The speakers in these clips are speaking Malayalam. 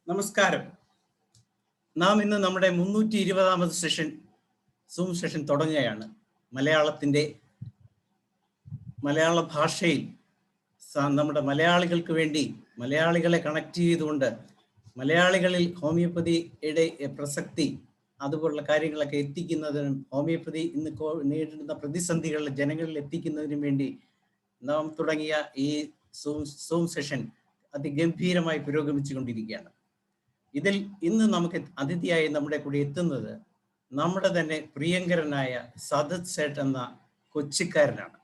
നമസ്കാരം. നാം ഇന്ന് നമ്മുടെ 320ാമത് സൂം സെഷൻ തുടങ്ങുകയാണ്. മലയാള ഭാഷയിൽ നമ്മുടെ മലയാളികൾക്ക് വേണ്ടി മലയാളികളെ കണക്ട് ചെയ്തുകൊണ്ട് മലയാളികളിൽ ഹോമിയോപ്പതിയുടെ പ്രസക്തി അതുപോലുള്ള കാര്യങ്ങളൊക്കെ എത്തിക്കുന്നതിനും ഹോമിയോപ്പതി ഇന്ന് നേരിടുന്ന പ്രതിസന്ധികൾ ജനങ്ങളിൽ എത്തിക്കുന്നതിനും വേണ്ടി നാം തുടങ്ങിയ ഈ സൂം സെഷൻ അതിഗംഭീരമായി പുരോഗമിച്ചുകൊണ്ടിരിക്കുകയാണ്. ഇതിൽ ഇന്ന് നമുക്ക് അതിഥിയായി നമ്മുടെ കൂടെ എത്തുന്നത് നമ്മുടെ തന്നെ പ്രിയങ്കരനായ സദത് സേട്ട് എന്ന കൊച്ചിക്കാരനാണ്.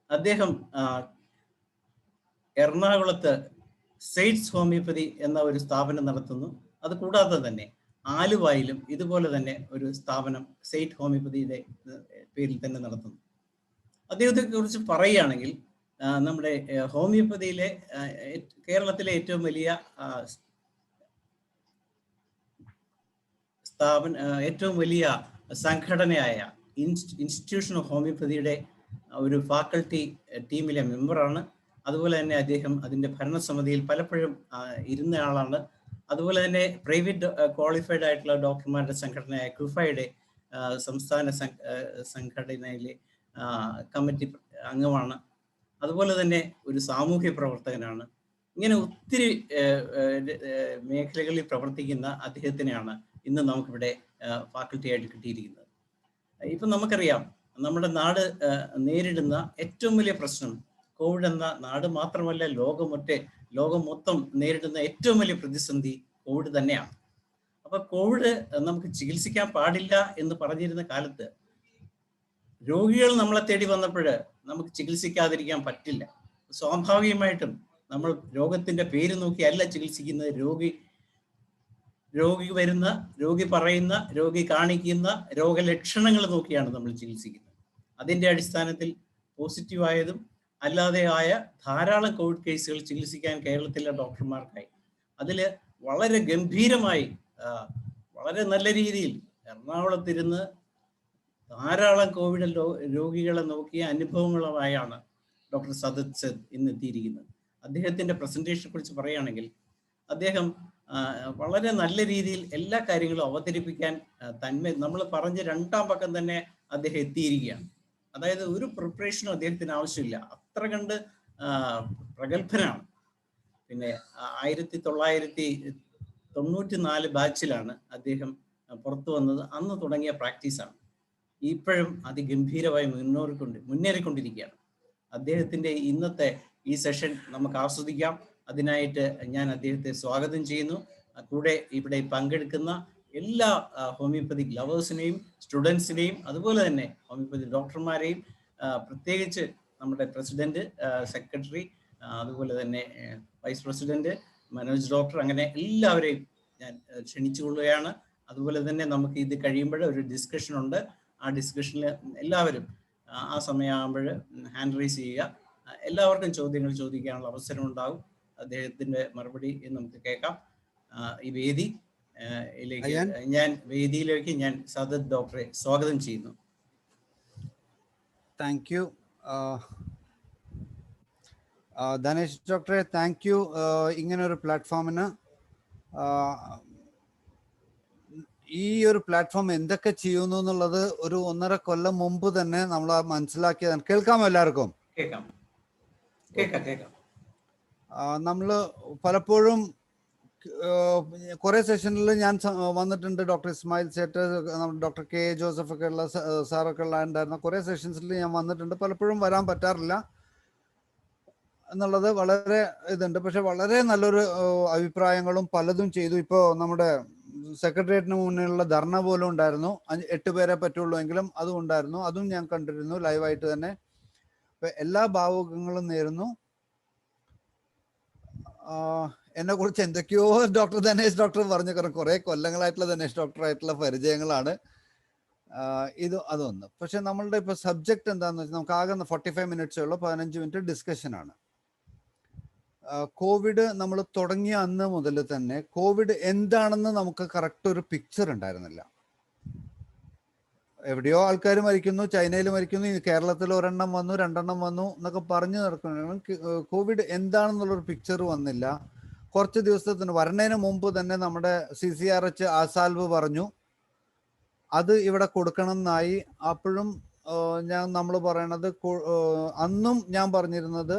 അദ്ദേഹം എറണാകുളത്ത് സെയ്റ്റ്സ് ഹോമിയോപ്പതി എന്ന ഒരു സ്ഥാപനം നടത്തുന്നു. അതുകൂടാതെ തന്നെ ആലുവായിലും ഇതുപോലെ തന്നെ ഒരു സ്ഥാപനം സെയ്റ്റ് ഹോമിയോപ്പതിയുടെ പേരിൽ തന്നെ നടത്തുന്നു. അദ്ദേഹത്തെ കുറിച്ച് പറയുകയാണെങ്കിൽ നമ്മുടെ ഹോമിയോപ്പതിയിലെ കേരളത്തിലെ ഏറ്റവും വലിയ ഏറ്റവും വലിയ സംഘടനയായ ഇൻസ്റ്റിറ്റ്യൂഷൻ ഓഫ് ഹോമിയോപ്പതിയുടെ ഒരു ഫാക്കൽറ്റി ടീമിലെ മെമ്പറാണ്. അതുപോലെ തന്നെ അദ്ദേഹം അതിൻ്റെ ഭരണസമിതിയിൽ പലപ്പോഴും ഇരുന്ന ആളാണ്. അതുപോലെ തന്നെ പ്രൈവറ്റ് ക്വാളിഫൈഡ് ആയിട്ടുള്ള ഡോക്ടർമാരുടെ സംഘടനയായ ക്വിഫയുടെ സംസ്ഥാന സംഘടനയിലെ കമ്മിറ്റി അംഗമാണ്. അതുപോലെ തന്നെ ഒരു സാമൂഹ്യ പ്രവർത്തകനാണ്. ഇങ്ങനെ ഒത്തിരി മേഖലകളിൽ പ്രവർത്തിക്കുന്ന അദ്ദേഹത്തിനെയാണ് ഇന്ന് നമുക്കിവിടെ ഫാക്കൽറ്റി ആയിട്ട് കിട്ടിയിരിക്കുന്നത്. ഇപ്പം നമുക്കറിയാം, നമ്മുടെ നാട് നേരിടുന്ന ഏറ്റവും വലിയ പ്രശ്നം കോവിഡ് എന്ന നാട് മാത്രമല്ല ലോകം മൊത്തം നേരിടുന്ന ഏറ്റവും വലിയ പ്രതിസന്ധി കോവിഡ് തന്നെയാണ്. അപ്പൊ കോവിഡ് നമുക്ക് ചികിത്സിക്കാൻ പാടില്ല എന്ന് പറഞ്ഞിരുന്ന കാലത്ത് രോഗികൾ നമ്മളെ തേടി വന്നപ്പോൾ നമുക്ക് ചികിത്സിക്കാതിരിക്കാൻ പറ്റില്ല. സ്വാഭാവികമായിട്ടും നമ്മൾ രോഗത്തിന്റെ പേര് നോക്കിയല്ല ചികിത്സിക്കുന്നത്. രോഗി പറയുന്ന രോഗി കാണിക്കുന്ന രോഗലക്ഷണങ്ങൾ നോക്കിയാണ് നമ്മൾ ചികിത്സിക്കുന്നത്. അതിൻ്റെ അടിസ്ഥാനത്തിൽ പോസിറ്റീവായതും അല്ലാതെ ആയ ധാരാളം കോവിഡ് കേസുകൾ ചികിത്സിക്കാൻ കേരളത്തിലെ ഡോക്ടർമാർക്കായി. അതിൽ വളരെ ഗംഭീരമായി വളരെ നല്ല രീതിയിൽ എറണാകുളത്തിരുന്ന് ധാരാളം കോവിഡ് രോഗികളെ നോക്കിയ അനുഭവങ്ങളുമായാണ് ഡോക്ടർ സദത് സേട്ട് ഇന്ന് എത്തിയിരിക്കുന്നത്. അദ്ദേഹത്തിൻ്റെ പ്രസന്റേഷനെ കുറിച്ച് പറയുകയാണെങ്കിൽ അദ്ദേഹം വളരെ നല്ല രീതിയിൽ എല്ലാ കാര്യങ്ങളും അവതരിപ്പിക്കാൻ നമ്മൾ പറഞ്ഞ രണ്ടാം പക്കം തന്നെ അദ്ദേഹം എത്തിയിരിക്കുകയാണ്. അതായത് ഒരു പ്രിപ്പറേഷനും അദ്ദേഹത്തിന് ആവശ്യമില്ല, അത്ര കണ്ട് പ്രഗത്ഭനാണ്. പിന്നെ 1994 ബാച്ചിലാണ് അദ്ദേഹം പുറത്തു വന്നത്. അന്ന് തുടങ്ങിയ പ്രാക്ടീസാണ്. ഇപ്പോഴും അതിഗംഭീരമായി മുന്നേറിക്കൊണ്ടിരിക്കുകയാണ്. അദ്ദേഹത്തിൻ്റെ ഇന്നത്തെ ഈ സെഷൻ നമുക്ക് ആസ്വദിക്കാം. അതിനായിട്ട് ഞാൻ അദ്ദേഹത്തെ സ്വാഗതം ചെയ്യുന്നു. കൂടെ ഇവിടെ പങ്കെടുക്കുന്ന എല്ലാ ഹോമിയോപ്പതിക് ലവേഴ്സിനെയും സ്റ്റുഡൻസിനെയും അതുപോലെ തന്നെ ഹോമിയോപ്പതി ഡോക്ടർമാരെയും പ്രത്യേകിച്ച് നമ്മുടെ പ്രസിഡന്റ്, സെക്രട്ടറി, അതുപോലെ തന്നെ വൈസ് പ്രസിഡന്റ് മനോജ് ഡോക്ടർ, അങ്ങനെ എല്ലാവരെയും ഞാൻ ക്ഷണിച്ചുകൊള്ളുകയാണ്. അതുപോലെ തന്നെ നമുക്ക് ഇത് കഴിയുമ്പോൾ ഒരു ഡിസ്കഷൻ ഉണ്ട്. ആ ഡിസ്കഷനിൽ എല്ലാവരും ആ സമയമാകുമ്പോൾ ഹാൻഡ് റൈസ് ചെയ്യുക. എല്ലാവർക്കും ചോദ്യങ്ങൾ ചോദിക്കാനുള്ള അവസരം ഉണ്ടാകും. അദ്ദേഹത്തിന്റെ മറുപടി നമുക്ക് കേൾക്കാം. ഈ വേദിയിലേക്ക് ഞാൻ സദത് ഡോക്ടറെ സ്വാഗതം ചെയ്യുന്നു. താങ്ക് യു ധനേഷ് ഡോക്ടറെ, താങ്ക് യു. ഇങ്ങനൊരു പ്ലാറ്റ്ഫോമിന് ഈ ഒരു പ്ലാറ്റ്ഫോം എന്തൊക്കെ ചെയ്യുന്നു എന്നുള്ളത് ഒരു 1.5 കൊല്ലം മുമ്പ് തന്നെ നമ്മൾ മനസ്സിലാക്കിയതാണ്. കേൾക്കാമോ എല്ലാവർക്കും? കേൾക്കാം. നമ്മൾ പലപ്പോഴും കുറെ സെഷനിൽ ഞാൻ വന്നിട്ടുണ്ട്. Doctor Ismail Sait, doctor K Joseph ഒക്കെ ഉള്ള സാറൊക്കെ ഉണ്ടായിരുന്ന കുറെ സെഷൻസിൽ ഞാൻ വന്നിട്ടുണ്ട്. പലപ്പോഴും വരാൻ പറ്റാറില്ല എന്നുള്ളത് വളരെ ഇതുണ്ട്. പക്ഷെ വളരെ നല്ലൊരു അഭിപ്രായങ്ങളും പലതും ചെയ്തു. ഇപ്പോൾ നമ്മുടെ സെക്രട്ടേറിയറ്റിന് മുന്നിലുള്ള ധർണ പോലും ഉണ്ടായിരുന്നു. 8 പേരെ പറ്റുള്ളൂ എങ്കിലും അതും ഉണ്ടായിരുന്നു. അതും ഞാൻ കണ്ടിരുന്നു ലൈവായിട്ട് തന്നെ. എല്ലാ ഭാവുകങ്ങളും നേരുന്നു. എന്നെ കുറിച്ച് എന്തൊക്കെയോ ഡോക്ടർ ധനേഷ് ഡോക്ടർ പറഞ്ഞു. കുറെ കൊല്ലങ്ങളായിട്ടുള്ള ധനേഷ് ഡോക്ടറായിട്ടുള്ള പരിചയങ്ങളാണ് അതൊന്ന്. പക്ഷെ നമ്മളുടെ ഇപ്പൊ സബ്ജക്ട് എന്താണെന്ന് വെച്ചാൽ നമുക്ക് ആകെ 45 മിനിറ്റ്സേ ഉള്ളൂ. 15 മിനിറ്റ് ഡിസ്കഷനാണ്. കോവിഡ് നമ്മൾ തുടങ്ങിയ അന്ന് മുതൽ തന്നെ കോവിഡ് എന്താണെന്ന് നമുക്ക് കറക്റ്റ് ഒരു പിക്ചർ ഉണ്ടായിരുന്നില്ല. എവിടെയോ ആൾക്കാർ മരിക്കുന്നു, ചൈനയിൽ മരിക്കുന്നു, കേരളത്തിൽ 1 വന്നു 2 വന്നു എന്നൊക്കെ പറഞ്ഞു നടക്കുന്നു. കോവിഡ് എന്താണെന്നുള്ളൊരു പിക്ചർ വന്നില്ല. കുറച്ച് ദിവസത്തിന് വരുന്നതിന് മുമ്പ് തന്നെ നമ്മുടെ CCRH ആസാൽവ് പറഞ്ഞു അത് ഇവിടെ കൊടുക്കണം എന്നായി. അപ്പോഴും നമ്മൾ പറയണത് അന്നും ഞാൻ പറഞ്ഞിരുന്നത്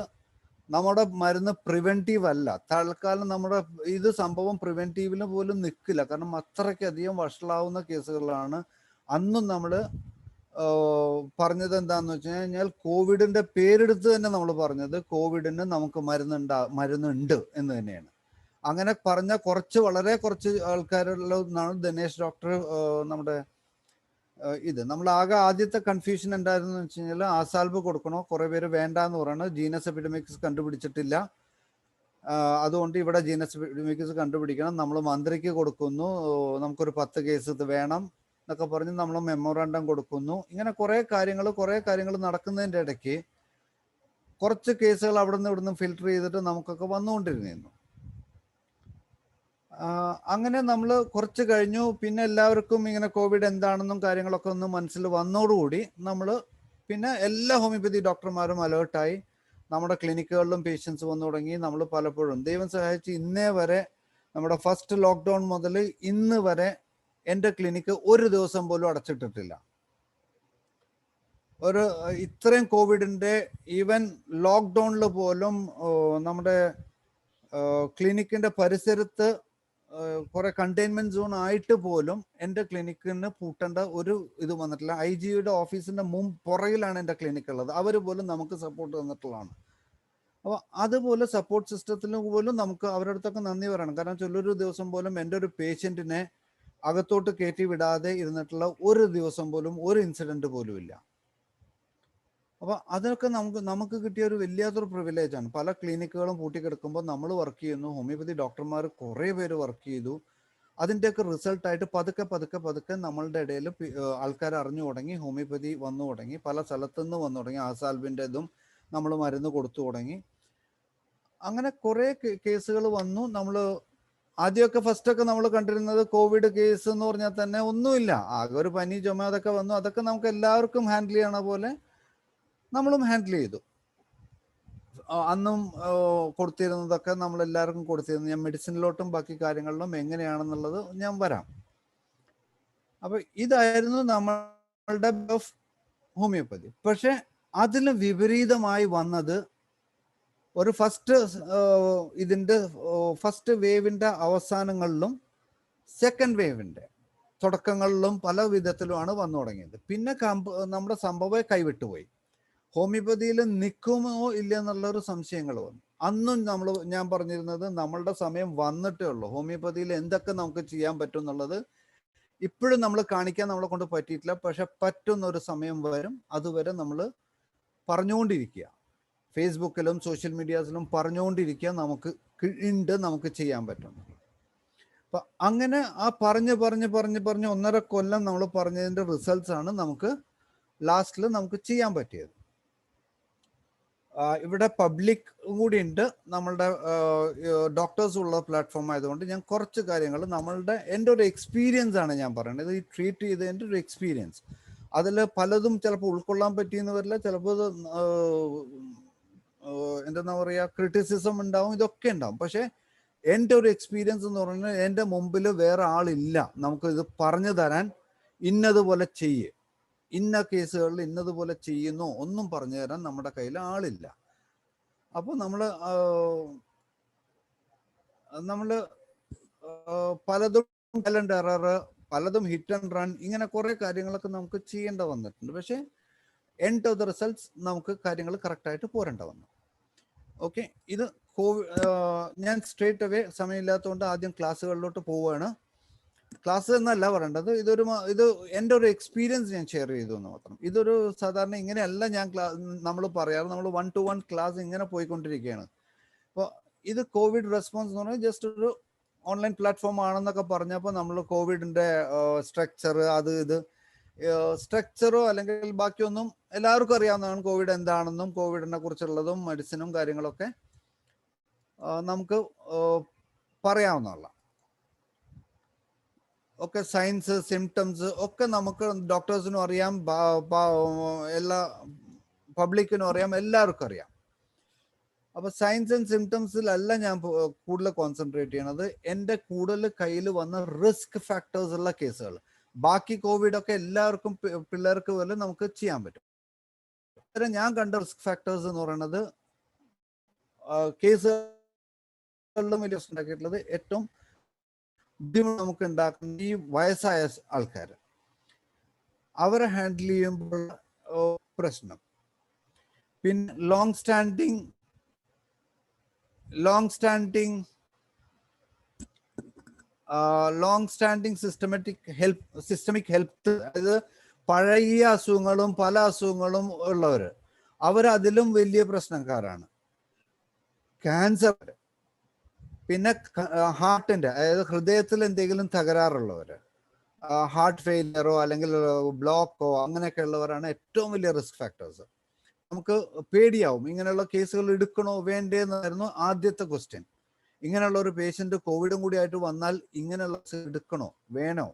നമ്മുടെ മരുന്ന് പ്രിവെന്റീവ് അല്ല. തൽക്കാലം നമ്മുടെ ഇത് സംഭവം പ്രിവെന്റീവിന് പോലും നിൽക്കില്ല. കാരണം അത്രയ്ക്കധികം വഷളാവുന്ന കേസുകളാണ്. അന്നും നമ്മൾ പറഞ്ഞത് എന്താന്ന് വെച്ച് കഴിഞ്ഞാൽ കോവിഡിന്റെ പേരെടുത്ത് തന്നെ നമ്മൾ പറഞ്ഞത് കോവിഡിന് നമുക്ക് മരുന്നുണ്ട് എന്ന് തന്നെയാണ്. അങ്ങനെ പറഞ്ഞ വളരെ കുറച്ച് ആൾക്കാരുള്ളതാണ് ദിനേശ് ഡോക്ടർ നമ്മുടെ നമ്മൾ ആകെ ആദ്യത്തെ കൺഫ്യൂഷൻ എന്തായിരുന്നു വെച്ച് കഴിഞ്ഞാൽ ആസാൽബ് കൊടുക്കണോ, കുറെ പേര് വേണ്ട എന്ന് പറയുന്നത്. ജീനസ് എപ്പിഡമിക്സ് കണ്ടുപിടിച്ചിട്ടില്ല, അതുകൊണ്ട് ഇവിടെ ജീനസ് എപ്പിഡമിക്സ് കണ്ടുപിടിക്കണം, നമ്മൾ മന്ത്രിക്ക് കൊടുക്കുന്നു, നമുക്കൊരു 10 കേസ് ഇത് വേണം എന്നൊക്കെ പറഞ്ഞ് നമ്മൾ മെമ്മോറാണ്ടം കൊടുക്കുന്നു. ഇങ്ങനെ കുറെ കാര്യങ്ങൾ നടക്കുന്നതിൻ്റെ ഇടയ്ക്ക് കുറച്ച് കേസുകൾ അവിടെ നിന്ന് ഇവിടുന്ന് ഫിൽട്ടർ ചെയ്തിട്ട് നമുക്കൊക്കെ വന്നുകൊണ്ടിരുന്നു. അങ്ങനെ നമ്മൾ കുറച്ച് കഴിഞ്ഞു. പിന്നെ എല്ലാവർക്കും ഇങ്ങനെ കോവിഡ് എന്താണെന്നും കാര്യങ്ങളൊക്കെ ഒന്ന് മനസ്സിൽ വന്നതോടുകൂടി നമ്മൾ പിന്നെ എല്ലാ ഹോമിയോപ്പതി ഡോക്ടർമാരും അലേർട്ടായി. നമ്മുടെ ക്ലിനിക്കുകളിലും പേഷ്യൻസ് വന്നു തുടങ്ങി. നമ്മൾ പലപ്പോഴും ദൈവം സഹായിച്ച് ഇന്നേ വരെ നമ്മുടെ ഫസ്റ്റ് ലോക്ക്ഡൗൺ മുതൽ ഇന്ന് വരെ എൻ്റെ ക്ലിനിക്ക് ഒരു ദിവസം പോലും അടച്ചിട്ടിട്ടില്ല. ഇത്രയും കോവിഡിൻ്റെ ഈവൻ ലോക്ക്ഡൗണിൽ പോലും നമ്മുടെ ക്ലിനിക്കിൻ്റെ പരിസരത്ത് കുറെ കണ്ടെയ്ൻമെന്റ് സോൺ ആയിട്ട് പോലും എൻ്റെ ക്ലിനിക്കിന് പൂട്ടേണ്ട ഒരു ഇത് വന്നിട്ടില്ല. IGയുടെ ഓഫീസിന്റെ പുറകിലാണ് എൻ്റെ ക്ലിനിക്ക് ഉള്ളത്. അവർ പോലും നമുക്ക് സപ്പോർട്ട് തന്നിട്ടുള്ളതാണ്. അപ്പോൾ അതുപോലെ സപ്പോർട്ട് സിസ്റ്റത്തിന് പോലും നമുക്ക് അവരുടെ അടുത്തൊക്കെ നന്ദി പറയണം. കാരണം ചൊല്ലൊരു ദിവസം പോലും എൻ്റെ ഒരു പേഷ്യൻറ്റിനെ അകത്തോട്ട് കയറ്റി വിടാതെ ഇരുന്നിട്ടുള്ള ഒരു ദിവസം പോലും ഒരു ഇൻസിഡന്റ് പോലും ഇല്ല. അപ്പോൾ അതൊക്കെ നമുക്ക് കിട്ടിയ ഒരു വലിയൊരു പ്രിവിലേജ് ആണ്. പല ക്ലിനിക്കുകളും പൂട്ടിക്കിടക്കുമ്പോൾ നമ്മൾ വർക്ക് ചെയ്യുന്നു, ഹോമിയോപ്പതി ഡോക്ടർമാർ കുറേ പേര് വർക്ക് ചെയ്തു. അതിൻ്റെയൊക്കെ റിസൾട്ടായിട്ട് പതുക്കെ നമ്മളുടെ ഇടയിൽ ആൾക്കാർ അറിഞ്ഞു തുടങ്ങി, ഹോമിയോപ്പതി വന്നു തുടങ്ങി, പല സ്ഥലത്തുനിന്ന് വന്നു തുടങ്ങി. ആസാൽബിൻ്റെ ഇതും നമ്മൾ മരുന്ന് കൊടുത്തു തുടങ്ങി. അങ്ങനെ കുറേ കേസുകൾ വന്നു. നമ്മൾ ആദ്യമൊക്കെ ഫസ്റ്റൊക്കെ നമ്മൾ കണ്ടിരുന്നത് കോവിഡ് കേസ് എന്ന് പറഞ്ഞാൽ തന്നെ ഒന്നുമില്ല, ആകെ ഒരു പനി ചുമ അതൊക്കെ വന്നു. അതൊക്കെ നമുക്ക് എല്ലാവർക്കും ഹാൻഡിൽ ചെയ്യണ പോലെ നമ്മളും ഹാൻഡിൽ ചെയ്തു. അന്നും കൊടുത്തിരുന്നതൊക്കെ നമ്മൾ എല്ലാവർക്കും കൊടുത്തിരുന്നു. ഞാൻ മെഡിസിനിലോട്ടും ബാക്കി കാര്യങ്ങളിലും എങ്ങനെയാണെന്നുള്ളത് ഞാൻ വരാം. അപ്പൊ ഇതായിരുന്നു നമ്മളുടെ ഹോമിയോപ്പതി. പക്ഷെ അതിന് വിപരീതമായി വന്നത് ഒരു ഫസ്റ്റ് വേവിന്റെ അവസാനങ്ങളിലും സെക്കൻഡ് വേവിന്റെ തുടക്കങ്ങളിലും പല വിധത്തിലുമാണ് വന്നു തുടങ്ങിയത്. പിന്നെ നമ്മുടെ സംഭവം കൈവിട്ടുപോയി. ഹോമിയോപ്പതിയിൽ നിൽക്കുമോ ഇല്ല എന്നുള്ളൊരു സംശയങ്ങൾ വന്നു. അന്നും ഞാൻ പറഞ്ഞിരുന്നത് നമ്മളുടെ സമയം വന്നിട്ടേ ഉള്ളൂ. ഹോമിയോപ്പതിയിൽ എന്തൊക്കെ നമുക്ക് ചെയ്യാൻ പറ്റും എന്നുള്ളത് ഇപ്പോഴും നമ്മൾ കാണിക്കാൻ നമ്മളെ കൊണ്ട് പറ്റിയിട്ടില്ല. പക്ഷെ പറ്റുന്ന ഒരു സമയം വരും. അതുവരെ നമ്മൾ പറഞ്ഞുകൊണ്ടിരിക്കുക, ഫേസ്ബുക്കിലും സോഷ്യൽ മീഡിയാസിലും പറഞ്ഞുകൊണ്ടിരിക്കുക, നമുക്ക് ചെയ്യാൻ പറ്റും. അപ്പൊ അങ്ങനെ ആ പറഞ്ഞ് 1.5 കൊല്ലം നമ്മൾ പറഞ്ഞതിന്റെ റിസൾട്ട്സ് ആണ് നമുക്ക് ലാസ്റ്റിൽ നമുക്ക് ചെയ്യാൻ പറ്റിയത്. ഇവിടെ പബ്ലിക് കൂടി ഉണ്ട്, നമ്മളുടെ ഡോക്ടേഴ്സ് ഉള്ള പ്ലാറ്റ്ഫോം ആയതുകൊണ്ട് ഞാൻ കുറച്ച് കാര്യങ്ങൾ എൻ്റെ ഒരു എക്സ്പീരിയൻസ് ആണ് ഞാൻ പറയുന്നത്. ഈ ട്രീറ്റ് ചെയ്തതിൻ്റെ ഒരു എക്സ്പീരിയൻസ്, അതിൽ പലതും ചിലപ്പോൾ ഉൾക്കൊള്ളാൻ പറ്റിയെന്ന് വരില്ല, ചിലപ്പോൾ എന്താ പറയുക ക്രിറ്റിസിസം ഉണ്ടാവും, ഇതൊക്കെ ഉണ്ടാവും. പക്ഷെ എൻ്റെ ഒരു എക്സ്പീരിയൻസ് എന്ന് പറഞ്ഞാൽ എൻ്റെ മുമ്പിൽ വേറെ ആളില്ല നമുക്ക് ഇത് പറഞ്ഞു തരാൻ, ഇന്നതുപോലെ ചെയ്യ്, ഇന്ന കേസുകളിൽ ഇന്നതുപോലെ ചെയ്യുന്നു ഒന്നും പറഞ്ഞു തരാൻ നമ്മുടെ കയ്യിൽ ആളില്ല. അപ്പോൾ നമ്മള് പലതും ടാലന്റ് എറർ, പലതും ഹിറ്റ് ആൻഡ് റൺ, ഇങ്ങനെ കുറെ കാര്യങ്ങളൊക്കെ നമുക്ക് ചെയ്യേണ്ട വന്നിട്ടുണ്ട്. പക്ഷെ എൻഡ് ഓഫ് ദ റിസൾട്ട്സ് നമുക്ക് കാര്യങ്ങൾ കറക്റ്റായിട്ട് പോരേണ്ട വന്നു. ഓക്കെ, ഇത് ഞാൻ സ്ട്രേറ്റ് അവേ സമയമില്ലാത്തതുകൊണ്ട് ആദ്യം ക്ലാസ്സുകളിലോട്ട് പോവുകയാണ്. ക്ലാസ് എന്നല്ല പറയേണ്ടത്, ഇത് എൻ്റെ ഒരു എക്സ്പീരിയൻസ് ഞാൻ ഷെയർ ചെയ്തു എന്ന് മാത്രം. ഇതൊരു സാധാരണ ഇങ്ങനെയല്ല നമ്മൾ പറയാറ്, നമ്മൾ 1-to-1 ക്ലാസ് ഇങ്ങനെ പോയിക്കൊണ്ടിരിക്കുകയാണ്. അപ്പോൾ ഇത് കോവിഡ് റെസ്പോൺസ് എന്ന് പറഞ്ഞാൽ ജസ്റ്റ് ഒരു ഓൺലൈൻ പ്ലാറ്റ്ഫോം ആണെന്നൊക്കെ പറഞ്ഞപ്പോൾ നമ്മൾ കോവിഡിന്റെ സ്ട്രക്ചർ ഇത് സ്ട്രക്ചറോ അല്ലെങ്കിൽ ബാക്കിയൊന്നും എല്ലാവർക്കും അറിയാവുന്നതാണ്. കോവിഡ് എന്താണെന്നും കോവിഡിനെ കുറിച്ചുള്ളതും മെഡിസിനും കാര്യങ്ങളൊക്കെ നമുക്ക് പറയാവുന്നതല്ല. ഒക്കെ സയൻസ് സിംറ്റംസ് ഒക്കെ നമുക്ക് ഡോക്ടേഴ്സിനും അറിയാം, എല്ലാ പബ്ലിക്കിനും അറിയാം, എല്ലാവർക്കും അറിയാം. അപ്പൊ സൈൻസ് ആൻഡ് സിംറ്റംസിലല്ല ഞാൻ കൂടുതൽ കോൺസെൻട്രേറ്റ് ചെയ്യണത്. എൻ്റെ കൂടുതൽ കയ്യിൽ വന്ന റിസ്ക് ഫാക്ടേഴ്സ് ഉള്ള കേസുകൾ. ബാക്കി കോവിഡ് ഒക്കെ എല്ലാവർക്കും പിള്ളേർക്ക് പോലും നമുക്ക് ചെയ്യാൻ പറ്റും. ഞാൻ കണ്ട റിസ്ക് ഫാക്ടേഴ്സ് എന്ന് പറയുന്നത് കേസുകളിലും വലിയ ഉണ്ടാക്കിയിട്ടുള്ളത് ഏറ്റവും ബുദ്ധിമുട്ട് നമുക്ക് ഉണ്ടാക്കുന്ന ഈ വയസ്സായ ആൾക്കാർ, അവരെ ഹാൻഡിൽ ചെയ്യുമ്പോൾ പ്രശ്നം. പിന്നെ ലോങ് സ്റ്റാൻഡിങ് സിസ്റ്റമിക് ഹെൽത്ത്, അതായത് പഴയ അസുഖങ്ങളും പല അസുഖങ്ങളും ഉള്ളവർ, അവരതിലും വലിയ പ്രശ്നക്കാരാണ്. ക്യാൻസർ, പിന്നെ ഹാർട്ടിന്റെ, അതായത് ഹൃദയത്തിൽ എന്തെങ്കിലും തകരാറുള്ളവർ, ഹാർട്ട് ഫെയിലിയറോ അല്ലെങ്കിൽ ബ്ലോക്കോ അങ്ങനെയൊക്കെ ഉള്ളവരാണ് ഏറ്റവും വലിയ റിസ്ക് ഫാക്ടേഴ്സ്. നമുക്ക് പേടിയാവും, ഇങ്ങനെയുള്ള കേസുകൾ എടുക്കണോ വേണ്ടേ എന്നായിരുന്നു ആദ്യത്തെ ക്വസ്റ്റ്യൻ. ഇങ്ങനെയുള്ള ഒരു പേഷ്യന്റ് കോവിഡും കൂടി ആയിട്ട് വന്നാൽ ഇങ്ങനെയുള്ള എടുക്കണോ വേണോ,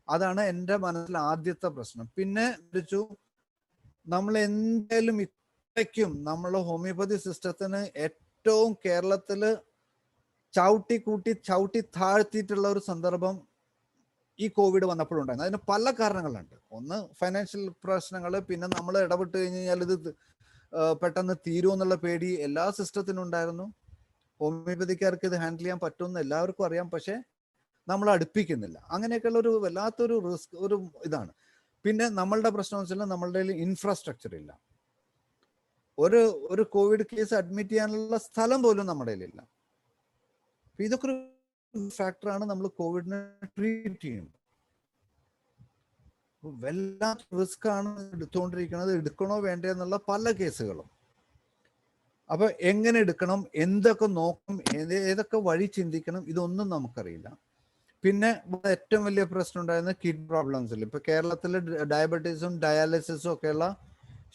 അതാണ് എൻ്റെ മനസ്സിൽ ആദ്യത്തെ പ്രശ്നം. പിന്നെ വിളിച്ചു, നമ്മൾ എന്തായാലും ഇത്രയ്ക്കും നമ്മൾ ഹോമിയോപ്പതി സിസ്റ്റത്തിന് ഏറ്റവും കേരളത്തില് ചവിട്ടി താഴ്ത്തിയിട്ടുള്ള ഒരു സന്ദർഭം ഈ കോവിഡ് വന്നപ്പോഴുണ്ടായിരുന്നു. അതിന് പല കാരണങ്ങളുണ്ട്. ഒന്ന് ഫൈനാൻഷ്യൽ പ്രശ്നങ്ങൾ, പിന്നെ നമ്മൾ ഇടപെട്ട് കഴിഞ്ഞ് കഴിഞ്ഞാൽ ഇത് പെട്ടെന്ന് തീരുമെന്നുള്ള പേടി എല്ലാ സിസ്റ്റത്തിനും ഉണ്ടായിരുന്നു. ഹോമിയോപ്പതിക്കാർക്ക് ഇത് ഹാൻഡിൽ ചെയ്യാൻ പറ്റുമെന്ന് എല്ലാവർക്കും അറിയാം, പക്ഷെ നമ്മൾ അടുപ്പിക്കുന്നില്ല. അങ്ങനെയൊക്കെയുള്ള ഒരു വല്ലാത്തൊരു റിസ്ക് ഒരു ഇതാണ്. പിന്നെ നമ്മളുടെ പ്രശ്നം വെച്ചാൽ നമ്മളുടെ ഇൻഫ്രാസ്ട്രക്ചർ ഇല്ല. ഒരു കോവിഡ് കേസ് അഡ്മിറ്റ് ചെയ്യാനുള്ള സ്ഥലം പോലും നമ്മുടെ കയ്യിലില്ല. ഇതൊക്കെ ഒരു ഫാക്ടറാണ് നമ്മൾ കോവിഡിനെ ട്രീറ്റ് ചെയ്യുന്നത്. വല്ലാത്ത റിസ്ക് ആണ് എടുത്തുകൊണ്ടിരിക്കുന്നത്. എടുക്കണോ വേണ്ടേ എന്നുള്ള പല കേസുകളും. അപ്പൊ എങ്ങനെ എടുക്കണം, എന്തൊക്കെ നോക്കും, ഏതൊക്കെ വഴി ചിന്തിക്കണം, ഇതൊന്നും നമുക്കറിയില്ല. പിന്നെ ഏറ്റവും വലിയ പ്രശ്നം ഉണ്ടായിരുന്ന കിഡ്നി പ്രോബ്ലംസിൽ. ഇപ്പൊ കേരളത്തിൽ ഡയബറ്റീസും ഡയാലിസിസും ഒക്കെയുള്ള,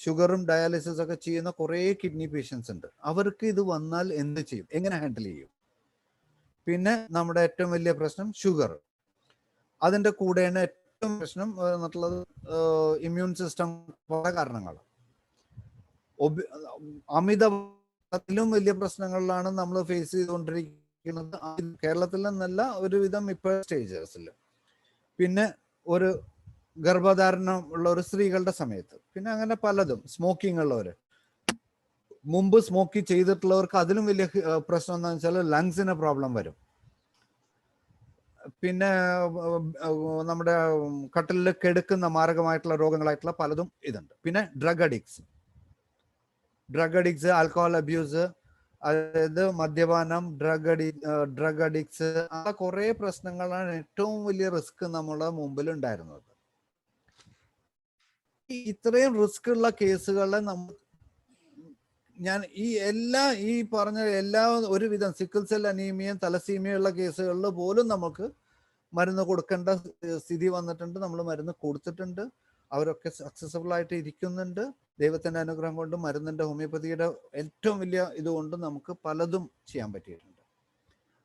ഷുഗറും ഡയാലിസിസും ഒക്കെ ചെയ്യുന്ന കുറേ കിഡ്നി പേഷ്യൻസ് ഉണ്ട്. അവർക്ക് ഇത് വന്നാൽ എന്ത് ചെയ്യും, എങ്ങനെ ഹാൻഡിൽ ചെയ്യും? പിന്നെ നമ്മുടെ ഏറ്റവും വലിയ പ്രശ്നം ഷുഗർ. അതിൻ്റെ കൂടെയാണ് ഏറ്റവും പ്രശ്നം എന്നുള്ളത് ഇമ്മ്യൂൺ സിസ്റ്റം പല കാരണങ്ങൾ. അമിതത്തിലും വലിയ പ്രശ്നങ്ങളിലാണ് നമ്മൾ ഫേസ് ചെയ്തുകൊണ്ടിരിക്കുന്നത് കേരളത്തിൽ നിന്നല്ല, ഒരുവിധം ഇപ്പോൾ സ്റ്റേജസിൽ. പിന്നെ ഒരു ഗർഭധാരണം ഉള്ള ഒരു സ്ത്രീകളുടെ സമയത്ത്, പിന്നെ അങ്ങനെ പലതും. സ്മോക്കിംഗ് ഉള്ളവർ, മുമ്പ് സ്മോക്ക് ചെയ്തിട്ടുള്ളവർക്ക് അതിലും വലിയ പ്രശ്നം എന്താണെന്ന് വെച്ചാൽ ലങ്സിന് പ്രോബ്ലം വരും. പിന്നെ നമ്മുടെ കട്ടിലിൽ കെടുക്കുന്ന മാരകമായിട്ടുള്ള രോഗങ്ങളായിട്ടുള്ള പലതും ഇതുണ്ട്. പിന്നെ ഡ്രഗ് അഡിക്ട്സ്, ആൽക്കഹോൾ അബ്യൂസ്, അതായത് മദ്യപാനം, ഡ്രഗ് അഡിക്ട്സ്, ആ കുറേ പ്രശ്നങ്ങളാണ് ഏറ്റവും വലിയ റിസ്ക് നമ്മുടെ മുമ്പിൽ ഉണ്ടായിരുന്നത്. ഇത്രയും റിസ്ക് ഉള്ള കേസുകളെ ഞാൻ ഈ പറഞ്ഞ എല്ലാ ഒരുവിധം സിക്കിൾ സെൽ അനീമിയയും തലസീമിയും ഉള്ള കേസുകളിൽ പോലും നമുക്ക് മരുന്ന് കൊടുക്കേണ്ട സ്ഥിതി വന്നിട്ടുണ്ട്. നമ്മൾ മരുന്ന് കൊടുത്തിട്ടുണ്ട്, അവരൊക്കെ സക്സസ്ഫുൾ ആയിട്ട് ഇരിക്കുന്നുണ്ട്. ദൈവത്തിന്റെ അനുഗ്രഹം കൊണ്ട്, മരുന്നിന്റെ ഹോമിയോപ്പതിയുടെ ഏറ്റവും വലിയ ഇതുകൊണ്ട് നമുക്ക് പലതും ചെയ്യാൻ പറ്റിയിട്ടുണ്ട്.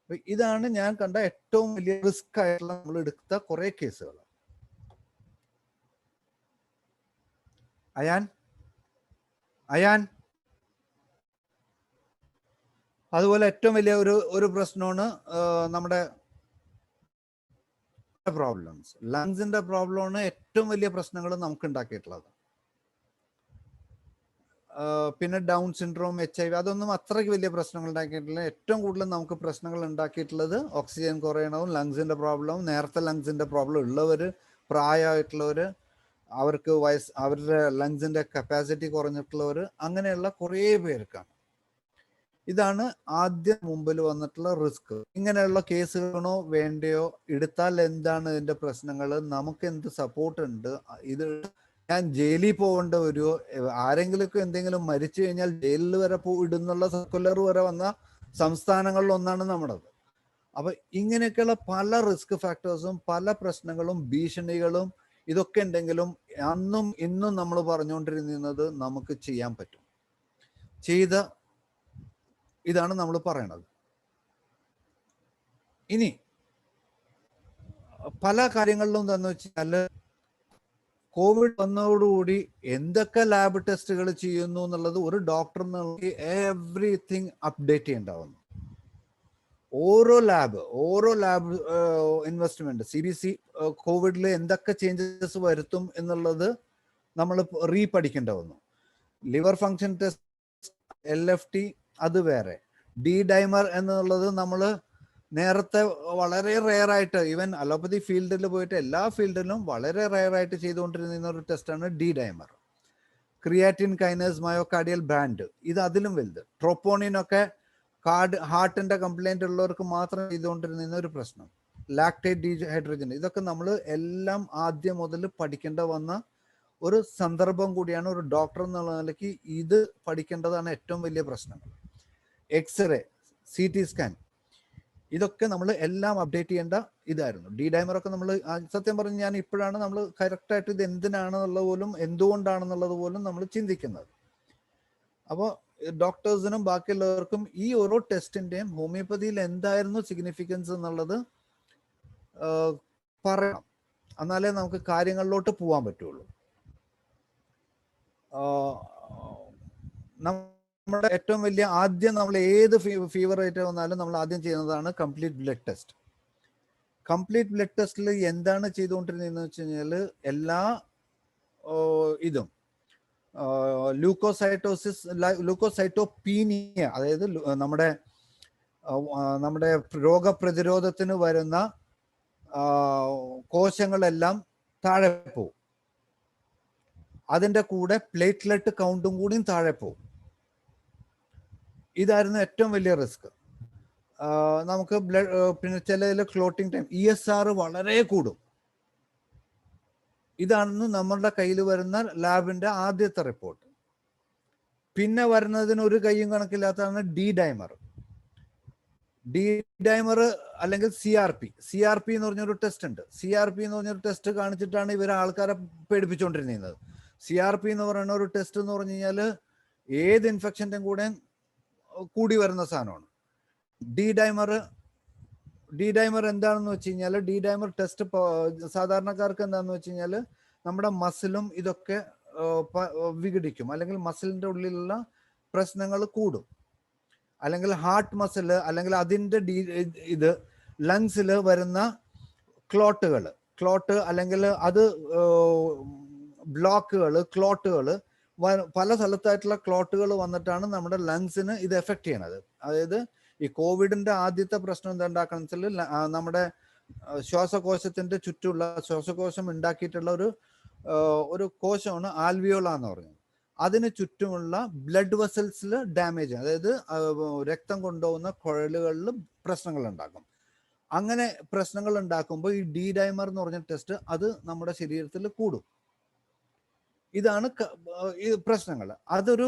അപ്പൊ ഇതാണ് ഞാൻ കണ്ട ഏറ്റവും വലിയ റിസ്ക് ആയിട്ടുള്ള നമ്മൾ എടുത്ത കുറെ കേസുകൾ. അയാൻ അതുപോലെ ഏറ്റവും വലിയ ഒരു പ്രശ്നമാണ് നമ്മുടെ പ്രോബ്ലംസ്. ലങ്സിന്റെ പ്രോബ്ലമാണ് ഏറ്റവും വലിയ പ്രശ്നങ്ങൾ നമുക്ക് ഉണ്ടാക്കിയിട്ടുള്ളത്. പിന്നെ ഡൗൺ സിൻഡ്രോം, HIV, അതൊന്നും അത്രയ്ക്ക് വലിയ പ്രശ്നങ്ങൾ ഉണ്ടാക്കിയിട്ടില്ല. ഏറ്റവും കൂടുതൽ നമുക്ക് പ്രശ്നങ്ങൾ ഉണ്ടാക്കിയിട്ടുള്ളത് ഓക്സിജൻ കുറയണവും ലങ്സിന്റെ പ്രോബ്ലവും. നേരത്തെ ലങ്സിന്റെ പ്രോബ്ലം ഉള്ളവർ, പ്രായമായിട്ടുള്ളവർ, അവർക്ക് അവരുടെ ലങ്സിന്റെ കപ്പാസിറ്റി കുറഞ്ഞിട്ടുള്ളവർ, അങ്ങനെയുള്ള കുറേ പേർക്കാണ്. ഇതാണ് ആദ്യം മുമ്പിൽ വന്നിട്ടുള്ള റിസ്ക്. ഇങ്ങനെയുള്ള കേസുകളാണോ വേണ്ടയോ, എടുത്താൽ എന്താണ് ഇതിന്റെ പ്രശ്നങ്ങൾ, നമുക്ക് എന്ത് സപ്പോർട്ട് ഉണ്ട്, ഇത് ഞാൻ ജയിലിൽ പോകേണ്ട വരുമോ, ആരെങ്കിലും എന്തെങ്കിലും മരിച്ചു കഴിഞ്ഞാൽ ജയിലിൽ വരെ ഇടുന്നുള്ള സർക്കുലർ വരെ വന്ന സംസ്ഥാനങ്ങളിൽ ഒന്നാണ് നമ്മുടേത്. അപ്പൊ ഇങ്ങനെയൊക്കെയുള്ള പല റിസ്ക് ഫാക്ടേഴ്സും പല പ്രശ്നങ്ങളും ഭീഷണികളും ഇതൊക്കെ ഉണ്ടെങ്കിലും അന്നും ഇന്നും നമ്മൾ പറഞ്ഞുകൊണ്ടിരുന്നത് നമുക്ക് ചെയ്യാൻ പറ്റും. ഇതാണ് നമ്മൾ പറയണത്. ഇനി പല കാര്യങ്ങളിലും എന്താന്ന് വെച്ചാൽ കോവിഡ് വന്നതോടുകൂടി എന്തൊക്കെ ലാബ് ടെസ്റ്റുകൾ ചെയ്യുന്നു എന്നുള്ളത് ഒരു ഡോക്ടർ എവറിത്തിങ് അപ്ഡേറ്റ് ചെയ്യേണ്ടാവുന്നു. ഓരോ ലാബ് ഇൻവെസ്റ്റ്മെന്റ് CBC കോവിഡിൽ എന്തൊക്കെ ചേഞ്ചസ് വരുത്തും എന്നുള്ളത് നമ്മൾ പഠിക്കേണ്ട വന്നു. ലിവർ ഫങ്ഷൻ ടെസ്റ്റ്, LFT അത് വേറെ, ഡൈമർ എന്നുള്ളത് നമ്മൾ നേരത്തെ വളരെ റെയർ ആയിട്ട്, ഈവൻ അലോപ്പതി ഫീൽഡിൽ പോയിട്ട് എല്ലാ ഫീൽഡിലും വളരെ റെയർ ആയിട്ട് ചെയ്തുകൊണ്ടിരുന്ന ഒരു ടെസ്റ്റാണ് dimer. Creatine kinase myocardial band, ഇത് അതിലും വലുത്. ട്രോപ്പോണിനൊക്കെ ഹാർട്ടിന്റെ കംപ്ലൈന്റ് ഉള്ളവർക്ക് മാത്രം ചെയ്തുകൊണ്ടിരുന്ന ഒരു പ്രശ്നം. ലാക്ടേറ്റ് ഡീഹൈഡ്രജൻ, ഇതൊക്കെ നമ്മൾ എല്ലാം ആദ്യം മുതൽ പഠിക്കേണ്ട വന്ന ഒരു സന്ദർഭം കൂടിയാണ്. ഒരു ഡോക്ടർ എന്നുള്ള നിലയ്ക്ക് ഇത് പഠിക്കേണ്ടതാണ് ഏറ്റവും വലിയ പ്രശ്നങ്ങൾ. എക്സ്റേ, CT സ്കാൻ, ഇതൊക്കെ നമ്മൾ എല്ലാം അപ്ഡേറ്റ് ചെയ്യേണ്ട ഇതായിരുന്നു. ഡൈമറൊക്കെ നമ്മൾ സത്യം പറഞ്ഞ് ഞാൻ ഇപ്പോഴാണ് നമ്മൾ കറക്റ്റായിട്ട് ഇത് എന്തിനാണെന്നുള്ളത് പോലും എന്തുകൊണ്ടാണെന്നുള്ളത് പോലും നമ്മൾ ചിന്തിക്കുന്നത്. അപ്പോൾ ഡോക്ടേഴ്സിനും ബാക്കിയുള്ളവർക്കും ഈ ഓരോ ടെസ്റ്റിന്റെയും ഹോമിയോപ്പതിയിൽ എന്തായിരുന്നു സിഗ്നിഫിക്കൻസ് എന്നുള്ളത് പറയണം, എന്നാലേ നമുക്ക് കാര്യങ്ങളിലോട്ട് പോകാൻ പറ്റുള്ളൂ. നമ്മുടെ ഏറ്റവും വലിയ ആദ്യം നമ്മൾ ഏത് ഫീവർ ആയിട്ട് വന്നാലും നമ്മൾ ആദ്യം ചെയ്യുന്നതാണ് complete blood test. Complete blood ടെസ്റ്റിൽ എന്താണ് ചെയ്തുകൊണ്ടിരുന്നതെന്ന് വെച്ച് കഴിഞ്ഞാൽ എല്ലാ ഇതും ലൂക്കോസൈറ്റോസിസ്, ലൂക്കോസൈറ്റോപീനിയ, അതായത് നമ്മുടെ രോഗപ്രതിരോധത്തിന് വരുന്ന കോശങ്ങളെല്ലാം താഴെ പോകും. അതിൻ്റെ കൂടെ പ്ലേറ്റ്ലെറ്റ് കൗണ്ടും കൂടിയും താഴെ പോകും. ഇതായിരുന്നു ഏറ്റവും വലിയ റിസ്ക്. നമുക്ക് പിന്നെ ചിലതിൽ ക്ലോട്ടിങ് ടൈം, ESR വളരെ കൂടും. ഇതാണ് നമ്മളുടെ കയ്യിൽ വരുന്ന ലാബിന്റെ ആദ്യത്തെ റിപ്പോർട്ട്. പിന്നെ വരുന്നതിന് ഒരു കയ്യും കണക്കില്ലാത്തതാണ് ഡൈമർ അല്ലെങ്കിൽ CRP എന്ന് പറഞ്ഞൊരു ടെസ്റ്റ് ഉണ്ട്. CRP എന്ന് പറഞ്ഞൊരു ടെസ്റ്റ് കാണിച്ചിട്ടാണ് ഇവർ ആൾക്കാരെ പേടിപ്പിച്ചുകൊണ്ടിരുന്നത്. CRP എന്ന് പറയുന്ന ഒരു ടെസ്റ്റ് എന്ന് പറഞ്ഞു കഴിഞ്ഞാൽ ഏത് ഇൻഫെക്ഷൻ്റെ കൂടെ കൂടി വരുന്ന സാധനമാണ്. ഡൈമർ എന്താണെന്ന് വെച്ച് കഴിഞ്ഞാൽ, ഡൈമർ ടെസ്റ്റ് സാധാരണക്കാർക്ക് എന്താണെന്ന് വെച്ച് കഴിഞ്ഞാൽ നമ്മുടെ മസിലും ഇതൊക്കെ വിഘടിക്കും, അല്ലെങ്കിൽ മസിലിന്റെ ഉള്ളിലുള്ള പ്രശ്നങ്ങൾ കൂടും, അല്ലെങ്കിൽ ഹാർട്ട് മസിൽ, അല്ലെങ്കിൽ അതിൻ്റെ ഇത് ലങ്സിൽ വരുന്ന ക്ലോട്ട് അല്ലെങ്കിൽ അത് ക്ലോട്ടുകൾ പല സ്ഥലത്തായിട്ടുള്ള ക്ലോട്ടുകൾ വന്നിട്ടാണ് നമ്മുടെ ലങ്സിന് ഇത് എഫക്ട് ചെയ്യണത്. അതായത് ഈ കോവിഡിന്റെ ആദ്യത്തെ പ്രശ്നം എന്താ ഉണ്ടാക്കണം വെച്ചാൽ നമ്മുടെ ശ്വാസകോശത്തിന്റെ ചുറ്റുമുള്ള ശ്വാസകോശം ഉണ്ടാക്കിയിട്ടുള്ള ഒരു കോശമാണ് ആൽവിയോള എന്ന് പറയുന്നത്. അതിന് ചുറ്റുമുള്ള ബ്ലഡ് വെസൽസിൽ ഡാമേജ്, അതായത് രക്തം കൊണ്ടുപോകുന്ന കുഴലുകളിൽ പ്രശ്നങ്ങൾ ഉണ്ടാക്കും. അങ്ങനെ പ്രശ്നങ്ങൾ ഉണ്ടാക്കുമ്പോൾ ഈ ഡൈമർ എന്ന് പറഞ്ഞ ടെസ്റ്റ് അത് നമ്മുടെ ശരീരത്തിൽ കൂടും. ഇതാണ് ഈ പ്രശ്നങ്ങൾ. അതൊരു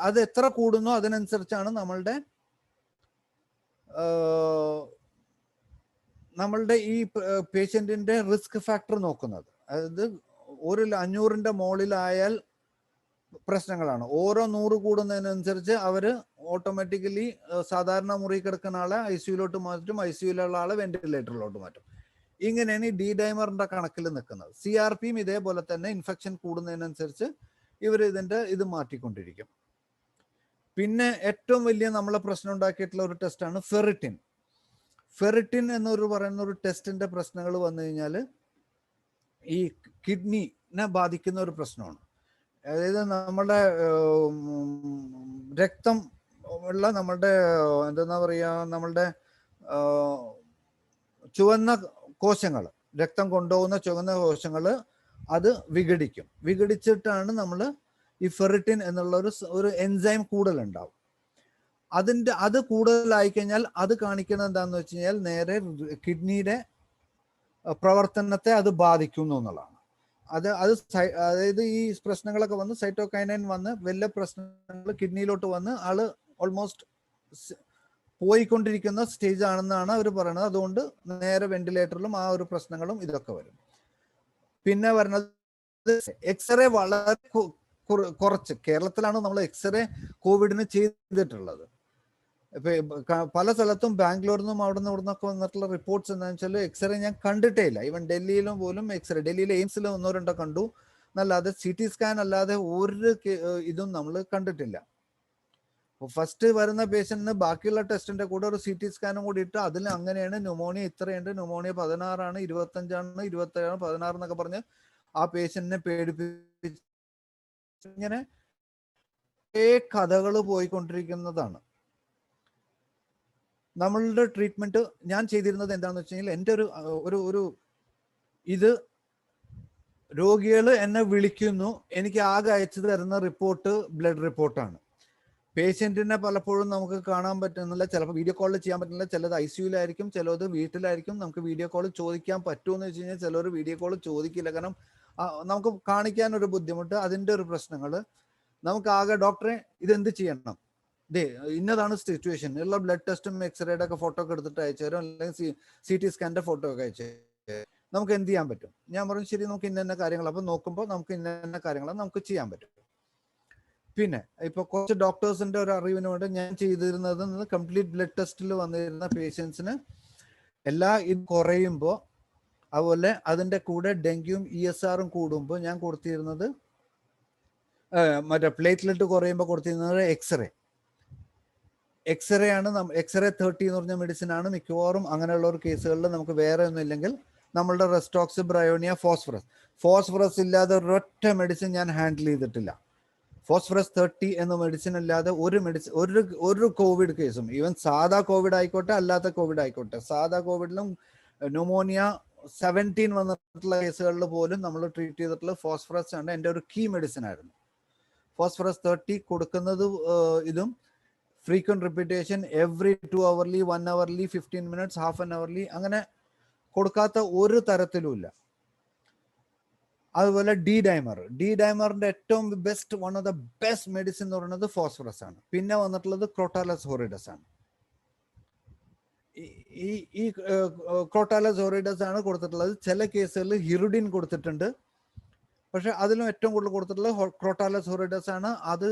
അത് എത്ര കൂടുന്നോ അതിനനുസരിച്ചാണ് നമ്മളുടെ ഈ പേഷ്യന്റിന്റെ റിസ്ക് ഫാക്ടർ നോക്കുന്നത്. അതായത് 500ന്റെ മുകളിലായാൽ പ്രശ്നങ്ങളാണ്. ഓരോ 100 കൂടുന്നതിനനുസരിച്ച് അവര് ഓട്ടോമാറ്റിക്കലി സാധാരണ മുറി കിടക്കുന്ന ആളെ ICUലോട്ട് മാറ്റും, ICUലുള്ള ആളെ വെന്റിലേറ്ററിലോട്ട് മാറ്റും. ഇങ്ങനെയാണ് ഈ ഡൈമറിന്റെ കണക്കിൽ നിൽക്കുന്നത്. CRPയും ഇതേപോലെ തന്നെ ഇൻഫെക്ഷൻ കൂടുന്നതിനനുസരിച്ച് ഇവർ ഇത് മാറ്റിക്കൊണ്ടിരിക്കും. പിന്നെ ഏറ്റവും വലിയ നമ്മളെ പ്രശ്നം ഉണ്ടാക്കിയിട്ടുള്ള ഒരു ടെസ്റ്റാണ് ഫെറിറ്റിൻ എന്നൊരു പറയുന്ന ഒരു ടെസ്റ്റിന്റെ പ്രശ്നങ്ങൾ വന്നു കഴിഞ്ഞാൽ ഈ കിഡ്നിനെ ബാധിക്കുന്ന ഒരു പ്രശ്നമാണ്. അതായത് നമ്മുടെ രക്തം ഉള്ള നമ്മളുടെ എന്താ പറയുക, നമ്മളുടെ ചുവന്ന കോശങ്ങൾ, രക്തം കൊണ്ടുപോകുന്ന ചുവന്ന കോശങ്ങൾ അത് വിഘടിച്ചിട്ടാണ് നമ്മൾ ഈ ഫെറിറ്റിൻ എന്നുള്ള ഒരു എൻസൈം കൂടുതലുണ്ടാവും. അത് കൂടുതലായി കഴിഞ്ഞാൽ അത് കാണിക്കുന്നത് എന്താണെന്ന് വെച്ച് കഴിഞ്ഞാൽ നേരെ കിഡ്നിയുടെ പ്രവർത്തനത്തെ അത് ബാധിക്കുന്നു എന്നുള്ളതാണ്. അതായത് ഈ പ്രശ്നങ്ങളൊക്കെ വന്ന് സൈറ്റോകൈനൈൻ വന്ന് വലിയ പ്രശ്നങ്ങൾ കിഡ്നിയിലോട്ട് വന്ന് ആള് ഓൾമോസ്റ്റ് പോയിക്കൊണ്ടിരിക്കുന്ന സ്റ്റേജ് ആണെന്നാണ് അവർ പറയുന്നത്. അതുകൊണ്ട് നേരെ വെന്റിലേറ്ററിലും ആ ഒരു പ്രശ്നങ്ങളും ഇതൊക്കെ വരും. പിന്നെ വരുന്നത് എക്സ്റേ വളരെ കുറച്ച്. കേരളത്തിലാണ് നമ്മൾ എക്സ്റേ കോവിഡിന് ചെയ്തിട്ടുള്ളത്. ഇപ്പൊ പല സ്ഥലത്തും ബാംഗ്ലൂരിൽ നിന്നും അവിടെ നിന്ന് ഇവിടെ നിന്നൊക്കെ വന്നിട്ടുള്ള റിപ്പോർട്ട്സ് എന്താണെന്ന് വെച്ചാൽ എക്സ്റേ ഞാൻ കണ്ടിട്ടേ ഇല്ല. ഈവൻ ഡൽഹിയിലും പോലും എക്സ്റേ, ഡൽഹിയിലെ എയിംസിലും 1-2 കണ്ടു എന്നല്ലാതെ CT സ്കാൻ അല്ലാതെ ഒരു ഇതും നമ്മൾ കണ്ടിട്ടില്ല. ഫസ്റ്റ് വരുന്ന പേഷ്യന്റിന് ബാക്കിയുള്ള ടെസ്റ്റിന്റെ കൂടെ ഒരു CT സ്കാനും കൂടി ഇട്ട് അതിൽ അങ്ങനെയാണ് ന്യൂമോണിയ ഇത്രയുണ്ട്, ന്യൂമോണിയ 16 ആണ്, 25 27 16 എന്നൊക്കെ പറഞ്ഞ് ആ പേഷ്യന്റിനെ പേടിപ്പിച്ച് ഇങ്ങനെ കഥകൾ പോയിക്കൊണ്ടിരിക്കുന്നതാണ്. നമ്മളുടെ ട്രീറ്റ്മെന്റ് ഞാൻ ചെയ്തിരുന്നത് എന്താണെന്ന് വെച്ച് കഴിഞ്ഞാൽ എൻ്റെ ഒരു ഇത് രോഗികൾ എന്നെ വിളിക്കുന്നു, എനിക്ക് ആകെ അയച്ചു തരുന്ന റിപ്പോർട്ട് ബ്ലഡ് റിപ്പോർട്ടാണ്. പേഷ്യന്റിനെ പലപ്പോഴും നമുക്ക് കാണാൻ പറ്റുന്നില്ല, ചിലപ്പോൾ വീഡിയോ കോളിൽ ചെയ്യാൻ പറ്റുന്നില്ല, ചിലത് ICUലായിരിക്കും, ചിലത് വീട്ടിലായിരിക്കും. നമുക്ക് വീഡിയോ കോൾ ചോദിക്കാൻ പറ്റുമെന്ന് വെച്ച് കഴിഞ്ഞാൽ ചിലർ വീഡിയോ കോൾ ചോദിക്കില്ല, കാരണം നമുക്ക് കാണിക്കാൻ ഒരു ബുദ്ധിമുട്ട്, അതിൻ്റെ ഒരു പ്രശ്നങ്ങൾ. നമുക്ക് ആകെ ഡോക്ടറെ ഇതെന്ത് ചെയ്യണം, ഇന്നതാണ് സിറ്റുവേഷൻ, ഉള്ള ബ്ലഡ് ടെസ്റ്റും എക്സ്റേയുടെ ഒക്കെ ഫോട്ടോ ഒക്കെ എടുത്തിട്ട് അയച്ചു തരും, അല്ലെങ്കിൽ CT സ്കാനിന്റെ ഫോട്ടോ ഒക്കെ അയച്ചു തരും. നമുക്ക് എന്ത് ചെയ്യാൻ പറ്റും? ഞാൻ പറഞ്ഞു ശരി, നമുക്ക് ഇന്ന കാര്യങ്ങൾ, അപ്പൊ നോക്കുമ്പോൾ നമുക്ക് ഇന്ന കാര്യങ്ങൾ നമുക്ക് ചെയ്യാൻ പറ്റും. പിന്നെ ഇപ്പൊ കുറച്ച് ഡോക്ടേഴ്സിന്റെ ഒരു അറിവിന് വേണ്ടി ഞാൻ ചെയ്തിരുന്നത് കംപ്ലീറ്റ് ബ്ലഡ് ടെസ്റ്റിൽ വന്നിരുന്ന പേഷ്യൻസിന് എല്ലാ ഇത് കുറയുമ്പോൾ, അതുപോലെ അതിന്റെ കൂടെ ഡെങ്കുവും ESRും കൂടുമ്പോൾ ഞാൻ കൊടുത്തിരുന്നത് മറ്റേ പ്ലേറ്റ്ലെറ്റ് കുറയുമ്പോൾ കൊടുത്തിരുന്നത് എക്സ്റേ ആണ്. എക്സ്റേ 30 എന്ന് പറഞ്ഞ മെഡിസിൻ ആണ് മിക്കവാറും അങ്ങനെയുള്ള ഒരു കേസുകളിൽ. നമുക്ക് വേറെ ഒന്നും ഇല്ലെങ്കിൽ നമ്മളുടെ റെസ്റ്റോക്സ്, ബ്രയോണിയ, ഫോസ്ഫറസ് ഇല്ലാതെ ഒരൊറ്റ മെഡിസിൻ ഞാൻ ഹാൻഡിൽ ചെയ്തിട്ടില്ല. ഫോസ്ഫറസ് 30 എന്ന മെഡിസിൻ ഇല്ലാതെ ഒരു കോവിഡ് കേസും, ഈവൻ സാധാ കോവിഡ് ആയിക്കോട്ടെ അല്ലാത്ത കോവിഡ് ആയിക്കോട്ടെ, സാധാ കോവിഡിലും ന്യൂമോണിയ 17 വന്നിട്ടുള്ള കേസുകളിൽ പോലും നമ്മൾ ട്രീറ്റ് ചെയ്തിട്ടുള്ള ഫോസ്ഫറസ് ആണ് എൻ്റെ ഒരു കീ മെഡിസിൻ ആയിരുന്നു. ഫോസ്ഫറസ് 30 കൊടുക്കുന്നത് ഇതും frequent repetition, every 2 hourly, 1 hourly, 15 minutes, half an hourly, അങ്ങനെ കൊടുക്കാത്ത ഒരു തരത്തിലും ഇല്ല. അതുപോലെ ഡൈമറിന്റെ ഏറ്റവും best, one of the best medicine എന്ന് പറയുന്നത് ഫോസ്ഫറസ് ആണ്. പിന്നെ വന്നിട്ടുള്ളത് ക്രോട്ടാലസ് ഹോറിഡസ് ആണ്. ഈ ക്രോട്ടാലസ് ഹോറിഡസ് ആണ് കൊടുത്തിട്ടുള്ളത്. ചില കേസുകളിൽ ഹിറുഡിൻ കൊടുത്തിട്ടുണ്ട്, പക്ഷെ അതിലും ഏറ്റവും കൂടുതൽ കൊടുത്തിട്ടുള്ളത് ക്രോട്ടാലസ് ഹോറിഡസ് ആണ്. അത്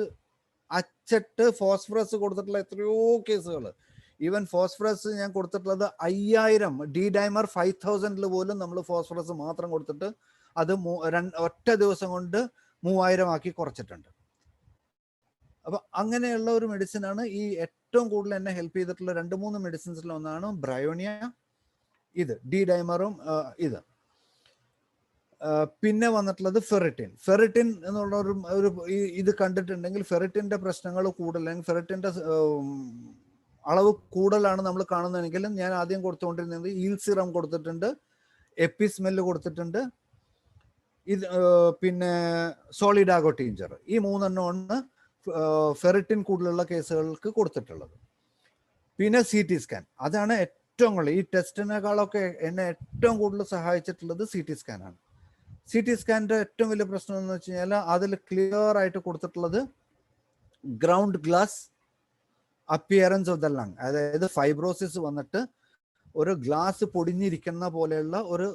അച്ചട്ട് ഫോസ്ഫറസ് കൊടുത്തിട്ടുള്ള എത്രയോ കേസുകൾ, ഈവൻ ഫോസ്ഫറസ് ഞാൻ കൊടുത്തിട്ടുള്ളത് 5000, ഡൈമർ 5000 പോലും നമ്മൾ ഫോസ്ഫറസ് മാത്രം കൊടുത്തിട്ട് അത് ഒറ്റ ദിവസം കൊണ്ട് 3000 ആക്കി കുറച്ചിട്ടുണ്ട്. അപ്പൊ അങ്ങനെയുള്ള ഒരു മെഡിസിൻ ആണ്. ഈ ഏറ്റവും കൂടുതൽ എന്നെ ഹെൽപ്പ് ചെയ്തിട്ടുള്ള 2-3 മെഡിസിൻസിൽ ഒന്നാണ് ബ്രയോണിയ, ഇത് ഡൈമറും ഇത്. പിന്നെ വന്നിട്ടുള്ളത് ഫെറിറ്റിൻ എന്നുള്ള ഒരു ഇത് കണ്ടിട്ടുണ്ടെങ്കിൽ ഫെറിറ്റിന്റെ പ്രശ്നങ്ങൾ കൂടുതൽ, ഫെറിറ്റിന്റെ അളവ് കൂടുതലാണ് നമ്മൾ കാണുന്നതെങ്കിലും ഞാൻ ആദ്യം കൊടുത്തുകൊണ്ടിരുന്നത് ഈൽസിറം കൊടുത്തിട്ടുണ്ട്, എപ്പിസ്മെല്ല് കൊടുത്തിട്ടുണ്ട്, ഇത് പിന്നെ സോളിഡാഗോ ടീഞ്ചർ. ഈ 3 ഫെറിറ്റിൻ കൂടുതലുള്ള കേസുകൾക്ക് കൊടുത്തിട്ടുള്ളത്. പിന്നെ CT സ്കാൻ, അതാണ് ഏറ്റവും കൂടുതൽ ഈ ടെസ്റ്റിനേക്കാളൊക്കെ എന്നെ ഏറ്റവും കൂടുതൽ സഹായിച്ചിട്ടുള്ളത് CT സ്കാൻ ആണ്. CT സ്കാനിന്റെ ഏറ്റവും വലിയ പ്രശ്നം എന്ന് വെച്ച് കഴിഞ്ഞാൽ അതിൽ ക്ലിയർ ആയിട്ട് കൊടുത്തിട്ടുള്ളത് ground glass appearance of the lung, അതായത് ഫൈബ്രോസിസ് വന്നിട്ട് ഒരു ഗ്ലാസ് പൊടിഞ്ഞിരിക്കുന്ന പോലെയുള്ള ഒരു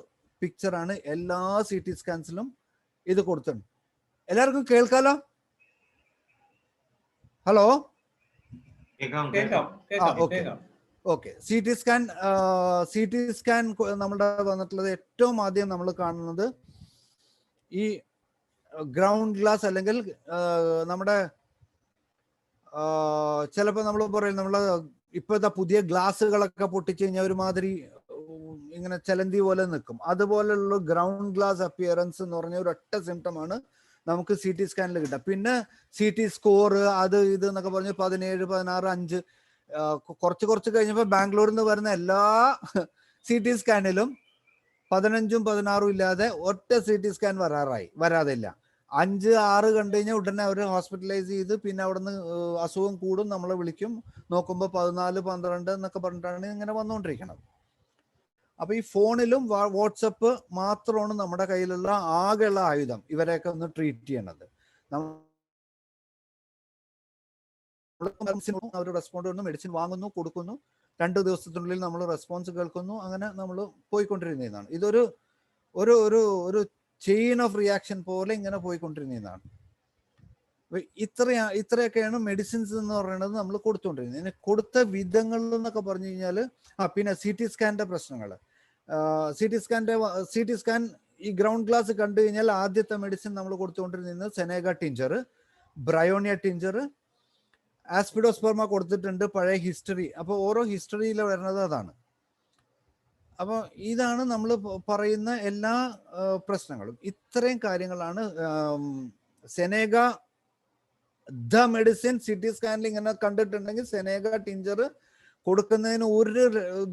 പിക്ചറാണ് എല്ലാ CT സ്കാൻസിലും ഇത് കൊടുത്തിട്ടുണ്ട്. എല്ലാവർക്കും കേൾക്കാലോ? Hello, okay. CT സ്കാൻ നമ്മുടെ വന്നിട്ടുള്ളത് ഏറ്റവും ആദ്യം നമ്മൾ കാണുന്നത് ഈ ഗ്രൗണ്ട് ഗ്ലാസ്, അല്ലെങ്കിൽ നമ്മുടെ ചിലപ്പോൾ നമ്മൾ പറയും നമ്മള് ഇപ്പോഴത്തെ പുതിയ ഗ്ലാസ്സുകളൊക്കെ പൊട്ടിച്ചു കഴിഞ്ഞാൽ ഒരുമാതിരി ഇങ്ങനെ ചലന്തി പോലെ നിൽക്കും. അതുപോലെയുള്ള ഗ്രൗണ്ട് ഗ്ലാസ് അപ്പിയറൻസ് എന്ന് പറഞ്ഞ ഒരൊറ്റ സിംറ്റം ആണ് നമുക്ക് CT സ്കാനിൽ കിട്ടുക. പിന്നെ CT സ്കോർ അത് ഇത് എന്നൊക്കെ പറഞ്ഞ് 17, 16, 5 കുറച്ച് കഴിഞ്ഞപ്പോൾ ബാംഗ്ലൂരിൽ നിന്ന് വരുന്ന എല്ലാ CT സ്കാനിലും 15ഉം 16ഉം ഇല്ലാതെ ഒറ്റ CT സ്കാൻ വരാതില്ല. 5, 6 കണ്ടു കഴിഞ്ഞാൽ ഉടനെ അവർ ഹോസ്പിറ്റലൈസ് ചെയ്ത് പിന്നെ അവിടുന്ന് അസുഖം കൂടും, നമ്മളെ വിളിക്കും, നോക്കുമ്പോൾ 14, 12 എന്നൊക്കെ പറഞ്ഞിട്ടാണ് ഇങ്ങനെ വന്നുകൊണ്ടിരിക്കുന്നത്. അപ്പൊ ഈ ഫോണിലും വാട്സപ്പ് മാത്രമാണ് നമ്മുടെ കയ്യിലുള്ള ആകെയുള്ള ആയുധം ഇവരെയൊക്കെ ഒന്ന് ട്രീറ്റ് ചെയ്യണത്. അവർ റെസ്പോണ്ട് ചെയ്യുന്നു, മെഡിസിൻ വാങ്ങുന്നു, കൊടുക്കുന്നു, 2 ദിവസത്തിനുള്ളിൽ നമ്മൾ റെസ്പോൺസ് കേൾക്കുന്നു, അങ്ങനെ നമ്മൾ പോയിക്കൊണ്ടിരുന്നതാണ്. ഇതൊരു ഒരു ഒരു ഒരു ചെയിൻ ഓഫ് റിയാക്ഷൻ പോലെ ഇങ്ങനെ പോയിക്കൊണ്ടിരുന്നതാണ്. ഇത്രയൊക്കെയാണ് മെഡിസിൻസ് എന്ന് പറയുന്നത് നമ്മൾ കൊടുത്തുകൊണ്ടിരുന്നത്. ഇതിന് കൊടുത്ത വിധങ്ങൾ എന്നൊക്കെ പറഞ്ഞു കഴിഞ്ഞാൽ പിന്നെ CT സ്കാൻ്റെ പ്രശ്നങ്ങൾ. CT സ്കാൻ ഈ ഗ്രൗണ്ട് ഗ്ലാസ് കണ്ടു കഴിഞ്ഞാൽ ആദ്യത്തെ മെഡിസിൻ നമ്മൾ കൊടുത്തുകൊണ്ടിരുന്നത് സെനേഗ ടിഞ്ചർ, ബ്രയോണിയ ടിഞ്ചർ, ആസ്പിഡോസ്പെർമ കൊടുത്തിട്ടുണ്ട്, പഴയ ഹിസ്റ്ററി. അപ്പോൾ ഓരോ ഹിസ്റ്ററിയിൽ വരുന്നത് അതാണ്. അപ്പോൾ ഇതാണ് നമ്മൾ പറയുന്ന എല്ലാ പ്രശ്നങ്ങളും. ഇത്രയും കാര്യങ്ങളാണ് സെനേഗ ദ മെഡിസിൻ. CT സ്കാനിൽ ഇങ്ങനെ കണ്ടിട്ടുണ്ടെങ്കിൽ സെനേഗ ടിഞ്ചർ കൊടുക്കുന്നതിന് ഒരു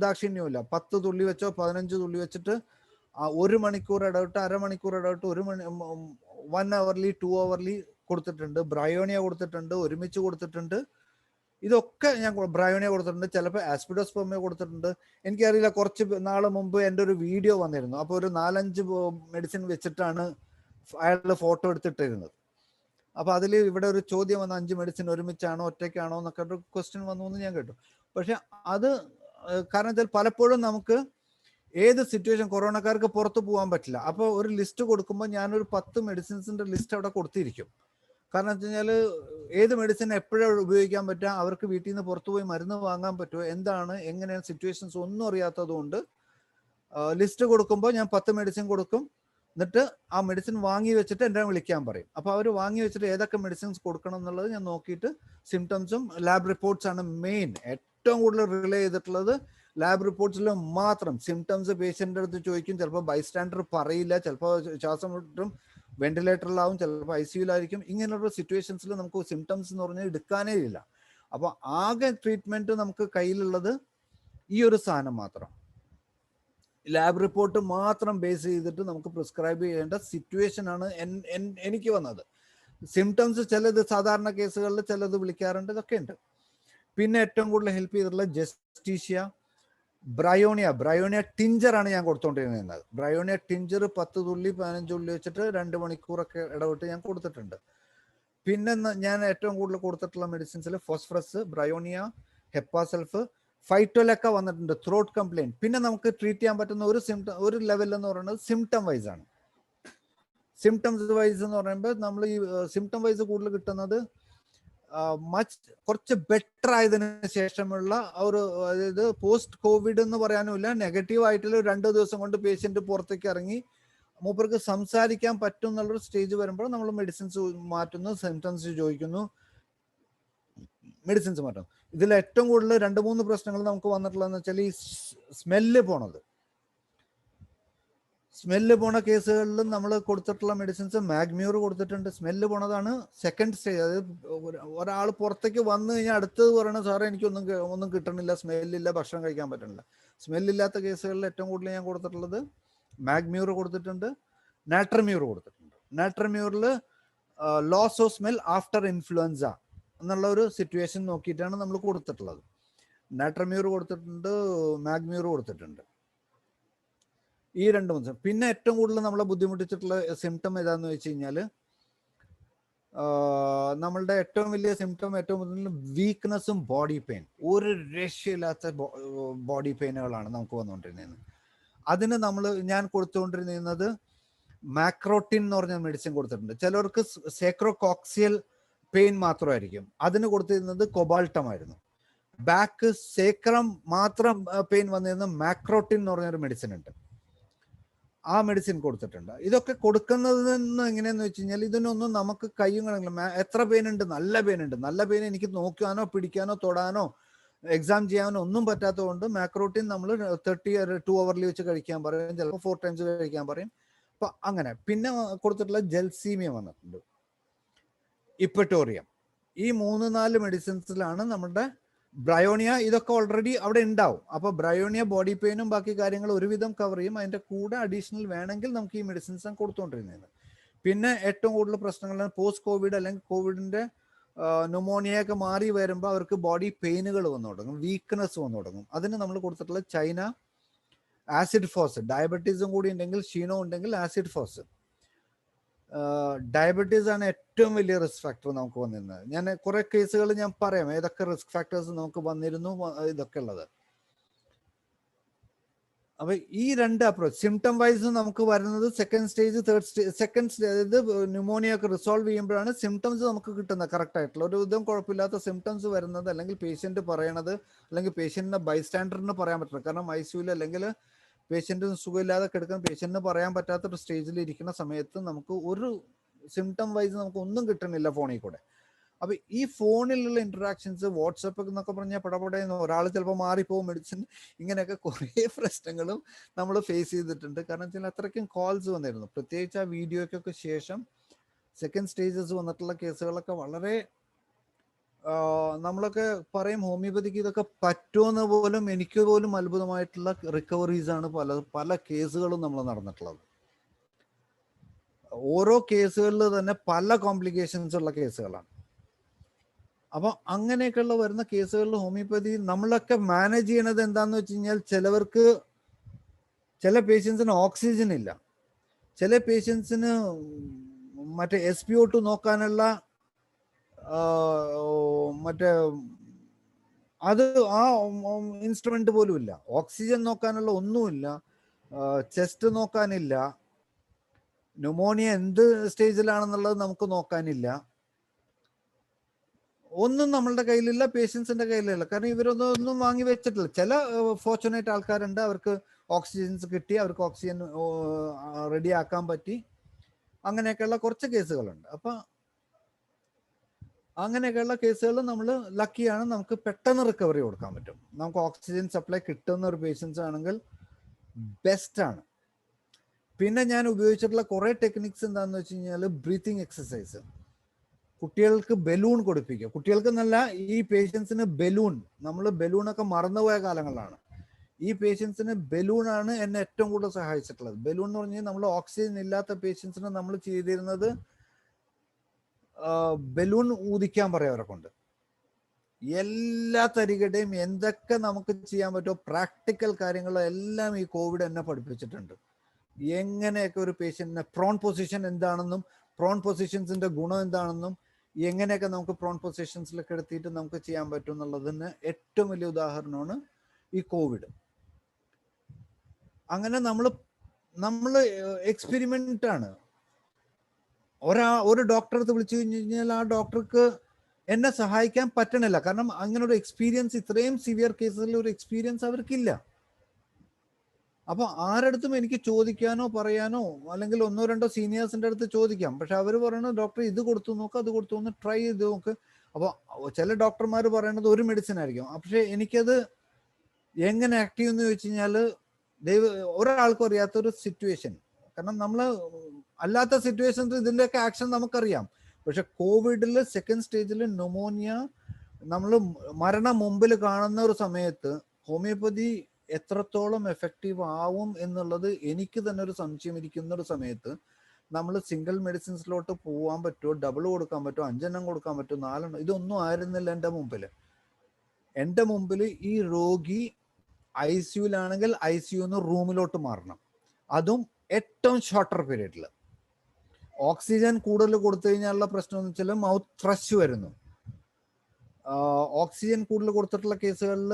ദാക്ഷിണ്യവും 10 തുള്ളി വെച്ചോ 15 തുള്ളി വെച്ചിട്ട് 1 മണിക്കൂർ ഇടവിട്ട്, അരമണിക്കൂർ ഇടവിട്ട്, 1 അവർലി 2 അവർലി കൊടുത്തിട്ടുണ്ട്. ബ്രയോണിയ കൊടുത്തിട്ടുണ്ട്, ഒരുമിച്ച് കൊടുത്തിട്ടുണ്ട്. ഇതൊക്കെ ഞാൻ ബ്രയോണിയ കൊടുത്തിട്ടുണ്ട്, ചിലപ്പോൾ ആസ്പിഡോസ്പെർമിയ കൊടുത്തിട്ടുണ്ട്. എനിക്കറിയില്ല, കുറച്ച് നാൾ മുമ്പ് എൻ്റെ ഒരു വീഡിയോ വന്നിരുന്നു. അപ്പോൾ ഒരു 4-5 മെഡിസിൻ വെച്ചിട്ടാണ് അയാൾ ഫോട്ടോ എടുത്തിട്ടിരുന്നത്. അപ്പോൾ അതിൽ ഇവിടെ ഒരു ചോദ്യം വന്ന 5 മെഡിസിൻ ഒരുമിച്ചാണോ ഒറ്റയ്ക്കാണോ എന്നൊക്കെ ഒരു ക്വസ്റ്റ്യൻ വന്നു എന്ന് ഞാൻ കേട്ടു. പക്ഷെ അത് കാരണം വെച്ചാൽ പലപ്പോഴും നമുക്ക് ഏത് സിറ്റുവേഷൻ, കൊറോണക്കാർക്ക് പുറത്ത് പോകാൻ പറ്റില്ല. അപ്പോൾ ഒരു ലിസ്റ്റ് കൊടുക്കുമ്പോൾ ഞാനൊരു 10 മെഡിസിൻസിൻ്റെ ലിസ്റ്റ് അവിടെ കൊടുത്തിരിക്കും. കാരണം വെച്ച് കഴിഞ്ഞാൽ ഏത് മെഡിസിൻ എപ്പോഴാണ് ഉപയോഗിക്കാൻ പറ്റുക, അവർക്ക് വീട്ടിൽ നിന്ന് പുറത്തു പോയി മരുന്ന് വാങ്ങാൻ പറ്റുമോ, എന്താണ് എങ്ങനെയാണ് സിറ്റുവേഷൻസ് ഒന്നും അറിയാത്തത് കൊണ്ട് ലിസ്റ്റ് കൊടുക്കുമ്പോൾ ഞാൻ 10 മെഡിസിൻ കൊടുക്കും. എന്നിട്ട് ആ മെഡിസിൻ വാങ്ങി വെച്ചിട്ട് എന്നെ വിളിക്കാൻ പറയും. അപ്പോൾ അവർ വാങ്ങി വെച്ചിട്ട് ഏതൊക്കെ മെഡിസിൻസ് കൊടുക്കണം എന്നുള്ളത് ഞാൻ നോക്കിയിട്ട് സിംറ്റംസും ലാബ് റിപ്പോർട്ട്സ് ആണ് മെയിൻ. ഏറ്റവും കൂടുതൽ റിലേ ചെയ്തിട്ടുള്ളത് ലാബ് റിപ്പോർട്ട്സിൽ മാത്രം. സിംറ്റംസ് പേഷ്യൻ്റെ അടുത്ത് ചോദിക്കും, ചിലപ്പോൾ ബൈസ്റ്റാൻഡർ പറയില്ല, ചിലപ്പോൾ ശ്വാസം വിട്ടും വെന്റിലേറ്ററിലാവും, ചിലപ്പോൾ ICUലായിരിക്കും. ഇങ്ങനെയുള്ള സിറ്റുവേഷൻസിൽ നമുക്ക് സിംറ്റംസ് എന്ന് പറഞ്ഞാൽ എടുക്കാനേ ഇല്ല. അപ്പോൾ ആകെ ട്രീറ്റ്മെൻറ്റ് നമുക്ക് കയ്യിലുള്ളത് ഈ ഒരു സാധനം മാത്രം, ലാബ് റിപ്പോർട്ട് മാത്രം ബേസ് ചെയ്തിട്ട് നമുക്ക് പ്രിസ്ക്രൈബ് ചെയ്യേണ്ട സിറ്റുവേഷനാണ് എനിക്ക് വന്നത്. സിംറ്റംസ് ചിലത് സാധാരണ കേസുകളിൽ ചിലത് വിളിക്കാറുണ്ട്, ഇതൊക്കെ ഉണ്ട്. പിന്നെ ഏറ്റവും കൂടുതൽ ഹെൽപ്പ് ചെയ്തിട്ടുള്ള ജസ്റ്റീഷ്യ, ബ്രയോണിയ ടിഞ്ചറാണ് ഞാൻ കൊടുത്തുകൊണ്ടിരുന്നത്. ബ്രയോണിയ ടിഞ്ചർ 10 തുള്ളി 15 തുള്ളി വെച്ചിട്ട് 2 മണിക്കൂറൊക്കെ ഇടവിട്ട് ഞാൻ കൊടുത്തിട്ടുണ്ട്. പിന്നെ ഞാൻ ഏറ്റവും കൂടുതൽ കൊടുത്തിട്ടുള്ള മെഡിസിൻസിൽ ഫോസ്ഫറസ്, ബ്രയോണിയ, ഹെപ്പാസൾഫ്, ഫൈറ്റോലൊക്കെ വന്നിട്ടുണ്ട്. Throat complaint. പിന്നെ നമുക്ക് ട്രീറ്റ് ചെയ്യാൻ പറ്റുന്ന ഒരു ലെവൽ എന്ന് പറയുന്നത് സിംറ്റം വൈസ് ആണ്. സിംറ്റംസ് വൈസ് എന്ന് പറയുമ്പോൾ നമ്മൾ ഈ സിംറ്റം വൈസ് കൂടുതൽ കിട്ടുന്നത് കുറച്ച് ബെറ്റർ ആയതിനു ശേഷമുള്ള ഒരു, അതായത് പോസ്റ്റ് കോവിഡ് എന്ന് പറയാനുമില്ല, നെഗറ്റീവ് ആയിട്ടുള്ള 2 ദിവസം കൊണ്ട് പേഷ്യന്റ് പുറത്തേക്ക് ഇറങ്ങി മൂപ്പർക്ക് സംസാരിക്കാൻ പറ്റും എന്നുള്ളൊരു സ്റ്റേജ് വരുമ്പോൾ നമ്മൾ മെഡിസിൻസ് മാറ്റുന്നു, സിംറ്റംസ് ചോദിക്കുന്നു, മെഡിസിൻസ് മാറ്റും. ഇതിൽ ഏറ്റവും കൂടുതൽ 2-3 പ്രശ്നങ്ങൾ നമുക്ക് വന്നിട്ടുള്ളതെന്ന് വെച്ചാൽ ഈ സ്മെല്ല് പോണ കേസുകളിലും നമ്മൾ കൊടുത്തിട്ടുള്ള മെഡിസിൻസ് മാഗ്മ്യൂർ കൊടുത്തിട്ടുണ്ട്. സ്മെല്ല് പോണതാണ് സെക്കൻഡ് സ്റ്റേജ്. അതായത് ഒരാൾ പുറത്തേക്ക് വന്നു കഴിഞ്ഞാൽ അടുത്തത് പറയണ സാറേ ഒന്നും കിട്ടണില്ല, സ്മെല്ലില്ല, ഭക്ഷണം കഴിക്കാൻ പറ്റണില്ല. സ്മെല്ലില്ലാത്ത കേസുകളിൽ ഏറ്റവും കൂടുതൽ ഞാൻ കൊടുത്തിട്ടുള്ളത് മാഗ്മ്യൂർ കൊടുത്തിട്ടുണ്ട്, നാട്രമ്യൂർ കൊടുത്തിട്ടുണ്ട്. നാട്രമ്യൂറിൽ loss of smell after influenza എന്നുള്ള ഒരു സിറ്റുവേഷൻ നോക്കിയിട്ടാണ് നമ്മൾ കൊടുത്തിട്ടുള്ളത്. നാട്രമ്യൂർ കൊടുത്തിട്ടുണ്ട്, മാഗ്മ്യൂർ കൊടുത്തിട്ടുണ്ട്. ഈ 2 പിന്നെ ഏറ്റവും കൂടുതൽ നമ്മളെ ബുദ്ധിമുട്ടിച്ചിട്ടുള്ള സിംറ്റം ഏതാന്ന് വെച്ച് കഴിഞ്ഞാൽ നമ്മളുടെ ഏറ്റവും വലിയ സിംറ്റം ഏറ്റവും കൂടുതൽ വീക്ക്നെസ്സും ബോഡി പെയിൻ. ഒരു രക്ഷയില്ലാത്ത ബോഡി പെയിനുകളാണ് നമുക്ക് വന്നുകൊണ്ടിരുന്നത്. അതിന് ഞാൻ കൊടുത്തുകൊണ്ടിരുന്നത് മാക്രോട്ടിൻ എന്ന് പറഞ്ഞ മെഡിസിൻ കൊടുത്തിട്ടുണ്ട്. ചിലർക്ക് സേക്രോകോക്സിയൽ പെയിൻ മാത്രമായിരിക്കും, അതിന് കൊടുത്തിരുന്നത് കൊബാൾട്ടമായിരുന്നു. ബാക്ക് സേക്രം മാത്രം പെയിൻ വന്നിരുന്ന മാക്രോട്ടിൻ എന്ന് പറഞ്ഞൊരു മെഡിസിൻ ഉണ്ട്, ആ മെഡിസിൻ കൊടുത്തിട്ടുണ്ട്. ഇതൊക്കെ കൊടുക്കുന്നതെന്ന് എങ്ങനെയാന്ന് വെച്ച് കഴിഞ്ഞാൽ ഇതിനൊന്നും നമുക്ക് കയ്യും കണക്കില്ല. എത്ര പെയിൻ ഉണ്ട്? നല്ല പെയിൻ എനിക്ക് നോക്കാനോ പിടിക്കാനോ തൊടാനോ എക്സാം ചെയ്യാനോ ഒന്നും പറ്റാത്തത് കൊണ്ട് മാക്രോട്ടിൻ നമ്മൾ 2 അവർലി വെച്ച് കഴിക്കാൻ പറയും, ചിലപ്പോൾ 4 ടൈംസ് കഴിക്കാൻ പറയും. അപ്പൊ അങ്ങനെ. പിന്നെ കൊടുത്തിട്ടുള്ള ജെൽസീമിയ വന്നിട്ടുണ്ട്, ഇപ്പറ്റോറിയം. ഈ 3-4 മെഡിസിൻസിലാണ് നമ്മുടെ ബ്രയോണിയ. ഇതൊക്കെ ഓൾറെഡി അവിടെ ഉണ്ടാവും. അപ്പോൾ ബ്രയോണിയ ബോഡി പെയിനും ബാക്കി കാര്യങ്ങൾ ഒരുവിധം കവർ ചെയ്യും. അതിൻ്റെ കൂടെ അഡീഷണൽ വേണമെങ്കിൽ നമുക്ക് ഈ മെഡിസിൻസ് കൊടുത്തുകൊണ്ടിരുന്നത്. പിന്നെ ഏറ്റവും കൂടുതൽ പ്രശ്നങ്ങൾ പോസ്റ്റ് കോവിഡ് അല്ലെങ്കിൽ കോവിഡിൻ്റെ ന്യൂമോണിയൊക്കെ മാറി വരുമ്പോൾ അവർക്ക് ബോഡി പെയിനുകൾ വന്നു തുടങ്ങും, വീക്ക്നെസ് വന്നു തുടങ്ങും. അതിന് നമ്മൾ കൊടുത്തിട്ടുള്ള ചൈന ആസിഡ് ഫോസ്, ഡയബറ്റീസും കൂടി ഉണ്ടെങ്കിൽ, ക്ഷീണോ ഉണ്ടെങ്കിൽ ആസിഡ് ഫോസ്. ഡയബറ്റീസ് ആണ് ഏറ്റവും വലിയ റിസ്ക് ഫാക്ടർ നമുക്ക് വന്നിരുന്നത്. ഞാൻ കുറെ കേസുകൾ ഞാൻ പറയാം ഏതൊക്കെ റിസ്ക് ഫാക്ടേഴ്സ് നമുക്ക് വന്നിരുന്നു, ഇതൊക്കെ ഉള്ളത്. അപ്പൊ ഈ രണ്ട് അപ്രോച്ച് സിംറ്റം വൈസ് നമുക്ക് വരുന്നത് second stage, third stage, second അതായത് ന്യൂമോണിയ ഒക്കെ റിസോൾവ് ചെയ്യുമ്പോഴാണ് സിംറ്റംസ് നമുക്ക് കിട്ടുന്നത് കറക്റ്റ് ആയിട്ടുള്ള ഒരു വിധം കുഴപ്പമില്ലാത്ത സിംറ്റംസ് വരുന്നത്, അല്ലെങ്കിൽ പേഷ്യന്റ് പറയണത്, അല്ലെങ്കിൽ പേഷ്യന്റിന്റെ ബൈസ്റ്റാൻഡറിന് പറയാൻ പറ്റില്ല. കാരണം ICUയിൽ അല്ലെങ്കിൽ പേഷ്യന്റ് സുഖമില്ലാതെ കിടക്കുന്ന പേഷ്യന്റിന് പറയാൻ പറ്റാത്തൊരു സ്റ്റേജിൽ ഇരിക്കുന്ന സമയത്ത് നമുക്ക് ഒരു സിംറ്റം വൈസ് നമുക്ക് ഒന്നും കിട്ടുന്നില്ല ഫോണിൽ കൂടെ. അപ്പൊ ഈ ഫോണിലുള്ള ഇന്ററാക്ഷൻസ്, വാട്സപ്പ് എന്നൊക്കെ പറഞ്ഞാൽ പടപടയെന്ന് ഒരാൾ ചിലപ്പോൾ മാറിപ്പോകും, മെഡിസിൻ, ഇങ്ങനെയൊക്കെ കുറേ പ്രശ്നങ്ങളും നമ്മൾ ഫേസ് ചെയ്തിട്ടുണ്ട്. കാരണം വെച്ചാൽ അത്രയ്ക്കും കോൾസ് വന്നിരുന്നു. പ്രത്യേകിച്ച് ആ വീഡിയോയ്ക്കൊക്കെ ശേഷം സെക്കൻഡ് സ്റ്റേജസ് വന്നിട്ടുള്ള കേസുകളൊക്കെ വളരെ നമ്മളൊക്കെ പറയും ഹോമിയോപ്പതിക്ക് ഇതൊക്കെ പറ്റുമെന്ന് പോലും എനിക്ക് പോലും അത്ഭുതമായിട്ടുള്ള റിക്കവറീസ് ആണ് പല കേസുകളും നമ്മൾ നടന്നിട്ടുള്ളത്. ഓരോ കേസുകളിൽ തന്നെ പല കോംപ്ലിക്കേഷൻസ് ഉള്ള കേസുകളാണ്. അപ്പൊ അങ്ങനെയൊക്കെയുള്ള വരുന്ന കേസുകളിൽ ഹോമിയോപ്പതി നമ്മളൊക്കെ മാനേജ് ചെയ്യണത് എന്താന്ന് വെച്ച് കഴിഞ്ഞാൽ, ചില പേഷ്യൻസിന് ഓക്സിജൻ ഇല്ല, ചില പേഷ്യൻസിന് മറ്റേ SpO2 നോക്കാനുള്ള മറ്റേ അത് ആ ഇൻസ്ട്രുമെന്റ് പോലും ഇല്ല, ഓക്സിജൻ നോക്കാനുള്ള ഒന്നുമില്ല, ചെസ്റ്റ് നോക്കാനില്ല, ന്യൂമോണിയ എന്ത് സ്റ്റേജിലാണെന്നുള്ളത് നമുക്ക് നോക്കാനില്ല, ഒന്നും നമ്മളുടെ കയ്യിലില്ല, പേഷ്യൻസിന്റെ കയ്യിലില്ല. കാരണം ഇവരൊന്നും വാങ്ങി വെച്ചിട്ടില്ല. ചില ഫോർച്ചുനേറ്റ് ആൾക്കാരുണ്ട്, അവർക്ക് ഓക്സിജൻസ് കിട്ടി, അവർക്ക് ഓക്സിജൻ റെഡി ആക്കാൻ പറ്റി, അങ്ങനെയൊക്കെയുള്ള കുറച്ച് കേസുകളുണ്ട്. അപ്പൊ അങ്ങനെയൊക്കെയുള്ള കേസുകൾ നമ്മൾ ലക്കിയാണ്, നമുക്ക് പെട്ടെന്ന് റിക്കവറി കൊടുക്കാൻ പറ്റും. നമുക്ക് ഓക്സിജൻ സപ്ലൈ കിട്ടുന്ന ഒരു പേഷ്യൻസ് ആണെങ്കിൽ ബെസ്റ്റ് ആണ്. പിന്നെ ഞാൻ ഉപയോഗിച്ചിട്ടുള്ള കുറെ ടെക്നിക്സ് എന്താണെന്ന് വെച്ച് കഴിഞ്ഞാൽ, ബ്രീത്തിങ് എക്സസൈസ്, കുട്ടികൾക്ക് ബലൂൺ കൊടുപ്പിക്കുക. കുട്ടികൾക്ക് എന്നല്ല, ഈ പേഷ്യൻസിന് ബലൂൺ, നമ്മൾ ബലൂണൊക്കെ മറന്നുപോയ കാലങ്ങളാണ്. ഈ പേഷ്യൻസിന് ബലൂണാണ് എന്നെ ഏറ്റവും കൂടുതൽ സഹായിച്ചിട്ടുള്ളത്. ബലൂൺ എന്ന് പറഞ്ഞാൽ നമ്മൾ ഓക്സിജൻ ഇല്ലാത്ത പേഷ്യൻസിന് നമ്മൾ ചെയ്തിരുന്നത് ബലൂൺ ഊതിക്കാൻ പറയാം അവരെ കൊണ്ട്. എല്ലാ തരികടയും എന്തൊക്കെ നമുക്ക് ചെയ്യാൻ പറ്റുമോ പ്രാക്ടിക്കൽ കാര്യങ്ങളും എല്ലാം ഈ കോവിഡ് എന്നെ പഠിപ്പിച്ചിട്ടുണ്ട്. എങ്ങനെയൊക്കെ ഒരു പേഷ്യന്റിനെ പ്രോൺ പൊസിഷൻ എന്താണെന്നും, പ്രോൺ പൊസിഷൻസിന്റെ ഗുണം എന്താണെന്നും, എങ്ങനെയൊക്കെ നമുക്ക് പ്രോൺ പൊസിഷൻസിലൊക്കെ എടുത്തിട്ട് നമുക്ക് ചെയ്യാൻ പറ്റും എന്നുള്ളതിന് ഏറ്റവും വലിയ ഉദാഹരണമാണ് ഈ കോവിഡ്. അങ്ങനെ നമ്മൾ എക്സ്പെരിമെന്റ് ആണ്. ഒരു ഡോക്ടറെ അടുത്ത് വിളിച്ചു കഴിഞ്ഞാൽ ആ ഡോക്ടർക്ക് എന്നെ സഹായിക്കാൻ പറ്റണില്ല. കാരണം അങ്ങനെ ഒരു എക്സ്പീരിയൻസ്, ഇത്രയും സിവിയർ കേസുകളിൽ ഒരു എക്സ്പീരിയൻസ് അവർക്കില്ല. അപ്പൊ ആരടുത്തും എനിക്ക് ചോദിക്കാനോ പറയാനോ, അല്ലെങ്കിൽ ഒന്നോ രണ്ടോ സീനിയേഴ്സിന്റെ അടുത്ത് ചോദിക്കാം. പക്ഷെ അവർ പറയുന്നത് ഡോക്ടർ ഇത് കൊടുത്തു നോക്ക്, അത് കൊടുത്തു ഒന്ന് ട്രൈ ചെയ്ത് നോക്ക്. അപ്പൊ ചില ഡോക്ടർമാർ പറയുന്നത് ഒരു മെഡിസിൻ ആയിരിക്കും. പക്ഷെ എനിക്കത് എങ്ങനെ ആക്ട് ചെയ്യുമെന്ന് ചോദിച്ചു കഴിഞ്ഞാല് ഒരാൾക്കും അറിയാത്തൊരു സിറ്റുവേഷൻ. കാരണം നമ്മള് അല്ലാത്ത സിറ്റുവേഷൻസ് ഇതിന്റെയൊക്കെ ആക്ഷൻ നമുക്കറിയാം. പക്ഷെ കോവിഡിൽ സെക്കൻഡ് സ്റ്റേജിൽ ന്യൂമോണിയ നമ്മൾ മരണം മുമ്പിൽ കാണുന്ന ഒരു സമയത്ത് ഹോമിയോപ്പതി എത്രത്തോളം എഫക്റ്റീവ് ആവും എന്നുള്ളത് എനിക്ക് തന്നെ ഒരു സംശയം ഇരിക്കുന്ന ഒരു സമയത്ത് നമ്മൾ സിംഗിൾ മെഡിസിൻസിലോട്ട് പോകാൻ പറ്റുമോ, ഡബിൾ കൊടുക്കാൻ പറ്റുമോ, 5 എണ്ണം കൊടുക്കാൻ പറ്റുമോ, 4 എണ്ണം, ഇതൊന്നും ആയിരുന്നില്ല എൻ്റെ മുമ്പിൽ. ഈ രോഗി ICUലാണെങ്കിൽ ICUന്ന് റൂമിലോട്ട് മാറണം, അതും ഏറ്റവും ഷോർട്ടർ പീരീഡിൽ. ഓക്സിജൻ കൂടുതൽ കൊടുത്തു കഴിഞ്ഞാലുള്ള പ്രശ്നം എന്ന് വെച്ചാൽ മൗത്ത് ത്രഷ് വരുന്നു. ഓക്സിജൻ കൂടുതൽ കൊടുത്തിട്ടുള്ള കേസുകളിൽ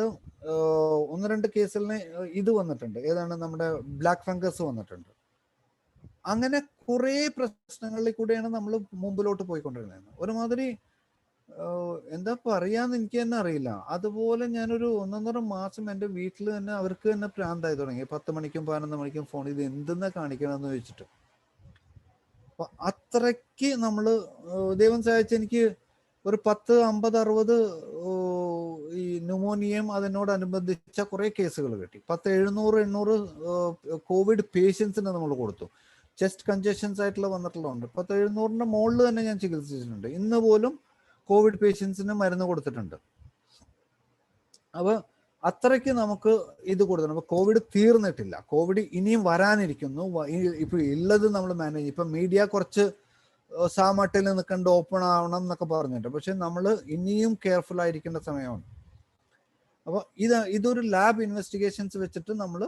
1-2 കേസുകളിന് ഇത് വന്നിട്ടുണ്ട്, ഏതാണ് നമ്മുടെ ബ്ലാക്ക് ഫംഗസ് വന്നിട്ടുണ്ട്. അങ്ങനെ കുറെ പ്രശ്നങ്ങളിൽ കൂടെയാണ് നമ്മൾ മുമ്പിലോട്ട് പോയിക്കൊണ്ടിരുന്നത്. ഒരുമാതിരി എന്താ പറയാന്ന് എനിക്ക് തന്നെ അറിയില്ല. അതുപോലെ ഞാനൊരു 1.5 മാസം എൻ്റെ വീട്ടിൽ തന്നെ അവർക്ക് തന്നെ പ്രാന്തായി തുടങ്ങി. 10 മണിക്കും 11 മണിക്കും ഫോൺ, ഇത് എന്തെന്നാ കാണിക്കണമെന്ന് ചോദിച്ചിട്ട്. അപ്പൊ അത്രയ്ക്ക് നമ്മള് ദൈവം സഹായിച്ച് എനിക്ക് ഒരു 10, 50, 60 ഈ ന്യൂമോണിയയും അതിനോടനുബന്ധിച്ച കുറെ കേസുകൾ കിട്ടി. 700-800 കോവിഡ് പേഷ്യൻസിന് നമ്മൾ കൊടുത്തു. ചെസ്റ്റ് കൺജഷൻസ് ആയിട്ടുള്ള വന്നിട്ടുള്ളതുണ്ട്. 700-ന്റെ മുകളിൽ തന്നെ ഞാൻ ചികിത്സിച്ചിട്ടുണ്ട്. ഇന്ന് പോലും കോവിഡ് പേഷ്യൻസിന് മരുന്ന് കൊടുത്തിട്ടുണ്ട്. അപ്പൊ അത്രയ്ക്ക് നമുക്ക് ഇത് കൊടുക്കണം. അപ്പൊ കോവിഡ് തീർന്നിട്ടില്ല, കോവിഡ് ഇനിയും വരാനിരിക്കുന്നു. ഇപ്പൊ ഉള്ളത് നമ്മൾ മാനേജ്, ഇപ്പൊ മീഡിയ കുറച്ച് സാമട്ടിൽ നിൽക്കേണ്ട, ഓപ്പൺ ആവണം എന്നൊക്കെ പറഞ്ഞിട്ട്, പക്ഷെ നമ്മൾ ഇനിയും കെയർഫുൾ ആയിരിക്കേണ്ട സമയമാണ്. അപ്പൊ ഇതൊരു ലാബ് ഇൻവെസ്റ്റിഗേഷൻസ് വെച്ചിട്ട് നമ്മൾ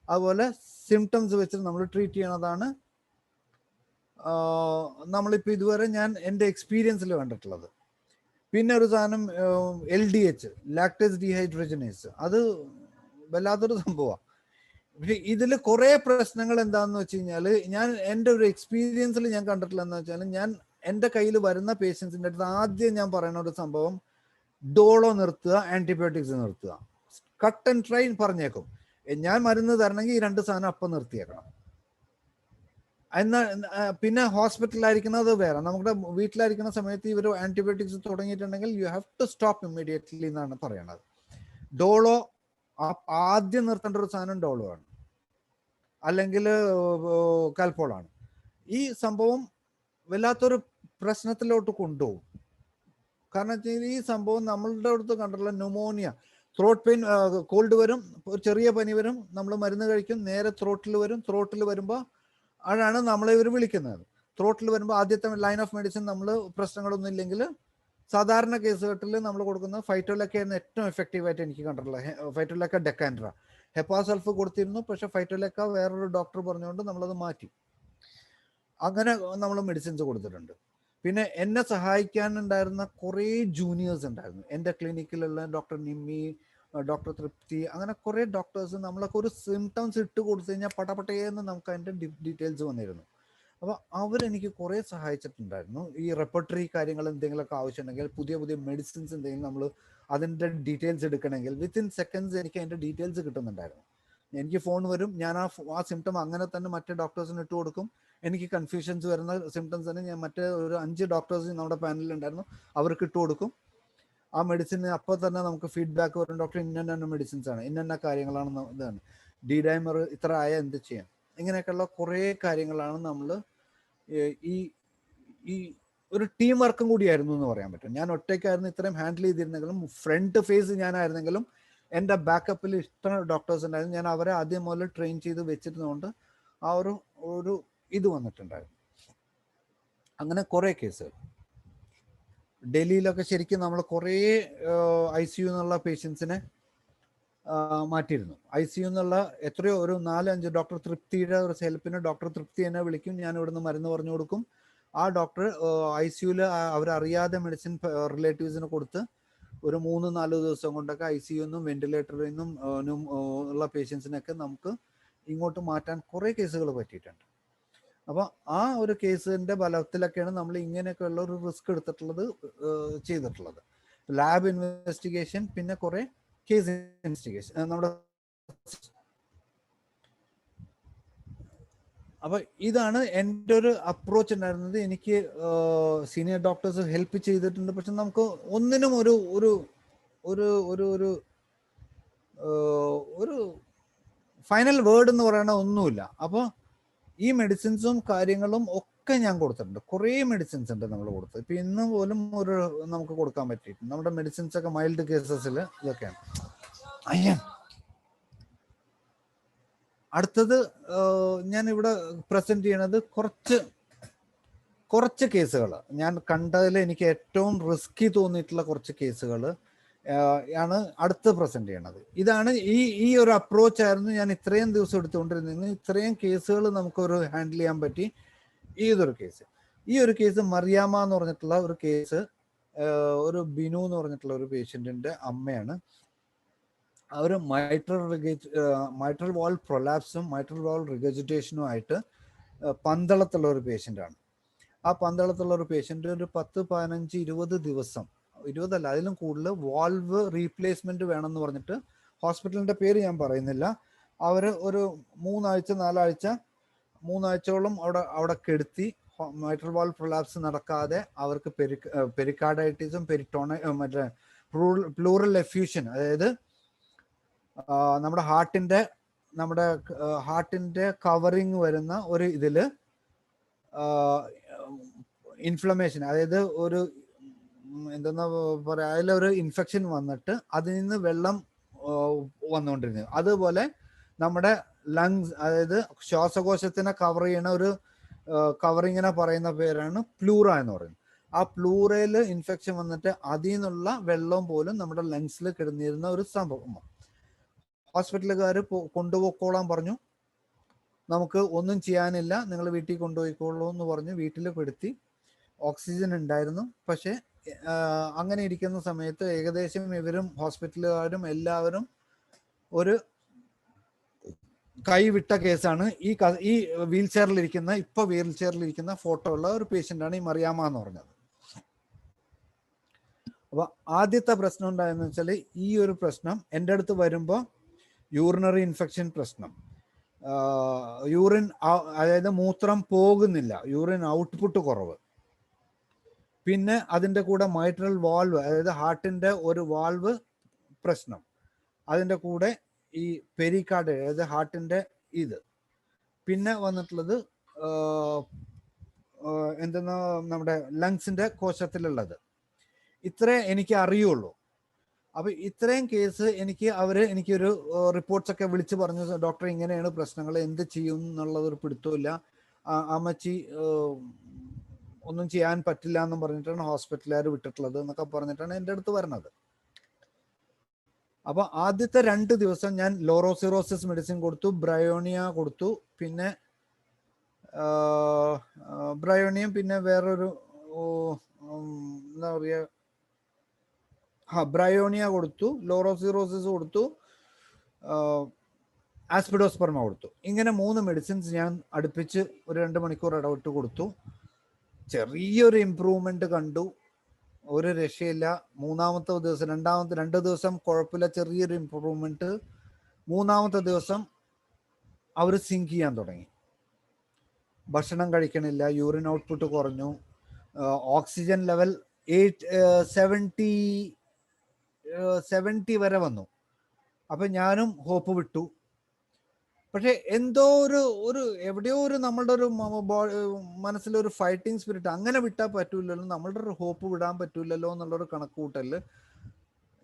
അതുപോലെ സിംറ്റംസ് വെച്ചിട്ട് നമ്മൾ ട്രീറ്റ് ചെയ്യണതാണ് നമ്മളിപ്പോൾ ഇതുവരെ ഞാൻ എൻ്റെ എക്സ്പീരിയൻസിൽ കണ്ടിട്ടുള്ളത്. പിന്നെ ഒരു സാധനം LDH, ലാക്ടേസ് ഡീഹൈഡ്രോജനേസ്, അത് വല്ലാത്തൊരു സംഭവമാണ്. പക്ഷെ ഇതിൽ കുറെ പ്രശ്നങ്ങൾ എന്താന്ന് വെച്ച് കഴിഞ്ഞാൽ, ഞാൻ എൻ്റെ ഒരു എക്സ്പീരിയൻസിൽ ഞാൻ കണ്ടിട്ടില്ലെന്ന് വെച്ചാൽ, ഞാൻ എൻ്റെ കയ്യിൽ വരുന്ന പേഷ്യൻസിൻ്റെ അടുത്ത് ആദ്യം ഞാൻ പറയുന്ന ഒരു സംഭവം, ഡോളോ നിർത്തുക, ആന്റിബയോട്ടിക്സ് നിർത്തുക, കട്ട് ആൻഡ് ട്രൈ പറഞ്ഞേക്കും. ഞാൻ മരുന്ന് തരണമെങ്കിൽ ഈ 2 സാധനം അപ്പം നിർത്തിയേക്കണം. എന്നാൽ പിന്നെ ഹോസ്പിറ്റലിലായിരിക്കുന്നത് വേറെ. നമ്മുടെ വീട്ടിലായിരിക്കുന്ന സമയത്ത് ഇവർ ആന്റിബയോട്ടിക്സ് തുടങ്ങിയിട്ടുണ്ടെങ്കിൽ you have to stop immediately എന്നാണ് പറയണത്. ഡോളോ ആദ്യം നിർത്തേണ്ട ഒരു സാധനം ഡോളോ ആണ്, അല്ലെങ്കിൽ കാൽപോളാണ്. ഈ സംഭവം വല്ലാത്തൊരു പ്രശ്നത്തിലോട്ട് കൊണ്ടുപോകും. കാരണം വെച്ചാൽ ഈ സംഭവം നമ്മളുടെ അടുത്ത് കണ്ടിട്ടുള്ള ന്യൂമോണിയ, ത്രോട്ട് പെയിൻ, കോൾഡ് വരും, ഒരു ചെറിയ പനി വരും, നമ്മൾ മരുന്ന് കഴിക്കും, നേരെ ത്രോട്ടിൽ വരും. ത്രോട്ടിൽ വരുമ്പോൾ അതാണ് നമ്മളെ ഇവർ വിളിക്കുന്നത്. ത്രോട്ടിൽ വരുമ്പോൾ ആദ്യത്തെ ലൈൻ ഓഫ് മെഡിസിൻ നമ്മൾ പ്രശ്നങ്ങളൊന്നും ഇല്ലെങ്കിൽ സാധാരണ കേസുകളിൽ നമ്മൾ കൊടുക്കുന്ന ഫൈറ്റോലെക്കയാണ് ഏറ്റവും എഫക്റ്റീവായിട്ട് എനിക്ക് കണ്ടിട്ടുള്ളത്. ഫൈറ്റോലെക്ക ഡെക്കാൻഡ്ര, ഹെപ്പാസൾഫ് കൊടുത്തിരുന്നു, പക്ഷെ ഫൈറ്റോലെക്ക വേറൊരു ഡോക്ടർ പറഞ്ഞുകൊണ്ട് നമ്മളത് മാറ്റി. അങ്ങനെ നമ്മൾ മെഡിസിൻസ് കൊടുത്തിട്ടുണ്ട്. പിന്നെ എന്നെ സഹായിക്കാനുണ്ടായിരുന്ന കുറേ ജൂനിയേഴ്സ് ഉണ്ടായിരുന്നു എൻ്റെ ക്ലിനിക്കിലുള്ള. ഡോക്ടർ നിമ്മി, ഡോക്ടർ തൃപ്തി, അങ്ങനെ കുറേ ഡോക്ടേഴ്സ് നമ്മളൊക്കെ ഒരു സിംറ്റംസ് ഇട്ട് കൊടുത്തു കഴിഞ്ഞാൽ പടപട്ടയെന്ന് നമുക്ക് അതിൻ്റെ ഡീറ്റെയിൽസ് വന്നിരുന്നു. അപ്പോൾ അവരെനിക്ക് കുറേ സഹായിച്ചിട്ടുണ്ടായിരുന്നു. ഈ റെപ്പർട്ടറി കാര്യങ്ങൾ എന്തെങ്കിലുമൊക്കെ ആവശ്യമുണ്ടെങ്കിൽ, പുതിയ പുതിയ മെഡിസിൻസ് എന്തെങ്കിലും നമ്മൾ അതിൻ്റെ ഡീറ്റെയിൽസ് എടുക്കണമെങ്കിൽ വിത്തിൻ സെക്കൻഡ്സ് എനിക്ക് അതിൻ്റെ ഡീറ്റെയിൽസ് കിട്ടുന്നുണ്ടായിരുന്നു. എനിക്ക് ഫോൺ വരും, ഞാൻ ആ സിംറ്റം അങ്ങനെ തന്നെ മറ്റേ ഡോക്ടേഴ്സിന് ഇട്ട് കൊടുക്കും. എനിക്ക് കൺഫ്യൂഷൻസ് വരുന്ന സിംറ്റംസ് തന്നെ ഞാൻ മറ്റേ ഒരു 5 ഡോക്ടേഴ്സ് നമ്മുടെ പാനലിൽ ഉണ്ടായിരുന്നു, അവർക്ക് ഇട്ട് കൊടുക്കും. ആ മെഡിസിന് അപ്പോൾ തന്നെ നമുക്ക് ഫീഡ്ബാക്ക് വരും, ഡോക്ടർ ഇന്ന മെഡിസിൻസ് ആണ്, ഇന്ന കാര്യങ്ങളാണ്, ഇതാണ് ഡി ഡൈമർ ഇത്ര ആയ എന്ത് ചെയ്യാം, ഇങ്ങനെയൊക്കെയുള്ള കുറേ കാര്യങ്ങളാണ് നമ്മൾ ഈ ഈ ഒരു ടീം വർക്കും കൂടിയായിരുന്നു എന്ന് പറയാൻ പറ്റും. ഞാൻ ഒറ്റയ്ക്കായിരുന്നു ഇത്രയും ഹാൻഡിൽ ചെയ്തിരുന്നെങ്കിലും, ഫ്രണ്ട് ഫേസ് ഞാനായിരുന്നെങ്കിലും എൻ്റെ ബാക്കപ്പിൽ ഇഷ്ടം ഡോക്ടേഴ്സ് ഉണ്ടായിരുന്നു. ഞാൻ അവരെ ആദ്യം മുതൽ ട്രെയിൻ ചെയ്ത് വെച്ചിരുന്നതുകൊണ്ട് ആ ഒരു ഇത് വന്നിട്ടുണ്ടായിരുന്നു. അങ്ങനെ കുറേ കേസുകൾ ഡൽഹിയിലൊക്കെ ശരിക്കും നമ്മൾ കുറേ ICU എന്നുള്ള പേഷ്യൻസിനെ മാറ്റിയിരുന്നു. ICU എന്നുള്ള എത്രയോ ഒരു 4-5 ഡോക്ടർ തൃപ്തിയുടെ ഒരു ഹെൽപ്പിന് ഡോക്ടർ തൃപ്തി എന്നെ വിളിക്കും, ഞാൻ ഇവിടുന്ന് മരുന്ന് പറഞ്ഞു കൊടുക്കും. ആ ഡോക്ടർ ICUയിൽ അവരറിയാതെ മെഡിസിൻ റിലേറ്റീവ്സിന് കൊടുത്ത് ഒരു 3-4 ദിവസം കൊണ്ടൊക്കെ ICU നിന്നും വെന്റിലേറ്ററിൽ നിന്നും ഉള്ള പേഷ്യൻസിനൊക്കെ നമുക്ക് ഇങ്ങോട്ട് മാറ്റാൻ കുറേ കേസുകൾ പറ്റിയിട്ടുണ്ട്. അപ്പോൾ ആ ഒരു കേസിന്റെ ബലത്തിലൊക്കെയാണ് നമ്മൾ ഇങ്ങനെയൊക്കെയുള്ള ഒരു റിസ്ക് എടുത്തിട്ടുള്ളത്, ചെയ്തിട്ടുള്ളത്. ലാബ് ഇൻവെസ്റ്റിഗേഷൻ, പിന്നെ കുറെ കേസ് ഇൻവെസ്റ്റിഗേഷൻ നമ്മുടെ. അപ്പൊ ഇതാണ് എൻ്റെ ഒരു അപ്രോച്ച് ഉണ്ടായിരുന്നത്. എനിക്ക് സീനിയർ ഡോക്ടേഴ്സ് ഹെൽപ്പ് ചെയ്തിട്ടുണ്ട്, പക്ഷെ നമുക്ക് ഒന്നിനും ഒരു ഒരു ഒരു ഒരു ഒരു ഒരു ഫൈനൽ വേർഡ് എന്ന് പറയണ ഒന്നുമില്ല. അപ്പോൾ ഈ മെഡിസിൻസും കാര്യങ്ങളും ഒക്കെ ഞാൻ കൊടുത്തിട്ടുണ്ട്. കുറേ മെഡിസിൻസ് ഉണ്ട് നമ്മൾ കൊടുത്തത്. ഇപ്പൊ ഇന്ന് പോലും നമുക്ക് കൊടുക്കാൻ പറ്റിയിട്ടുണ്ട്. നമ്മുടെ മെഡിസിൻസ് ഒക്കെ മൈൽഡ് കേസസിൽ ഇതൊക്കെയാണ്. അടുത്തത് ഞാൻ ഇവിടെ പ്രസന്റ് ചെയ്യണത് കുറച്ച് കേസുകൾ, ഞാൻ കണ്ടതിൽ എനിക്ക് ഏറ്റവും റിസ്കി തോന്നിയിട്ടുള്ള കുറച്ച് കേസുകൾ ആണ് അടുത്ത് പ്രസന്റ് ചെയ്യണത്. ഇതാണ് ഈ ഒരു അപ്രോച്ച് ആയിരുന്നു ഞാൻ ഇത്രയും ദിവസം എടുത്തുകൊണ്ടിരുന്നത്. ഇത്രയും കേസുകൾ നമുക്കൊരു ഹാൻഡിൽ ചെയ്യാൻ പറ്റി. ഈ ഒരു കേസ് മറിയാമ്മ എന്ന് പറഞ്ഞിട്ടുള്ള ഒരു കേസ്, ഒരു ബിനു എന്ന് പറഞ്ഞിട്ടുള്ള ഒരു പേഷ്യന്റിന്റെ അമ്മയാണ്. അവർ മൈട്രൽ വാൾ പ്രൊലാപ്സും മൈട്രൽ വാൾ റിഗജിറ്റേഷനും ആയിട്ട് പന്തളത്തുള്ള ഒരു പേഷ്യൻ്റാണ്. ആ പന്തളത്തുള്ള ഒരു പേഷ്യൻ്റ് ഒരു 10-15-20 ദിവസം, 20 അല്ല അതിലും കൂടുതൽ വാൾവ് റീപ്ലേസ്മെന്റ് വേണമെന്ന് പറഞ്ഞിട്ട്, ഹോസ്പിറ്റലിന്റെ പേര് ഞാൻ പറയുന്നില്ല, അവർ ഒരു 3 ആഴ്ചയോളം അവിടെ കെടുത്തി. മൈട്രൽ വാൾ പ്രൊലാപ്സ് നടക്കാതെ അവർക്ക് പെരിക്കാർഡൈറ്റിസും മറ്റേ പ്ലൂറൽ എഫ്യൂഷൻ, അതായത് നമ്മുടെ ഹാർട്ടിന്റെ കവറിങ് വരുന്ന ഒരു ഇതില് ഇൻഫ്ലമേഷൻ, അതായത് ഒരു എന്താ പറയാ, അതിലൊരു ഇൻഫെക്ഷൻ വന്നിട്ട് അതിൽ നിന്ന് വെള്ളം വന്നുകൊണ്ടിരുന്നു. അതുപോലെ നമ്മുടെ ലങ്സ്, അതായത് ശ്വാസകോശത്തിനെ കവർ ചെയ്യണ ഒരു കവറിങ്ങിനെ പറയുന്ന പേരാണ് പ്ലൂറ എന്ന് പറയുന്നത്. ആ പ്ലൂറയിൽ ഇൻഫെക്ഷൻ വന്നിട്ട് അതിൽ നിന്നുള്ള വെള്ളം പോലും നമ്മുടെ ലങ്സിൽ കിടന്നിരുന്ന ഒരു സംഭവം. ഹോസ്പിറ്റലുകാർ കൊണ്ടുപോയിക്കോളാൻ പറഞ്ഞു, നമുക്ക് ഒന്നും ചെയ്യാനില്ല, നിങ്ങൾ വീട്ടിൽ കൊണ്ടുപോയിക്കോളൂ എന്ന് പറഞ്ഞ് വീട്ടിൽ പെടുത്തി. ഓക്സിജൻ ഉണ്ടായിരുന്നു, പക്ഷെ അങ്ങനെ ഇരിക്കുന്ന സമയത്ത് ഏകദേശം ഇവരും ഹോസ്പിറ്റലുകാരും എല്ലാവരും കൈവിട്ട കേസാണ്. ഈ വീൽ ചെയറിലിരിക്കുന്ന ഫോട്ടോ ഉള്ള ഒരു പേഷ്യൻ്റാണ് ഈ മറിയാമ്മ എന്ന് പറഞ്ഞത്. അപ്പൊ ആദ്യത്തെ പ്രശ്നം ഉണ്ടായെന്ന് വെച്ചാൽ ഈ ഒരു പ്രശ്നം എൻ്റെ അടുത്ത് വരുമ്പോൾ യൂറിനറി ഇൻഫെക്ഷൻ പ്രശ്നം, അതായത് മൂത്രം പോകുന്നില്ല, യൂറിൻ ഔട്ട്പുട്ട് കുറവ്, പിന്നെ അതിൻ്റെ കൂടെ മൈട്രൽ വാൾവ്, അതായത് ഹാർട്ടിൻ്റെ ഒരു വാൾവ് പ്രശ്നം, അതിൻ്റെ കൂടെ ഈ പെരിക്കാർഡ്, അതായത് ഹാർട്ടിൻ്റെ ഇത്, പിന്നെ വന്നിട്ടുള്ളത് എന്തെന്നാ നമ്മുടെ ലങ്സിൻ്റെ കോശത്തിലുള്ളത്. ഇത്രേ എനിക്ക് അറിയുള്ളൂ. അപ്പൊ ഇത്രയും കേസ് എനിക്കൊരു റിപ്പോർട്ട്സ് ഒക്കെ വിളിച്ച് പറഞ്ഞു, ഡോക്ടർ ഇങ്ങനെയാണ് പ്രശ്നങ്ങൾ, എന്ത് ചെയ്യും എന്നുള്ളതൊരു പിടുത്തമില്ല, അമ്മച്ചി ഒന്നും ചെയ്യാൻ പറ്റില്ല എന്നും പറഞ്ഞിട്ടാണ് ഹോസ്പിറ്റലുകാർ വിട്ടിട്ടുള്ളത് എന്നൊക്കെ പറഞ്ഞിട്ടാണ് എൻ്റെ അടുത്ത് വരുന്നത്. അപ്പൊ ആദ്യത്തെ 2 ദിവസം ഞാൻ ലോറോസിറോസിസ് മെഡിസിൻ കൊടുത്തു, ബ്രയോണിയ കൊടുത്തു, പിന്നെ ബ്രയോണിയം, പിന്നെ വേറൊരു എന്താ പറയുക, ബ്രയോണിയ കൊടുത്തു, ലോറോസിറോസിസ് കൊടുത്തു, ആസ്പിഡോസ്പെർമ കൊടുത്തു. ഇങ്ങനെ 3 മെഡിസിൻസ് ഞാൻ അടുപ്പിച്ച് ഒരു 2 മണിക്കൂർ ഇടവിട്ട് കൊടുത്തു. ചെറിയൊരു ഇമ്പ്രൂവ്മെന്റ് കണ്ടു, ഒരു രക്ഷയില്ല. മൂന്നാമത്തെ ദിവസം, 2 ദിവസം കുഴപ്പമില്ല, ചെറിയൊരു ഇമ്പ്രൂവ്മെന്റ്. 3-ാമത്തെ ദിവസം അവർ സിങ്ക് ചെയ്യാൻ തുടങ്ങി, ഭക്ഷണം കഴിക്കണില്ല, യൂറിൻ ഔട്ട്പുട്ട് കുറഞ്ഞു, ഓക്സിജൻ ലെവൽ 70 വരെ വന്നു. അപ്പൊ ഞാനും ഹോപ്പ് വിട്ടു. പക്ഷെ എന്തോ എവിടെയോ നമ്മളുടെ ഒരു മനസ്സിലൊരു ഫൈറ്റിംഗ് സ്പിരിറ്റ്, അങ്ങനെ വിട്ടാൽ പറ്റൂലല്ലോ, നമ്മളുടെ ഒരു ഹോപ്പ് വിടാൻ പറ്റൂലല്ലോ എന്നുള്ളൊരു കണക്കൂട്ടല്.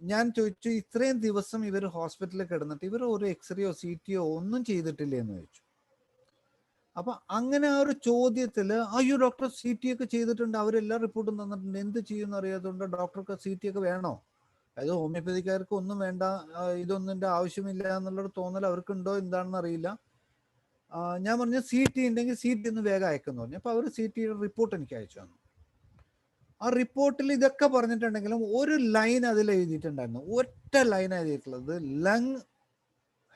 ഞാൻ ചോദിച്ചു, ഇത്രയും ദിവസം ഇവർ ഹോസ്പിറ്റലിൽ കിടന്നിട്ട് ഇവർ ഒരു എക്സ്റേയോ CTയോ ഒന്നും ചെയ്തിട്ടില്ലേ എന്ന് ചോദിച്ചു. അപ്പൊ അങ്ങനെ ആ ഒരു ചോദ്യത്തില്, അയ്യോ ഡോക്ടർ CT ഒക്കെ ചെയ്തിട്ടുണ്ട്, അവരെല്ലാ റിപ്പോർട്ടും തന്നിട്ടുണ്ട്, എന്ത് ചെയ്യുമെന്ന് അറിയാത്തതുകൊണ്ട് ഡോക്ടർക്ക് CT ഒക്കെ വേണോ, അതായത് ഹോമിയോപ്പതിക്കാർക്ക് ഒന്നും വേണ്ട, ഇതൊന്നിന്റെ ആവശ്യമില്ല എന്നുള്ളൊരു തോന്നൽ അവർക്കുണ്ടോ എന്താണെന്ന് അറിയില്ല. ഞാൻ പറഞ്ഞു CT ഉണ്ടെങ്കിൽ CT ഒന്ന് വേഗം അയക്കുന്നു പറഞ്ഞു. അപ്പൊ അവർ CTയുടെ റിപ്പോർട്ട് എനിക്ക് അയച്ചു തന്നു. ആ റിപ്പോർട്ടിൽ ഇതൊക്കെ പറഞ്ഞിട്ടുണ്ടെങ്കിലും ഒരു ലൈൻ അതിൽ എഴുതിയിട്ടുണ്ടായിരുന്നു, ഒറ്റ ലൈൻ എഴുതിയിട്ടുള്ളത്, lung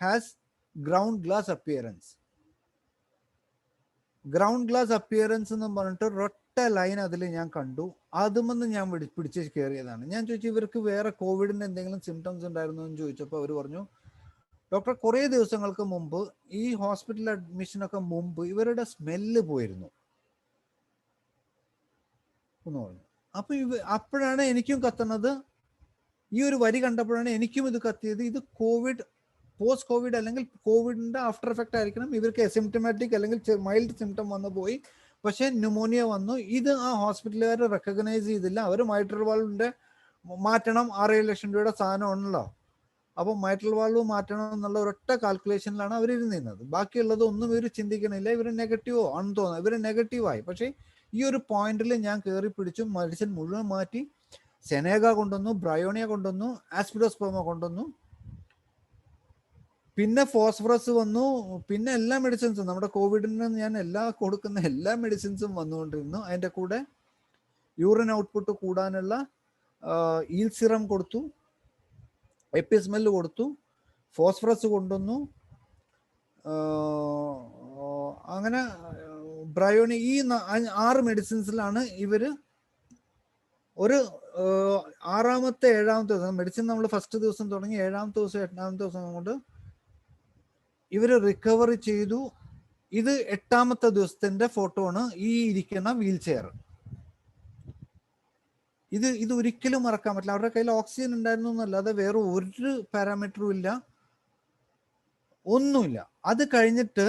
has ground glass appearance. Ground glass appearance എന്ന് പറഞ്ഞിട്ട് ഒരൊറ്റ ലൈൻ അതിൽ ഞാൻ കണ്ടു. അതുമെന്ന് ഞാൻ പിടിച്ച് കയറിയതാണ്. ഞാൻ ചോദിച്ചു, ഇവർക്ക് വേറെ കോവിഡിന്റെ എന്തെങ്കിലും സിംറ്റംസ് ഉണ്ടായിരുന്നു എന്ന് ചോദിച്ചപ്പോൾ അവർ പറഞ്ഞു, ഡോക്ടർ കുറേ ദിവസങ്ങൾക്ക് മുമ്പ് ഈ ഹോസ്പിറ്റൽ അഡ്മിഷനൊക്കെ മുമ്പ് ഇവരുടെ സ്മെല്ല് പോയിരുന്നു എന്ന് പറഞ്ഞു. അപ്പൊ അപ്പോഴാണ് എനിക്കും കത്തുന്നത്, ഈ ഒരു വരി കണ്ടപ്പോഴാണ് എനിക്കും ഇത് കത്തിയത്, ഇത് കോവിഡ്, പോസ്റ്റ് കോവിഡ് അല്ലെങ്കിൽ കോവിഡിന്റെ ആഫ്റ്റർ എഫക്റ്റ് ആയിരിക്കണം. ഇവർക്ക് അസിംറ്റമാറ്റിക് അല്ലെങ്കിൽ മൈൽഡ് സിംറ്റം വന്നു പോയി, പക്ഷെ ന്യൂമോണിയ വന്നു. ഇത് ആ ഹോസ്പിറ്റലുകാർ റെക്കഗ്നൈസ് ചെയ്തില്ല. അവർ മൈട്രൽ വാൾവിന്റെ മാറ്റണം, 6-7 ലക്ഷം രൂപയുടെ സാധനമാണല്ലോ, അപ്പോൾ മൈട്രൽ വാൾവ് മാറ്റണം എന്നുള്ള ഒരൊറ്റ കാൽക്കുലേഷനിലാണ് അവർ ഇരുന്നിരുന്നത്. ബാക്കിയുള്ളത് ഒന്നും ഇവർ ചിന്തിക്കണില്ല. ഇവർ നെഗറ്റീവോ ആണെന്ന് തോന്നുന്നു, ഇവർ നെഗറ്റീവായി. പക്ഷേ ഈ ഒരു പോയിന്റിൽ ഞാൻ കയറി പിടിച്ചു, മെഡിസിൻ മുഴുവൻ മാറ്റി, സെനേഗ കൊണ്ടുവന്നു, ബ്രയോണിയ കൊണ്ടുവന്നു, ആസ്പിഡോസ്പെർമ കൊണ്ടുവന്നു, പിന്നെ ഫോസ്ഫറസ് വന്നു, പിന്നെ എല്ലാ മെഡിസിൻസും, നമ്മുടെ കോവിഡിന് ഞാൻ കൊടുക്കുന്ന എല്ലാ മെഡിസിൻസും വന്നുകൊണ്ടിരുന്നു. അതിൻ്റെ കൂടെ യൂറിൻ ഔട്ട്പുട്ട് കൂടാനുള്ള ഈൽ സിറം കൊടുത്തു, എപ്പിസ്മെല്ല് കൊടുത്തു, ഫോസ്ഫറസ് കൊണ്ടുവന്നു, അങ്ങനെ ബ്രയോണി, ഈ 6 മെഡിസിൻസിലാണ് ഇവര് ഒരു 6-ാമത്തെ 7-ാമത്തെ ദിവസം, മെഡിസിൻ നമ്മൾ ഫസ്റ്റ് ദിവസം തുടങ്ങി 7-ാമത്തെ ദിവസം 8-ാമത്തെ ദിവസം കൊണ്ട് ഇവര് റിക്കവറി ചെയ്തു. ഇത് 8-ാമത്തെ ദിവസത്തിന്റെ ഫോട്ടോ ആണ്, ഈ ഇരിക്കുന്ന വീൽ ചെയർ. ഇത് ഒരിക്കലും മറക്കാൻ പറ്റില്ല. അവരുടെ കയ്യിൽ ഓക്സിജൻ ഉണ്ടായിരുന്നു എന്നല്ലാതെ വേറെ ഒരു പാരാമീറ്ററും ഇല്ല, ഒന്നുമില്ല. അത് കഴിഞ്ഞിട്ട്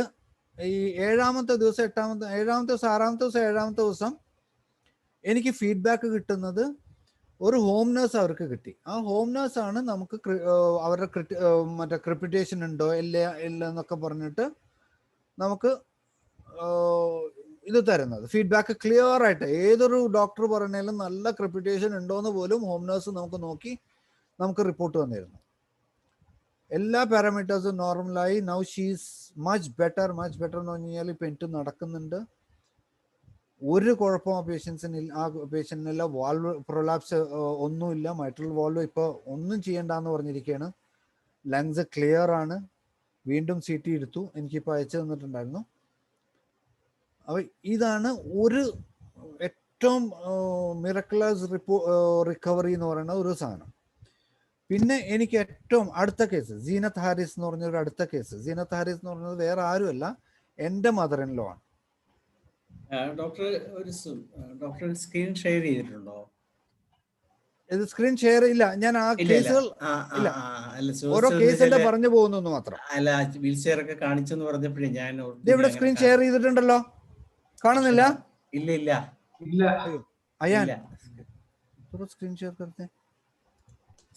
ഈ 7-ാമത്തെ ദിവസം 7-ാമത്തെ ദിവസം 6-ാമത്തെ ദിവസം 7-ാമത്തെ ദിവസം എനിക്ക് ഫീഡ്ബാക്ക് കിട്ടുന്നത് ഒരു ഹോം നേഴ്സ് അവർക്ക് കിട്ടി. ആ ഹോം നേഴ്സ് ആണ് നമുക്ക് അവരുടെ മറ്റേ ക്രിപ്പിറ്റേഷൻ ഉണ്ടോ ഇല്ല എന്നൊക്കെ പറഞ്ഞിട്ട് നമുക്ക് ഇത് തരുന്നത്, ഫീഡ്ബാക്ക് ക്ലിയർ ആയിട്ട്. ഏതൊരു ഡോക്ടർ പറഞ്ഞാലും നല്ല ക്രിപ്പിറ്റേഷൻ ഉണ്ടോയെന്ന് പോലും ഹോം നേഴ്സ് നമുക്ക് നോക്കി നമുക്ക് റിപ്പോർട്ട് വന്നിരുന്നു. എല്ലാ പാരാമീറ്റേഴ്സും നോർമലായി. നൗ ഷീസ് മച്ച് ബെറ്റർ എന്ന് പറഞ്ഞു കഴിഞ്ഞാൽ ഇപ്പം എനിക്ക് നടക്കുന്നുണ്ട്, ഒരു കുഴപ്പം ആ പേഷ്യൻറ്റിനില്ല. വാൾവ് പ്രൊലാപ്സ് ഒന്നുമില്ല, മൈട്രൽ വാൾവ് ഇപ്പോൾ ഒന്നും ചെയ്യണ്ടെന്ന് പറഞ്ഞിരിക്കുകയാണ്. ലങ്സ് ക്ലിയർ ആണ്, വീണ്ടും CT എടുത്തു, എനിക്കിപ്പോൾ അയച്ചു തന്നിട്ടുണ്ടായിരുന്നു. അപ്പോൾ ഇതാണ് ഒരു ഏറ്റവും മിറക്കുലസ് റിക്കവറി എന്ന് പറയുന്ന ഒരു സാധനം. പിന്നെ എനിക്ക് ഏറ്റവും അടുത്ത കേസ് സീനത്ത് ഹാരിസ് എന്ന് പറഞ്ഞൊരു അടുത്ത കേസ്. സീനത്ത് ഹാരിസ് എന്ന് പറഞ്ഞത് വേറെ ആരുമല്ല, എൻ്റെ മദർ ഇൻ ലോ ആണ്. ഡോക്ടർ സ്ക്രീൻ ഷെയർ ചെയ്തിട്ടുണ്ടോ? ഇത് സ്ക്രീൻ ഷെയർ ഇല്ല, ഞാൻ ആ കേസുകൾ ഇല്ല, ഓരോ കേസിന്റെ പറഞ്ഞു പോകുന്നു മാത്രം. അല്ല, വീൽ ചെയർ ഒക്കെ കാണിച്ചെന്ന് പറഞ്ഞപ്പോഴേ ഞാൻ ഇവിടെ സ്ക്രീൻ ഷെയർ ചെയ്തിട്ടുണ്ടല്ലോ, കാണുന്നില്ല? ഇല്ല ഇല്ല ഇല്ല. അയ്യാൻ സ്ക്രീൻ ഷെയർ करते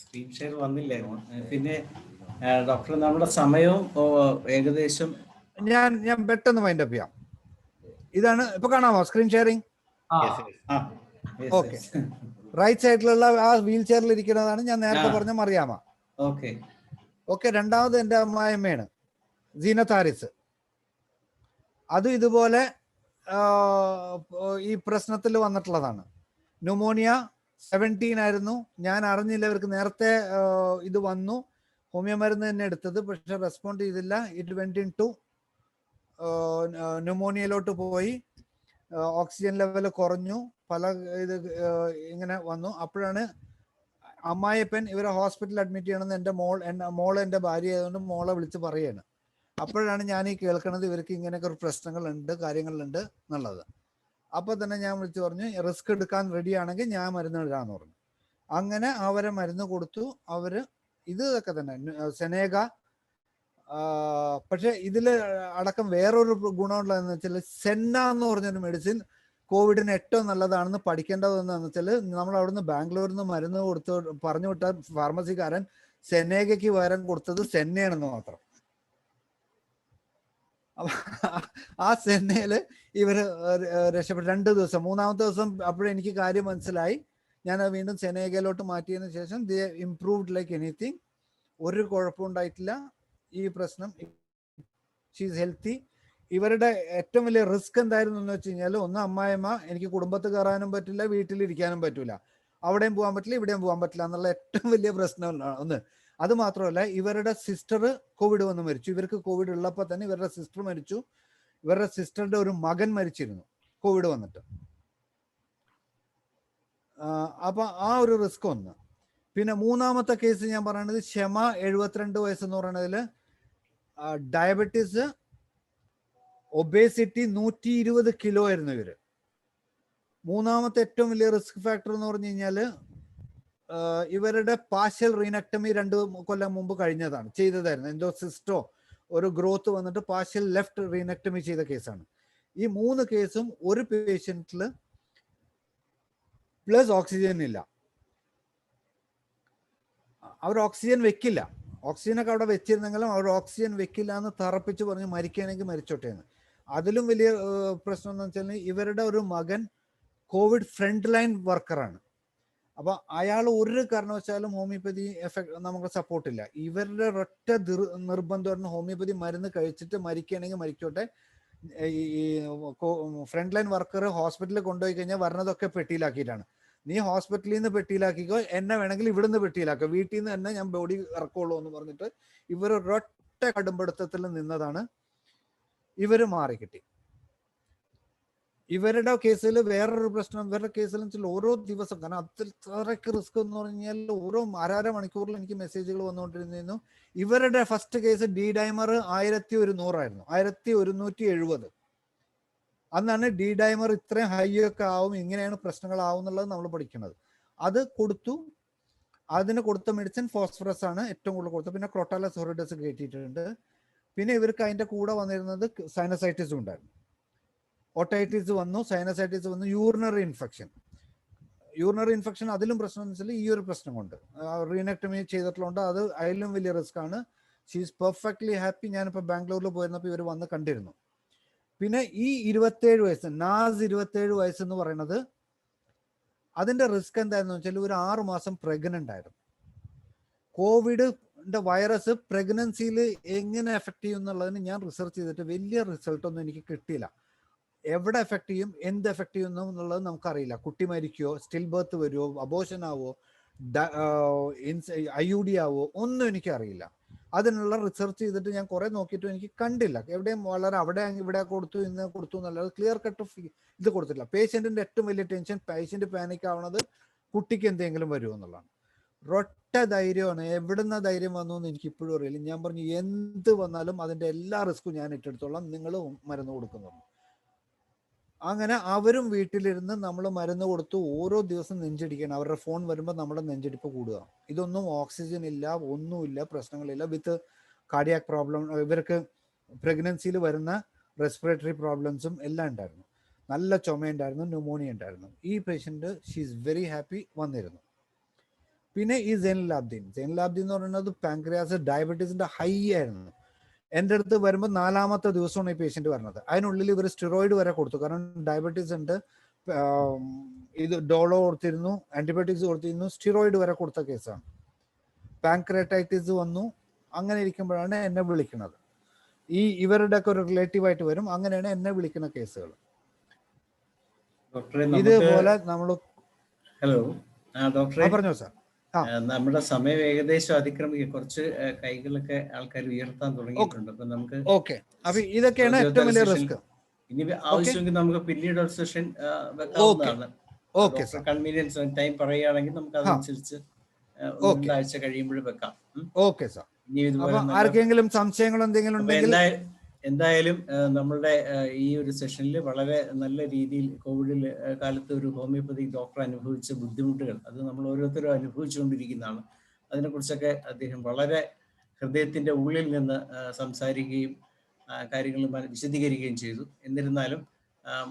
സ്ക്രീൻ ഷെയർ വന്നില്ലായിരുന്നു. പിന്നെ ഡോക്ടർ, നമ്മുടെ സമയവും ഏകദേശം ഞാൻ പെട്ടെന്ന് വൈൻഡ് അപ്പ് ചെയ്യാം. ഇതാണ് ഇപ്പൊ കാണാമോ സ്ക്രീൻ ഷെയറിംഗ്? ഓക്കെ, റൈറ്റ് സൈഡിലുള്ള ആ വീൽ ചെയറിൽ ഇരിക്കുന്നതാണ് ഞാൻ നേരത്തെ പറഞ്ഞ മറിയാമ. ഓക്കെ, രണ്ടാമത് എൻ്റെ അമ്മായിയമ്മയാണ് സീനത്ത് ഹാരിസ്. അതും ഇതുപോലെ ഈ പ്രശ്നത്തിൽ വന്നിട്ടുള്ളതാണ്. ന്യൂമോണിയ 17 ആയിരുന്നു. ഞാൻ അറിഞ്ഞില്ല, ഇവർക്ക് നേരത്തെ ഇത് വന്നു. ഹോമിയോ മരുന്ന് തന്നെ എടുത്തത്, പക്ഷെ റെസ്പോണ്ട് ചെയ്തില്ല. ഇറ്റ് വെന്റ് ഇൻ ടു ന്യൂമോണിയയിലോട്ട് പോയി. ഓക്സിജൻ ലെവൽ കുറഞ്ഞു, പല ഇത് ഇങ്ങനെ വന്നു. അപ്പോഴാണ് അമ്മായിപ്പൻ ഇവരെ ഹോസ്പിറ്റലിൽ അഡ്മിറ്റ് ചെയ്യണമെന്ന് എൻ്റെ മോൾ എൻ്റെ ഭാര്യ ആയതുകൊണ്ട് മോളെ വിളിച്ച് പറയുകയാണ്. അപ്പോഴാണ് ഞാൻ ഈ കേൾക്കുന്നത് ഇവർക്ക് ഇങ്ങനെയൊക്കെ ഒരു പ്രശ്നങ്ങളുണ്ട്, കാര്യങ്ങളുണ്ട് എന്നുള്ളത്. അപ്പോൾ തന്നെ ഞാൻ വിളിച്ച് പറഞ്ഞു, റിസ്ക് എടുക്കാൻ റെഡി ആണെങ്കിൽ ഞാൻ മരുന്ന് ഇടാന്ന് പറഞ്ഞു. അങ്ങനെ അവരെ മരുന്ന് കൊടുത്തു. അവര് ഇതൊക്കെ തന്നെ സെനേഗ. പക്ഷെ ഇതിൽ അടക്കം വേറൊരു ഗുണമുള്ളതെന്ന് വെച്ചാൽ സെന്ന എന്ന് പറഞ്ഞൊരു മെഡിസിൻ കോവിഡിന് ഏറ്റവും നല്ലതാണെന്ന് പഠിക്കേണ്ടതെന്ന് വെച്ചാൽ, നമ്മൾ അവിടുന്ന് ബാംഗ്ലൂരിൽ നിന്ന് മരുന്ന് കൊടുത്ത് പറഞ്ഞു വിട്ട ഫാർമസിക്കാരൻ സെനേഗയ്ക്ക് പകരം കൊടുത്തത് സെന്നയാണെന്ന് മാത്രം. ആ സെന്നയില് ഇവര് രക്ഷപ്പെട്ടു 2 ദിവസം. 3-ാമത്തെ ദിവസം അപ്പോഴെനിക്ക് കാര്യം മനസ്സിലായി. ഞാൻ വീണ്ടും സെനേഗയിലോട്ട് മാറ്റിയതിനു ശേഷം ദേ ഇംപ്രൂവ്ഡ് ലൈക്ക് എനിത്തിങ്. ഒരു കുഴപ്പമുണ്ടായിട്ടില്ല. ഈ പ്രശ്നം ഷീസ് ഹെൽത്തി. ഇവരുടെ ഏറ്റവും വലിയ റിസ്ക് എന്തായിരുന്നു എന്ന് വെച്ച് കഴിഞ്ഞാൽ, ഒന്ന് അമ്മായിമ്മ, എനിക്ക് കുടുംബത്ത് കയറാനും പറ്റില്ല, വീട്ടിലിരിക്കാനും പറ്റില്ല, അവിടെയും പോകാൻ പറ്റില്ല, ഇവിടെയും പോകാൻ പറ്റില്ല എന്നുള്ള ഏറ്റവും വലിയ പ്രശ്നമാണ് ഒന്ന്. അത് മാത്രമല്ല, ഇവരുടെ സിസ്റ്റർ കോവിഡ് വന്ന് മരിച്ചു. ഇവർക്ക് കോവിഡ് ഉള്ളപ്പോൾ തന്നെ ഇവരുടെ സിസ്റ്റർ മരിച്ചു. ഇവരുടെ സിസ്റ്ററുടെ ഒരു മകൻ മരിച്ചിരുന്നു കോവിഡ് വന്നിട്ട്. അപ്പൊ ആ ഒരു റിസ്ക് ഒന്ന്. പിന്നെ 3-ാമത്തെ കേസ് ഞാൻ പറയുന്നത് ക്ഷമ, 72 വയസ്സെന്ന് പറയുന്നതിൽ ഡയബറ്റീസ്, ഒബേസിറ്റി, 120 കിലോ ആയിരുന്നു ഇവര്. 3-ാമത്തെ ഏറ്റവും വലിയ റിസ്ക് ഫാക്ടർ എന്ന് പറഞ്ഞു കഴിഞ്ഞാല് ഇവരുടെ പാർഷ്യൽ റീനക്ടമി 2 കൊല്ലം മുമ്പ് കഴിഞ്ഞതാണ്, ചെയ്തതായിരുന്നു. എന്തോ സിസ്റ്റോ ഒരു ഗ്രോത്ത് വന്നിട്ട് പാർഷ്യൽ ലെഫ്റ്റ് റീനക്ടമി ചെയ്ത കേസാണ്. ഈ 3 കേസും ഒരു പേഷ്യന്റില് പ്ലസ് ഓക്സിജൻ ഇല്ല. അവർ ഓക്സിജൻ വെക്കില്ല. ഓക്സിജനൊക്കെ അവിടെ വെച്ചിരുന്നെങ്കിലും അവർ ഓക്സിജൻ വെക്കില്ല എന്ന് തറപ്പിച്ച് പറഞ്ഞ് മരിക്കുകയാണെങ്കിൽ മരിച്ചോട്ടെ എന്ന്. അതിലും വലിയ പ്രശ്നം എന്ന് വെച്ചാൽ ഇവരുടെ ഒരു മകൻ കോവിഡ് ഫ്രണ്ട് ലൈൻ വർക്കറാണ്. അപ്പൊ അയാൾ ഒരു കാരണവശാലും ഹോമിയോപ്പതി എഫക്ട് നമുക്ക് സപ്പോർട്ടില്ല. ഇവരുടെ ഒറ്റ നിർബന്ധമായിരുന്നു ഹോമിയോപ്പതി മരുന്ന് കഴിച്ചിട്ട് മരിക്കുകയാണെങ്കിൽ മരിച്ചോട്ടെ. ഈ ഫ്രണ്ട് ലൈൻ വർക്കർ ഹോസ്പിറ്റലിൽ കൊണ്ടുപോയി കഴിഞ്ഞാൽ വരണതൊക്കെ പെട്ടിയിലാക്കിയിട്ടാണ്. നീ ഹോസ്പിറ്റലിൽ നിന്ന് പെട്ടിയിലാക്കിക്കോ, എന്നെ വേണമെങ്കിൽ ഇവിടുന്ന് പെട്ടിയിലാക്കോ, വീട്ടിൽ നിന്ന് തന്നെ ഞാൻ ബോഡി ഇറക്കുള്ളൂ എന്ന് പറഞ്ഞിട്ട് ഇവർ ഒരൊറ്റ കടുംപിടുത്തത്തിൽ നിന്നതാണ്. ഇവര് മാറിക്കിട്ടി. ഇവരുടെ കേസിൽ വേറൊരു പ്രശ്നം, ഇവരുടെ കേസിൽ വെച്ചാൽ ഓരോ ദിവസം, കാരണം അത്രയ്ക്ക് റിസ്ക് എന്ന് പറഞ്ഞാൽ ഓരോ അര മണിക്കൂറിൽ എനിക്ക് മെസ്സേജുകൾ വന്നുകൊണ്ടിരുന്നു. ഇവരുടെ ഫസ്റ്റ് കേസ് ഡി ഡൈമർ 1100 ആയിരുന്നു, 1170. അന്നാണ് ഡി ഡൈമർ ഇത്രയും ഹൈ ഒക്കെ ആവും, ഇങ്ങനെയാണ് പ്രശ്നങ്ങളാവും എന്നുള്ളത് നമ്മൾ പഠിക്കുന്നത്. അത് കൊടുത്തു. അതിന് കൊടുത്ത മെഡിസിൻ ഫോസ്ഫറസ് ആണ് ഏറ്റവും കൂടുതൽ കൊടുത്തത്. പിന്നെ ക്രോട്ടാലസ് ഹൊറിഡസ് കയറ്റിയിട്ടുണ്ട്. പിന്നെ ഇവർക്ക് അതിന്റെ കൂടെ വന്നിരുന്നത് സൈനസൈറ്റിസ് ഉണ്ടായിരുന്നു. ഓട്ടൈറ്റിസ് വന്നു, സൈനസൈറ്റിസ് വന്നു, യൂറിനറി ഇൻഫെക്ഷൻ. അതിലും പ്രശ്നം എന്ന് വെച്ചാൽ ഈ ഒരു പ്രശ്നം കൊണ്ട് റീനക്ടമി ചെയ്തിട്ടുള്ളത്. അത് അതിലും വലിയ റിസ്ക് ആണ്. She's perfectly happy. ഞാനിപ്പോൾ ബാംഗ്ലൂരിൽ പോയിരുന്നപ്പോൾ ഇവർ വന്ന് കണ്ടിരുന്നു. പിന്നെ ഈ 27 വയസ്സ് നാസ് 27 വയസ്സെന്ന് പറയുന്നത്, അതിന്റെ റിസ്ക് എന്തായിരുന്നു വെച്ചാൽ ഒരു 6 മാസം പ്രഗ്നന്റ് ആയിരുന്നു. കോവിഡിന്റെ വൈറസ് പ്രഗ്നൻസിയിൽ എങ്ങനെ എഫക്ട് ചെയ്യും എന്നുള്ളതിന് ഞാൻ റിസർച്ച് ചെയ്തിട്ട് വലിയ റിസൾട്ടൊന്നും എനിക്ക് കിട്ടിയില്ല. എവിടെ എഫക്ട് ചെയ്യും, എന്ത് എഫക്ട് ചെയ്യുന്നു എന്നുള്ളത് നമുക്കറിയില്ല. കുട്ടി മരിക്കുമോ, സ്റ്റിൽ ബർത്ത് വരുമോ, അബോഷൻ ആവോ, IUD ആവോ, ഒന്നും എനിക്കറിയില്ല. അതിനുള്ള റിസർച്ച് ചെയ്തിട്ട് ഞാൻ കുറെ നോക്കിയിട്ടും എനിക്ക് കണ്ടില്ല, എവിടെയും വളരെ അവിടെ ഇവിടെ കൊടുത്തു ഇന്ന് കൊടുത്തു എന്നല്ലാതെ ക്ലിയർ കട്ട് ഇത് കൊടുത്തില്ല. പേഷ്യന്റിന്റെ ഏറ്റവും വലിയ ടെൻഷൻ, പേഷ്യന്റ് പാനിക് ആവണത് കുട്ടിക്ക് എന്തെങ്കിലും വരുമോ എന്നുള്ളതാണ്. ഒറ്റ ധൈര്യമാണ്, എവിടുന്ന ധൈര്യം വന്നു എന്ന് എനിക്ക് ഇപ്പോഴും അറിയില്ല. ഞാൻ പറഞ്ഞു എന്ത് വന്നാലും അതിന്റെ എല്ലാ റിസ്ക്കും ഞാൻ ഏറ്റെടുത്തോളാം, നിങ്ങൾ മരുന്ന് കൊടുക്കുന്നുള്ളൂ. അങ്ങനെ അവരും വീട്ടിലിരുന്ന് നമ്മൾ മരുന്ന് കൊടുത്തു. ഓരോ ദിവസം നെഞ്ചടിക്കണം, അവരുടെ ഫോൺ വരുമ്പോൾ നമ്മുടെ നെഞ്ചടിപ്പ് കൂടുക. ഇതൊന്നും ഓക്സിജൻ ഇല്ല, ഒന്നുമില്ല, പ്രശ്നങ്ങളില്ല. വിത്ത് കാർഡിയാക് പ്രോബ്ലം, ഇവർക്ക് പ്രഗ്നൻസിയിൽ വരുന്ന റെസ്പിറേറ്ററി പ്രോബ്ലംസും എല്ലാം ഉണ്ടായിരുന്നു. നല്ല ചുമയുണ്ടായിരുന്നു, ന്യൂമോണിയ ഉണ്ടായിരുന്നു. ഈ patient she is very happy വന്നിരുന്നു. പിന്നെ ഈ സൈനുലാബ്ദീൻ എന്ന് പറയുന്നത് പാൻക്രിയാസ് ഡയബറ്റീസിന്റെ ഹൈ ആയിരുന്നു. എൻ്റെ അടുത്ത് വരുമ്പോൾ 4ാമത്തെ ദിവസമാണ് ഈ പേഷ്യന്റ് വരുന്നത്. അതിനുള്ളിൽ ഇവർ സ്റ്റിറോയിഡ് വരെ കൊടുത്തു, കാരണം ഡയബറ്റീസ് ഉണ്ട്. ഇത് ഡോളോ കൊടുത്തിരുന്നു, ആന്റിബയോട്ടിക്സ് കൊടുത്തിരുന്നു, സ്റ്റിറോയിഡ് വരെ കൊടുത്ത കേസാണ്. പാൻക്രിയാറ്റൈറ്റിസ് വന്നു. അങ്ങനെ ഇരിക്കുമ്പോഴാണ് എന്നെ വിളിക്കുന്നത്. ഇവരുടെ ഒക്കെ ഒരു റിലേറ്റീവ് ആയിട്ട് വരും, അങ്ങനെയാണ് എന്നെ വിളിക്കുന്ന കേസുകൾ. ഇതുപോലെ നമ്മൾ ഹലോ ഡോക്ടറെ പറഞ്ഞോ സാർ. നമ്മുടെ സമയം ഏകദേശം അതിക്രമിക്കുക, കുറച്ച് കൈകളൊക്കെ ആൾക്കാർ ഉയർത്താൻ തുടങ്ങിയിട്ടുണ്ട്. അപ്പൊ നമുക്ക് അപ്പൊ ഇതൊക്കെയാണ് ഏറ്റവും വലിയ റിസ്ക്. ഇനി ആവശ്യമെങ്കിൽ നമുക്ക് പിന്നീട് ഒരു സെഷൻ വെക്കാവുന്നതാണ്. കൺവീനിയൻസ് ടൈം പറയുകയാണെങ്കിൽ നമുക്ക് അതനുസരിച്ച് രണ്ടാഴ്ച കഴിയുമ്പോൾ വെക്കാം. Okay sir. ആർക്കെങ്കിലും സംശയങ്ങൾ എന്തെങ്കിലും ഉണ്ടെങ്കിൽ എന്തായാലും നമ്മളുടെ ഈ ഒരു സെഷനിൽ വളരെ നല്ല രീതിയിൽ കോവിഡിൽ കാലത്ത് ഒരു ഹോമിയോപ്പതിക് ഡോക്ടർ അനുഭവിച്ച ബുദ്ധിമുട്ടുകൾ അത് നമ്മൾ ഓരോരുത്തരും അനുഭവിച്ചുകൊണ്ടിരിക്കുന്നതാണ്. അതിനെക്കുറിച്ചൊക്കെ അദ്ദേഹം വളരെ ഹൃദയത്തിൻ്റെ ഉള്ളിൽ നിന്ന് സംസാരിക്കുകയും കാര്യങ്ങൾ വിശദീകരിക്കുകയും ചെയ്തു. എന്നിരുന്നാലും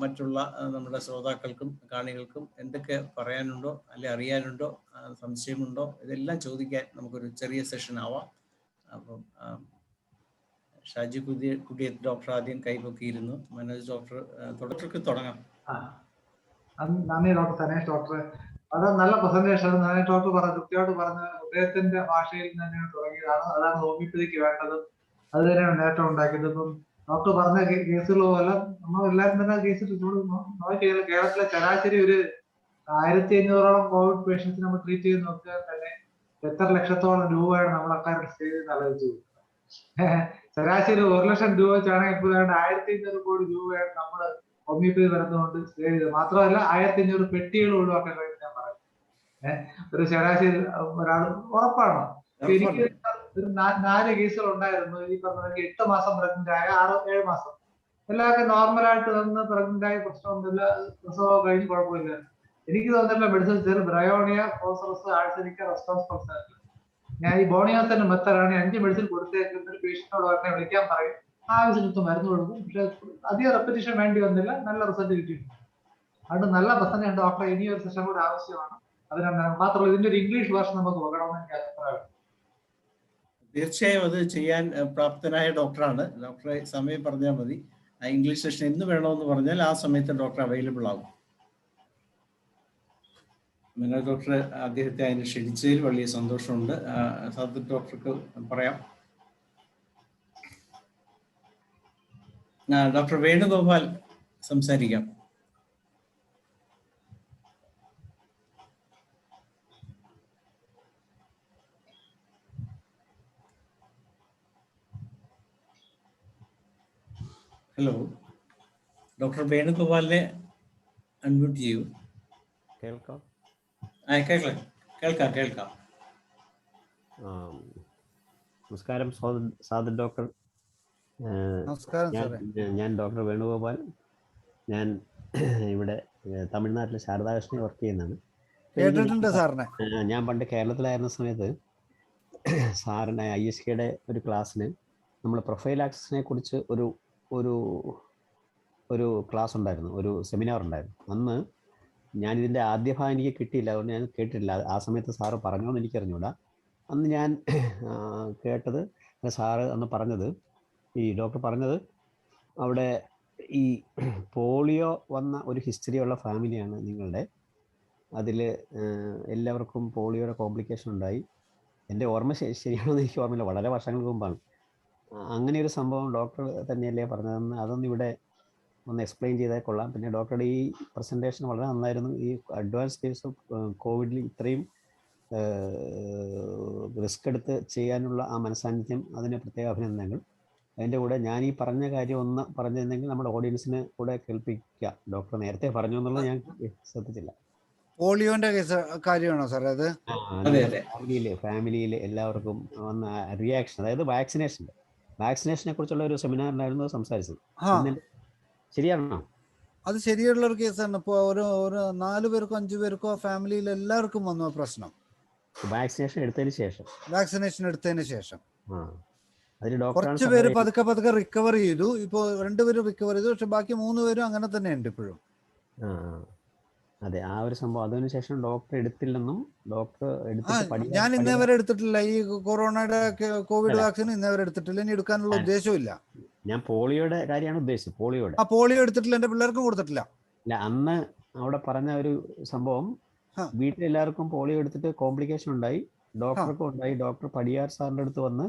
മറ്റുള്ള നമ്മുടെ ശ്രോതാക്കൾക്കും കാണികൾക്കും എന്തൊക്കെ പറയാനുണ്ടോ അല്ലെ അറിയാനുണ്ടോ സംശയമുണ്ടോ ഇതെല്ലാം ചോദിക്കാൻ നമുക്കൊരു ചെറിയ സെഷൻ ആവാം. അപ്പം ഷാജി കുടിയ ഡോക്ടർ ആദ്യം കൈപൊക്കിയിരുന്നു. മനോജ് ഡോക്ടർക്ക് തുടങ്ങാം. നന്ദി ഡോക്ടർ സനേഷ് ഡോക്ടർ. അത് നല്ല പ്രസന്റേഷൻ. സനേഷ് ഡോക്ടർ കൃത്യമായിട്ട് പറഞ്ഞ ഹൃദയത്തിന്റെ ഭാഷയിൽ തന്നെയാണ് തുടങ്ങിയതാണ്. അതാണ് ഹോമിയോപ്പതിക്ക് വേണ്ടത്. അത് തന്നെയാണ് നേട്ടം ഉണ്ടാക്കിയത്. ഇപ്പം ഡോക്ടർ പറഞ്ഞ കേസുകൾ പോലെ നമ്മൾ എല്ലാവരും തന്നെ കേസ് നോക്കിയാൽ കേരളത്തിലെ ശരാശരി ഒരു 1500ഓളം കോവിഡ് പേഷ്യൻസ് നമ്മൾ ട്രീറ്റ് ചെയ്ത് നോക്കിയാൽ തന്നെ എത്ര ലക്ഷത്തോളം രൂപയാണ് നമ്മളൊക്കെ സ്റ്റേജിൽ ആലോചിച്ചു. ശരാശരി 1 ലക്ഷം രൂപ വെച്ചാണെങ്കിൽ ഇപ്പോൾ 1500 കോടി രൂപയാണ് നമ്മൾ ഹോമിയോപ്പതി വരുന്നതുകൊണ്ട് സേവ് ചെയ്തത്. മാത്രമല്ല 1500 പെട്ടികൾ ഒഴിവാക്കാൻ കഴിയും ഞാൻ പറയും. ഒരു ശരാശരി ഒരാൾ ഉറപ്പാണ്. എനിക്ക് ഒരു 4 കേസുകൾ ഉണ്ടായിരുന്നു. ഈ പറഞ്ഞ 8 മാസം പ്രഗ്നന്റ് ആയ, 6-7 മാസം എല്ലാവർക്കും നോർമലായിട്ട് വന്ന് പ്രഗ്നന്റ് ആയ പ്രശ്നമൊന്നുമില്ല, പ്രസവം കഴിഞ്ഞ് കുഴപ്പമില്ല. എനിക്ക് തോന്നുന്നില്ല മെഡിസിൻ ചെറു ബ്രയോണിയ, ഫോസ്ഫറസ്, ആഴ്സനിക്ക, റെസ്പോൺസ്. ഞാൻ ഈ ബോണിയോസിന്റെ മെത്തഡാണ് 5 മെഡിസിൻ കൊടുത്തേക്കുന്ന ഒരു പേഷ്യന്റിനോട് പറഞ്ഞാൽ വിളിക്കാൻ പറയും, ആവശ്യത്തിന് മരുന്ന് കൊടുക്കും. പക്ഷെ അധികം റെപ്പറ്റീഷൻ വേണ്ടി വന്നില്ല, നല്ല റിസൾട്ട് കിട്ടിയിട്ടുണ്ട്. അതുകൊണ്ട് നല്ല പ്രശ്നം ഡോക്ടർ ഇനി ഒരു സെഷൻ കൂടെ ആവശ്യമാണ്. അതിനാണ് മാത്രമല്ല ഇതിന്റെ ഒരു ഇംഗ്ലീഷ് വേർഷൻ നമുക്ക് നോക്കണമെന്ന് എനിക്ക് അഭിപ്രായം. തീർച്ചയായും അത് ചെയ്യാൻ പ്രാപ്തനായ ഡോക്ടറാണ്. ഡോക്ടറെ സമയം പറഞ്ഞാൽ മതി. ആ ഇംഗ്ലീഷ് സെഷൻ എന്ന് വേണമെന്ന് പറഞ്ഞാൽ ആ സമയത്ത് ഡോക്ടർ അവൈലബിൾ ആകും. മനോജ് ഡോക്ടർ അദ്ദേഹത്തെ അതിന് ക്ഷണിച്ചതിൽ വലിയ സന്തോഷമുണ്ട്. സാദത്ത് ഡോക്ടർക്ക് പറയാം. ഡോക്ടർ വേണുഗോപാൽ സംസാരിക്കാം. ഹലോ ഡോക്ടർ വേണുഗോപാലിനെ അൺമ്യൂട്ട് ചെയ്യൂ. കേൾക്കാം. കേൾക്കാം. നമസ്കാരം സാദത്ത് ഡോക്ടർ. ഞാൻ ഡോക്ടർ വേണുഗോപാൽ. ഞാൻ ഇവിടെ തമിഴ്നാട്ടിലെ ശാരദാകൃഷ്ണയിൽ വർക്ക് ചെയ്യുന്നതാണ്. ഞാൻ പണ്ട് കേരളത്തിലായിരുന്ന സമയത്ത് സാറിൻ്റെ ISKയുടെ ഒരു ക്ലാസ്സിന് നമ്മൾ പ്രൊഫൈലാക്സിനെ കുറിച്ച് ഒരു ക്ലാസ് ഉണ്ടായിരുന്നു, ഒരു സെമിനാർ ഉണ്ടായിരുന്നു. അന്ന് ഞാനിതിൻ്റെ ആദ്യ ഭാഗം എനിക്ക് കിട്ടിയില്ല, അതുകൊണ്ട് ഞാൻ കേട്ടിട്ടില്ല. ആ സമയത്ത് സാറ് പറഞ്ഞോന്ന് എനിക്കറിഞ്ഞൂടാ. അന്ന് ഞാൻ കേട്ടത് സാറ് അന്ന് പറഞ്ഞത്, ഈ ഡോക്ടർ പറഞ്ഞത്, അവിടെ ഈ പോളിയോ വന്ന ഒരു ഹിസ്റ്ററി ഉള്ള ഫാമിലിയാണ് നിങ്ങളുടെ. അതിൽ എല്ലാവർക്കും പോളിയോയുടെ കോംപ്ലിക്കേഷൻ ഉണ്ടായി. എൻ്റെ ഓർമ്മ ശരിയാണോ എന്ന് എനിക്ക് ഓർമ്മയില്ല, വളരെ വർഷങ്ങൾക്ക് മുമ്പാണ്. അങ്ങനെ ഒരു സംഭവം ഡോക്ടർ തന്നെയല്ലേ പറഞ്ഞതെന്ന് അതൊന്ന് ഇവിടെ ഒന്ന് എക്സ്പ്ലെയിൻ ചെയ്താൽ കൊള്ളാം. പിന്നെ ഡോക്ടറുടെ ഈ പ്രസൻറ്റേഷൻ വളരെ നന്നായിരുന്നു. ഈ അഡ്വാൻസ് കേസ് ഓഫ് കോവിഡിൽ ഇത്രയും റിസ്ക് എടുത്ത് ചെയ്യാനുള്ള ആ മനസാന്നിധ്യം, അതിന് പ്രത്യേക അഭിനന്ദനങ്ങൾ. അതിൻ്റെ കൂടെ ഞാൻ ഈ പറഞ്ഞ കാര്യം ഒന്ന് പറഞ്ഞിരുന്നെങ്കിൽ നമ്മുടെ ഓഡിയൻസിന് കൂടെ കേൾപ്പിക്കാം. ഡോക്ടർ നേരത്തെ പറഞ്ഞു എന്നുള്ളത് ഞാൻ ശ്രദ്ധിച്ചില്ല. പോളിയോന്റെ കേസ് കാര്യമാണോ സാർ അത്? ഫാമിലിയിൽ എല്ലാവർക്കും വന്ന റിയാക്ഷൻ, അതായത് വാക്സിനേഷനെ കുറിച്ചുള്ള ഒരു സെമിനാറിലായിരുന്നു സംസാരിച്ചത്. ശരിയാണോ? അത് ശരിയുള്ള ഒരു കേസാണ്. ഇപ്പോൾ ഒരു 4 പേർക്കോ 5 പേർക്കോ ഫാമിലിയിൽ എല്ലാവർക്കും വന്ന പ്രശ്നം വാക്സിനേഷൻ എടുത്തതിന് ശേഷം. കുറച്ച് പേര് പതുക്കെ റിക്കവർ ചെയ്തു. ഇപ്പോൾ 2 പേര് റിക്കവർ ചെയ്തു, പക്ഷെ ബാക്കി 3 പേരും അങ്ങനെ തന്നെ ഉണ്ട് ഇപ്പോഴും. അതെ, ആ ഒരു സംഭവം. അതിനുശേഷം ഡോക്ടർ എടുത്തില്ലെന്നും ഞാൻ ഇന്നേ വരെ എടുത്തിട്ടില്ല. ഈ കൊറോണയുടെ കോവിഡ് വാക്സിൻ ഇന്നേ വരെ എടുത്തിട്ടില്ല. ഇനി എടുക്കാനുള്ള ഉദ്ദേശവും ഇല്ല. ഞാൻ പോളിയോയുടെ കാര്യമാണ് ഉദ്ദേശിച്ചത്. പോളിയോ എടുത്തിട്ടില്ല, എന്റെ പിള്ളേർക്കും കൊടുത്തിട്ടില്ല. ഇല്ല, അന്ന് അവിടെ പറഞ്ഞ ഒരു സംഭവം, വീട്ടിലെല്ലാവർക്കും പോളിയോ എടുത്തിട്ട് കോംപ്ലിക്കേഷൻ ഉണ്ടായി, ഡോക്ടർക്കും ഉണ്ടായി. ഡോക്ടർ പടിയാർ സാറിന്റെ അടുത്ത് വന്ന്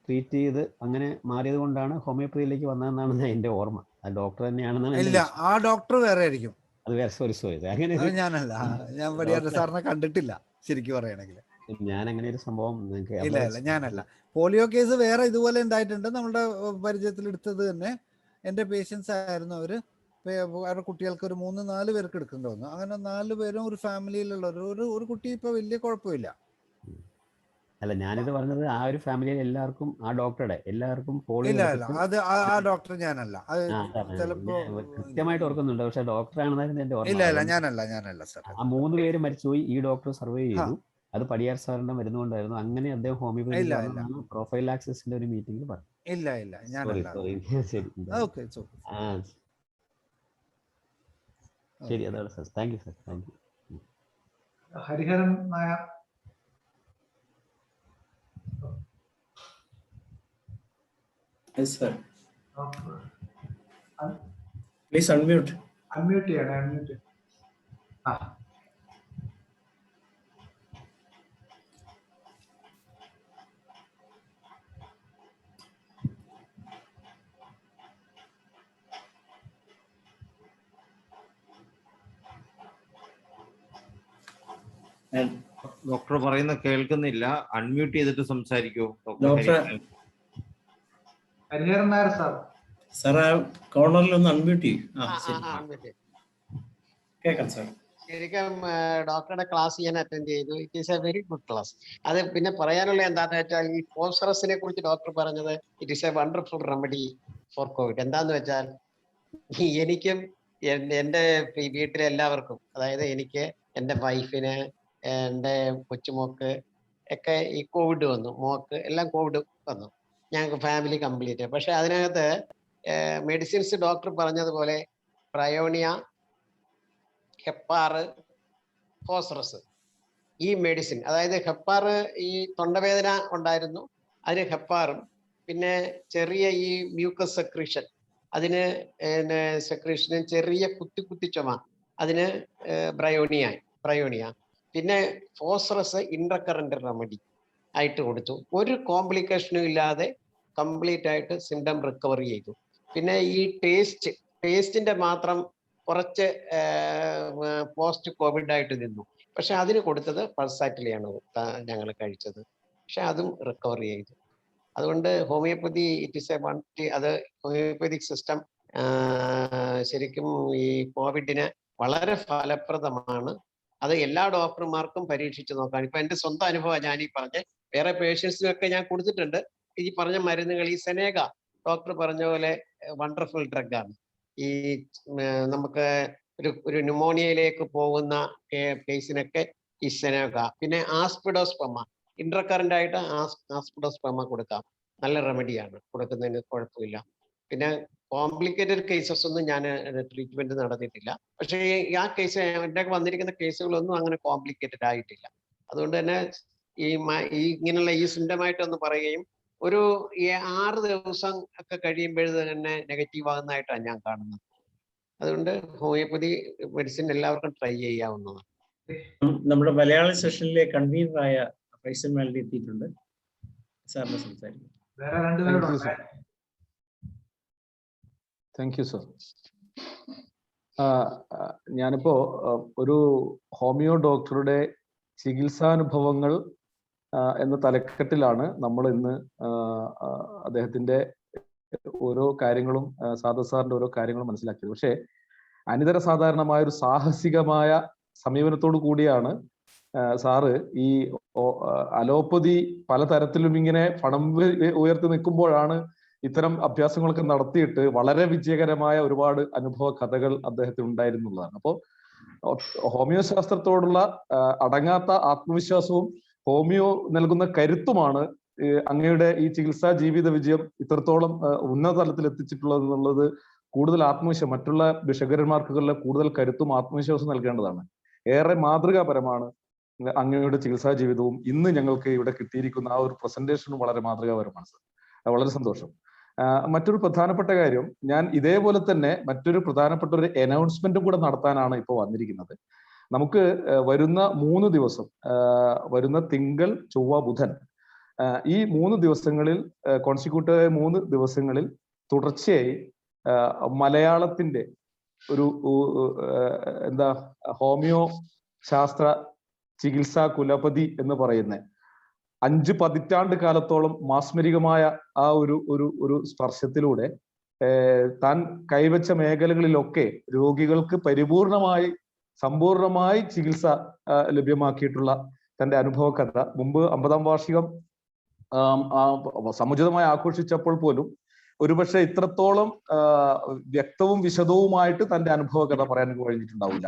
ട്രീറ്റ് ചെയ്ത് അങ്ങനെ മാറിയത് കൊണ്ടാണ് ഹോമിയോപ്പതിയിലേക്ക് വന്നതെന്നാണ് എന്റെ ഓർമ്മ. ആ ഡോക്ടർ തന്നെയാണെന്നാണ്. ഇല്ല, ആ ഡോക്ടർ വേറെ ആയിരിക്കും. അത് വേറെ. സോറി, അങ്ങനെ ഞാനല്ല. ഞാൻ പടിയാർ സാറിനെ കണ്ടിട്ടില്ല ശരിക്കും പറയുകയാണെങ്കിൽ. ഞാൻ അങ്ങനെ ഒരു സംഭവം ഇല്ല, ഞാനല്ല. പോളിയോ കേസ് വേറെ ഇതുപോലെ ഉണ്ടായിട്ടുണ്ട്. നമ്മുടെ പരിചയത്തിൽ എടുത്തത് തന്നെ എൻ്റെ പേഷ്യൻസ് ആയിരുന്നു. അവരുടെ കുട്ടികൾക്ക് ഒരു 3-4 പേർക്ക് എടുക്കേണ്ടി വന്നു. അങ്ങനെ 4 പേരും ഒരു ഫാമിലിയിലുള്ള ഒരു കുട്ടി ഇപ്പൊ വലിയ കുഴപ്പമില്ല. അല്ല, ഞാനിത് പറഞ്ഞത് ആ ഒരു ഫാമിലിയിൽ എല്ലാവർക്കും, ആ ഡോക്ടറുടെ എല്ലാവർക്കും പോളിയോ. ഇല്ല, അത് ആ ഡോക്ടർ ഞാനല്ല. അത് ചിലപ്പോ കൃത്യമായിട്ട് ഓർക്കുന്നുണ്ട്, പക്ഷെ ഡോക്ടറാണെന്നായിരുന്നു എന്റെ ഓർമ്മ. ഇല്ല, ഞാനല്ല സാർ. ആ 3 പേര് മരിച്ചുപോയി. ഈ ഡോക്ടർ സർവൈവ് ചെയ്തു. അത് പടിയാർ സാറിന്റെ മരുന്നുകൊണ്ടായിരുന്നു. അങ്ങനെ അദ്ദേഹം ഹോമിയോപ്പതി പ്രൊഫൈലാക്സിന്റെ ഒരു മീറ്റിംഗിൽ പറഞ്ഞു. ഇല്ല, ഞാനല്ല. ശരി, അതാണ് sir. Thank you sir. Hariharan Nair. Yes, sir. Please unmute. Unmute ചെയ്യണേ. ഡോക്ടർ പറയുന്ന കേൾക്കുന്നില്ല. അൺമ്യൂട്ട് ചെയ്തിട്ട് സംസാരിക്കൂ. ഹരിഹരൻ നായർ സാർ. സാർ, ആ കോർണറിൽ ഒന്ന് അൺമ്യൂട്ട് ചെയ്യും. കേൾക്കാം സാർ. ശരിക്കും ഡോക്ടറുടെ ക്ലാസ് ഞാൻ അറ്റൻഡ് ചെയ്തു. It is A very good class. അത് പിന്നെ പറയാനുള്ള എന്താണെന്ന് വെച്ചാൽ, ഈ ഫോസ്ഫറസിനെ കുറിച്ച് ഡോക്ടർ പറഞ്ഞത് it is A wonderful remedy four Covid. എന്താന്ന് വെച്ചാൽ, എനിക്കും എൻ്റെ വീട്ടിലെ എല്ലാവർക്കും, അതായത് എനിക്ക്, എൻ്റെ വൈഫിന്, എൻ്റെ കൊച്ചുമോക്ക് ഒക്കെ ഈ കോവിഡ് വന്നു. മോക്ക് എല്ലാം കോവിഡ് വന്നു. ഞങ്ങൾക്ക് ഫാമിലി കംപ്ലീറ്റ്. പക്ഷെ അതിനകത്ത് മെഡിസിൻസ് ഡോക്ടർ പറഞ്ഞതുപോലെ പ്രയോണിയ, ഹെപ്പാറ്, ഫോസ്ഫറസ്, ഈ മെഡിസിൻ, അതായത് ഹെപ്പാറ് ഈ തൊണ്ടവേദന ഉണ്ടായിരുന്നു, അതിന് ഹെപ്പാറും, പിന്നെ ചെറിയ ഈ മ്യൂക്കസ് സെക്രീഷൻ, അതിന് സെക്രീഷനും, ചെറിയ കുത്തി ചുമ, അതിന് ബ്രയോണിയ, പിന്നെ ഫോസ്ഫറസ് ഇൻട്രക്കറന്റ് റെമഡി ആയിട്ട് കൊടുത്തു. ഒരു കോംപ്ലിക്കേഷനും ഇല്ലാതെ കംപ്ലീറ്റ് ആയിട്ട് സിംറ്റം റിക്കവർ ചെയ്തു. പിന്നെ ഈ ടേസ്റ്റിന്റെ മാത്രം കുറച്ച് പോസ്റ്റ് കോവിഡ് ആയിട്ട് നിന്നു. പക്ഷെ അതിന് കൊടുത്തത് പൾസാറ്റിലെയാണ് ഞങ്ങൾ കഴിച്ചത്. പക്ഷെ അതും റിക്കവർ ചെയ്തു. അതുകൊണ്ട് ഹോമിയോപ്പതി ഇറ്റ് ഇസ് അത് ഹോമിയോപ്പതിക് സിസ്റ്റം ശരിക്കും ഈ കോവിഡിന് വളരെ ഫലപ്രദമാണ്. അത് എല്ലാ ഡോക്ടർമാർക്കും പരീക്ഷിച്ച് നോക്കാം. ഇപ്പൊ എൻ്റെ സ്വന്തം അനുഭവം ഞാൻ ഈ പറഞ്ഞ, വേറെ പേഷ്യൻസിനൊക്കെ ഞാൻ കൊടുത്തിട്ടുണ്ട്. ഈ പറഞ്ഞ മരുന്നുകൾ, ഈ സെനേഗ ഡോക്ടർ പറഞ്ഞ പോലെ വണ്ടർഫുൾ ഡ്രഗാണ്. ഈ നമുക്ക് ഒരു ന്യൂമോണിയയിലേക്ക് പോകുന്ന കേസിനൊക്കെ ഈ സെനേഗ. പിന്നെ ആസ്പിഡോസ്പെർമ, ഇന്റർകറന്റ് ആയിട്ട് ആസ്പിഡോസ്പെർമ കൊടുക്കാം. നല്ല റെമഡിയാണ്, കൊടുക്കുന്നതിന് കുഴപ്പമില്ല. പിന്നെ കോംപ്ലിക്കേറ്റഡ് കേസസ് ഒന്നും ഞാൻ ട്രീറ്റ്മെന്റ് നടന്നിട്ടില്ല. പക്ഷേ ആ കേസ്, എൻ്റെ വന്നിരിക്കുന്ന കേസുകളൊന്നും അങ്ങനെ കോംപ്ലിക്കേറ്റഡ് ആയിട്ടില്ല. അതുകൊണ്ട് തന്നെ ഈ ഇങ്ങനെയുള്ള ഈ സിംറ്റമായിട്ടൊന്ന് പറയുകയും ഒരു 6 ദിവസം ഒക്കെ കഴിയുമ്പോൾ തന്നെ നെഗറ്റീവ് ആകുന്നതായിട്ടാണ് ഞാൻ കാണുന്നത്. അതുകൊണ്ട് ഹോമിയോപ്പതി മെഡിസിൻ എല്ലാവർക്കും ട്രൈ ചെയ്യാവുന്നതാണ്. നമ്മുടെ മലയാള സെഷനിലെ കൺവീനറായ ഫൈസൽ മാലി എത്തിയിട്ടുണ്ട്. സാറിന് സംസാരിക്കും. വേറെ 2 പേരുണ്ട്. Thank you sir. ഞാനിപ്പോ ഒരു ഹോമിയോ ഡോക്ടറുടെ ചികിത്സാനുഭവങ്ങൾ എന്ന തലക്കെട്ടിലാണ് നമ്മൾ ഇന്ന് അദ്ദേഹത്തിന്റെ ഓരോ കാര്യങ്ങളും സാദത്ത് സാറിന്റെ ഓരോ കാര്യങ്ങളും മനസ്സിലാക്കിയത്. പക്ഷേ അനിതര സാധാരണമായ ഒരു സാഹസികമായ സമീപനത്തോടു കൂടിയാണ് സാറ് ഈ അലോപ്പതി പലതരത്തിലും ഇങ്ങനെ പണം ഉയർത്തി നിൽക്കുമ്പോഴാണ് ഇത്തരം അഭ്യാസങ്ങളൊക്കെ നടത്തിയിട്ട് വളരെ വിജയകരമായ ഒരുപാട് അനുഭവ കഥകൾ അദ്ദേഹത്തിന് ഉണ്ടായിരുന്നുള്ളതാണ്. അപ്പോൾ ഹോമിയോ ശാസ്ത്രത്തോടുള്ള അടങ്ങാത്ത ആത്മവിശ്വാസവും ഹോമിയോ നൽകുന്ന കരുത്തുമാണ് അങ്ങയുടെ ഈ ചികിത്സാ ജീവിത വിജയം ഇത്രത്തോളം ഉന്നത തലത്തിൽ എത്തിച്ചിട്ടുള്ളത് എന്നുള്ളത് കൂടുതൽ ആത്മവിശ്വാസം മറ്റുള്ള ഭിഷകരന്മാർക്കുള്ള കൂടുതൽ കരുത്തും ആത്മവിശ്വാസവും നൽകേണ്ടതാണ്. ഏറെ മാതൃകാപരമാണ് അങ്ങയുടെ ചികിത്സാ ജീവിതവും ഇന്ന് ഞങ്ങൾക്ക് ഇവിടെ കിട്ടിയിരിക്കുന്ന ആ ഒരു പ്രസന്റേഷനും വളരെ മാതൃകാപരമാണ് സർ. വളരെ സന്തോഷം. മറ്റൊരു പ്രധാനപ്പെട്ട കാര്യം, ഞാൻ ഇതേപോലെ തന്നെ മറ്റൊരു പ്രധാനപ്പെട്ട ഒരു അനൗൺസ്മെന്റും കൂടെ നടത്താനാണ് ഇപ്പോൾ വന്നിരിക്കുന്നത്. നമുക്ക് വരുന്ന 3 ദിവസം, വരുന്ന തിങ്കൾ, ചൊവ്വ, ബുധൻ, ഈ 3 ദിവസങ്ങളിൽ കോൺസിക്യൂട്ടീവായ 3 ദിവസങ്ങളിൽ തുടർച്ചയായി മലയാളത്തിന്റെ ഒരു ഹോമിയോ ശാസ്ത്ര ചികിത്സാ കുലപതി എന്ന് പറയുന്ന 5 പതിറ്റാണ്ട് കാലത്തോളം മാസ്മരികമായ ആ ഒരു സ്പർശത്തിലൂടെ താൻ കൈവച്ച മേഖലകളിലൊക്കെ രോഗികൾക്ക് പരിപൂർണമായി സമ്പൂർണമായി ചികിത്സ ലഭ്യമാക്കിയിട്ടുള്ള തന്റെ അനുഭവ കഥ മുമ്പ് 50-ാം വാർഷികം സമുചിതമായി ആഘോഷിച്ചപ്പോൾ പോലും ഒരുപക്ഷെ ഇത്രത്തോളം വ്യക്തവും വിശദവുമായിട്ട് തന്റെ അനുഭവ കഥ പറയാൻ കഴിഞ്ഞിട്ടുണ്ടാവില്ല.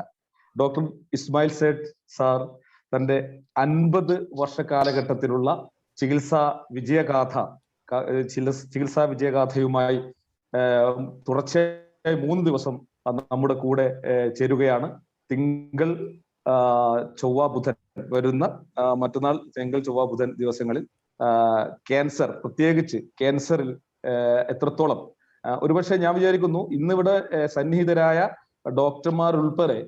ഡോക്ടർ ഇസ്മായിൽ സേഠ് സാർ തന്റെ 50 വർഷ കാലഘട്ടത്തിലുള്ള ചികിത്സാ വിജയഗാഥയുമായി തുടർച്ചയായി 3 ദിവസം നമ്മുടെ കൂടെ ചേരുകയാണ്. തിങ്കൾ, ചൊവ്വ, ബുധൻ, വരുന്ന മറ്റന്നാൾ തിങ്കൾ, ചൊവ്വ, ബുധൻ ദിവസങ്ങളിൽ ക്യാൻസർ, പ്രത്യേകിച്ച് ക്യാൻസറിൽ എത്രത്തോളം ഒരുപക്ഷെ ഞാൻ വിചാരിക്കുന്നു ഇന്നിവിടെ സന്നിഹിതരായ ഡോക്ടർമാർ ഉൾപ്പെടെ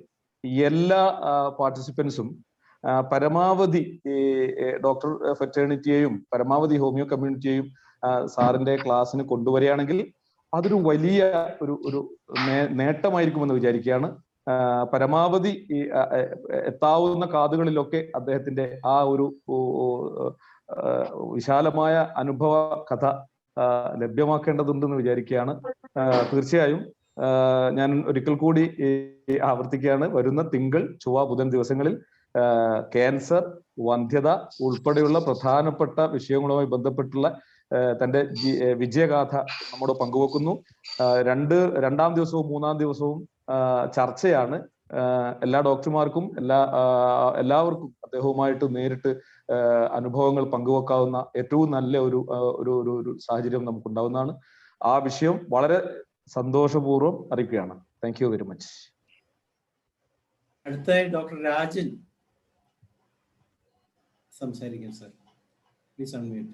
എല്ലാ പാർട്ടിസിപ്പൻസും പരമാവധി ഡോക്ടർ ഫെറ്റേണിറ്റിയെയും പരമാവധി ഹോമിയോ കമ്മ്യൂണിറ്റിയെയും സാറിന്റെ ക്ലാസ്സിന് കൊണ്ടുവരികയാണെങ്കിൽ അതൊരു വലിയ ഒരു നേട്ടമായിരിക്കുമെന്ന് വിചാരിക്കുകയാണ്. പരമാവധി എത്താവുന്ന കാതുകളിലൊക്കെ അദ്ദേഹത്തിന്റെ ആ ഒരു വിശാലമായ അനുഭവ കഥ ലഭ്യമാക്കേണ്ടതുണ്ടെന്ന് വിചാരിക്കുകയാണ്. തീർച്ചയായും ഞാൻ ഒരിക്കൽ കൂടി ആവർത്തിക്കുകയാണ്, വരുന്ന തിങ്കൾ, ചൊവ്വ, ബുധൻ ദിവസങ്ങളിൽ ക്യാൻസർ, വന്ധ്യത ഉൾപ്പെടെയുള്ള പ്രധാനപ്പെട്ട വിഷയങ്ങളുമായി ബന്ധപ്പെട്ടുള്ള തന്റെ വിജയഗാഥ നമ്മോട് പങ്കുവെക്കുന്നു. രണ്ടാം ദിവസവും 3-ാം ദിവസവും ചർച്ചയാണ്. എല്ലാ ഡോക്ടർമാർക്കും എല്ലാവർക്കും അദ്ദേഹവുമായിട്ട് നേരിട്ട് അനുഭവങ്ങൾ പങ്കുവെക്കാവുന്ന ഏറ്റവും നല്ല ഒരു സാഹചര്യം നമുക്കുണ്ടാവുന്നതാണ്. ആ വിഷയം വളരെ സന്തോഷപൂർവ്വം അറിയിക്കുകയാണ്. Thank you very much. അടുത്തായി ഡോക്ടർ രാജൻ സംസാരിക്കാം സർ. Please unmute.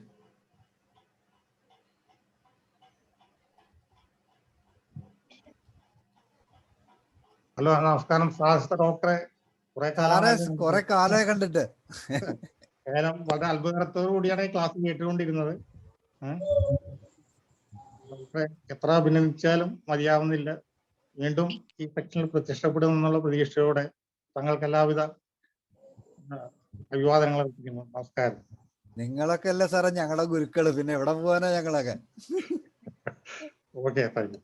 ഹലോ, നമസ്കാരം. സാഹസ ഡോക്ടറെ കുറെ കാലമായി കണ്ടിട്ട് വളരെ അത്ഭുതത്തോടു കൂടിയാണ് ഈ ക്ലാസ് കേട്ടുകൊണ്ടിരുന്നത്. ഡോക്ടറെ എത്ര അഭിനന്ദിച്ചാലും മതിയാവുന്നില്ല. വീണ്ടും ഈ സെക്ഷനിൽ പ്രത്യക്ഷപ്പെടുമെന്നുള്ള പ്രതീക്ഷയോടെ തങ്ങൾക്ക് എല്ലാവിധ അഭിവാദങ്ങൾ അർപ്പിക്കുന്നു. നമസ്കാരം. നിങ്ങളൊക്കെ അല്ലേ സാറേ ഞങ്ങളുടെ ഗുരുക്കള്, പിന്നെ എവിടെ പോവാനാ ഞങ്ങളൊക്കെ. Okay, thank U.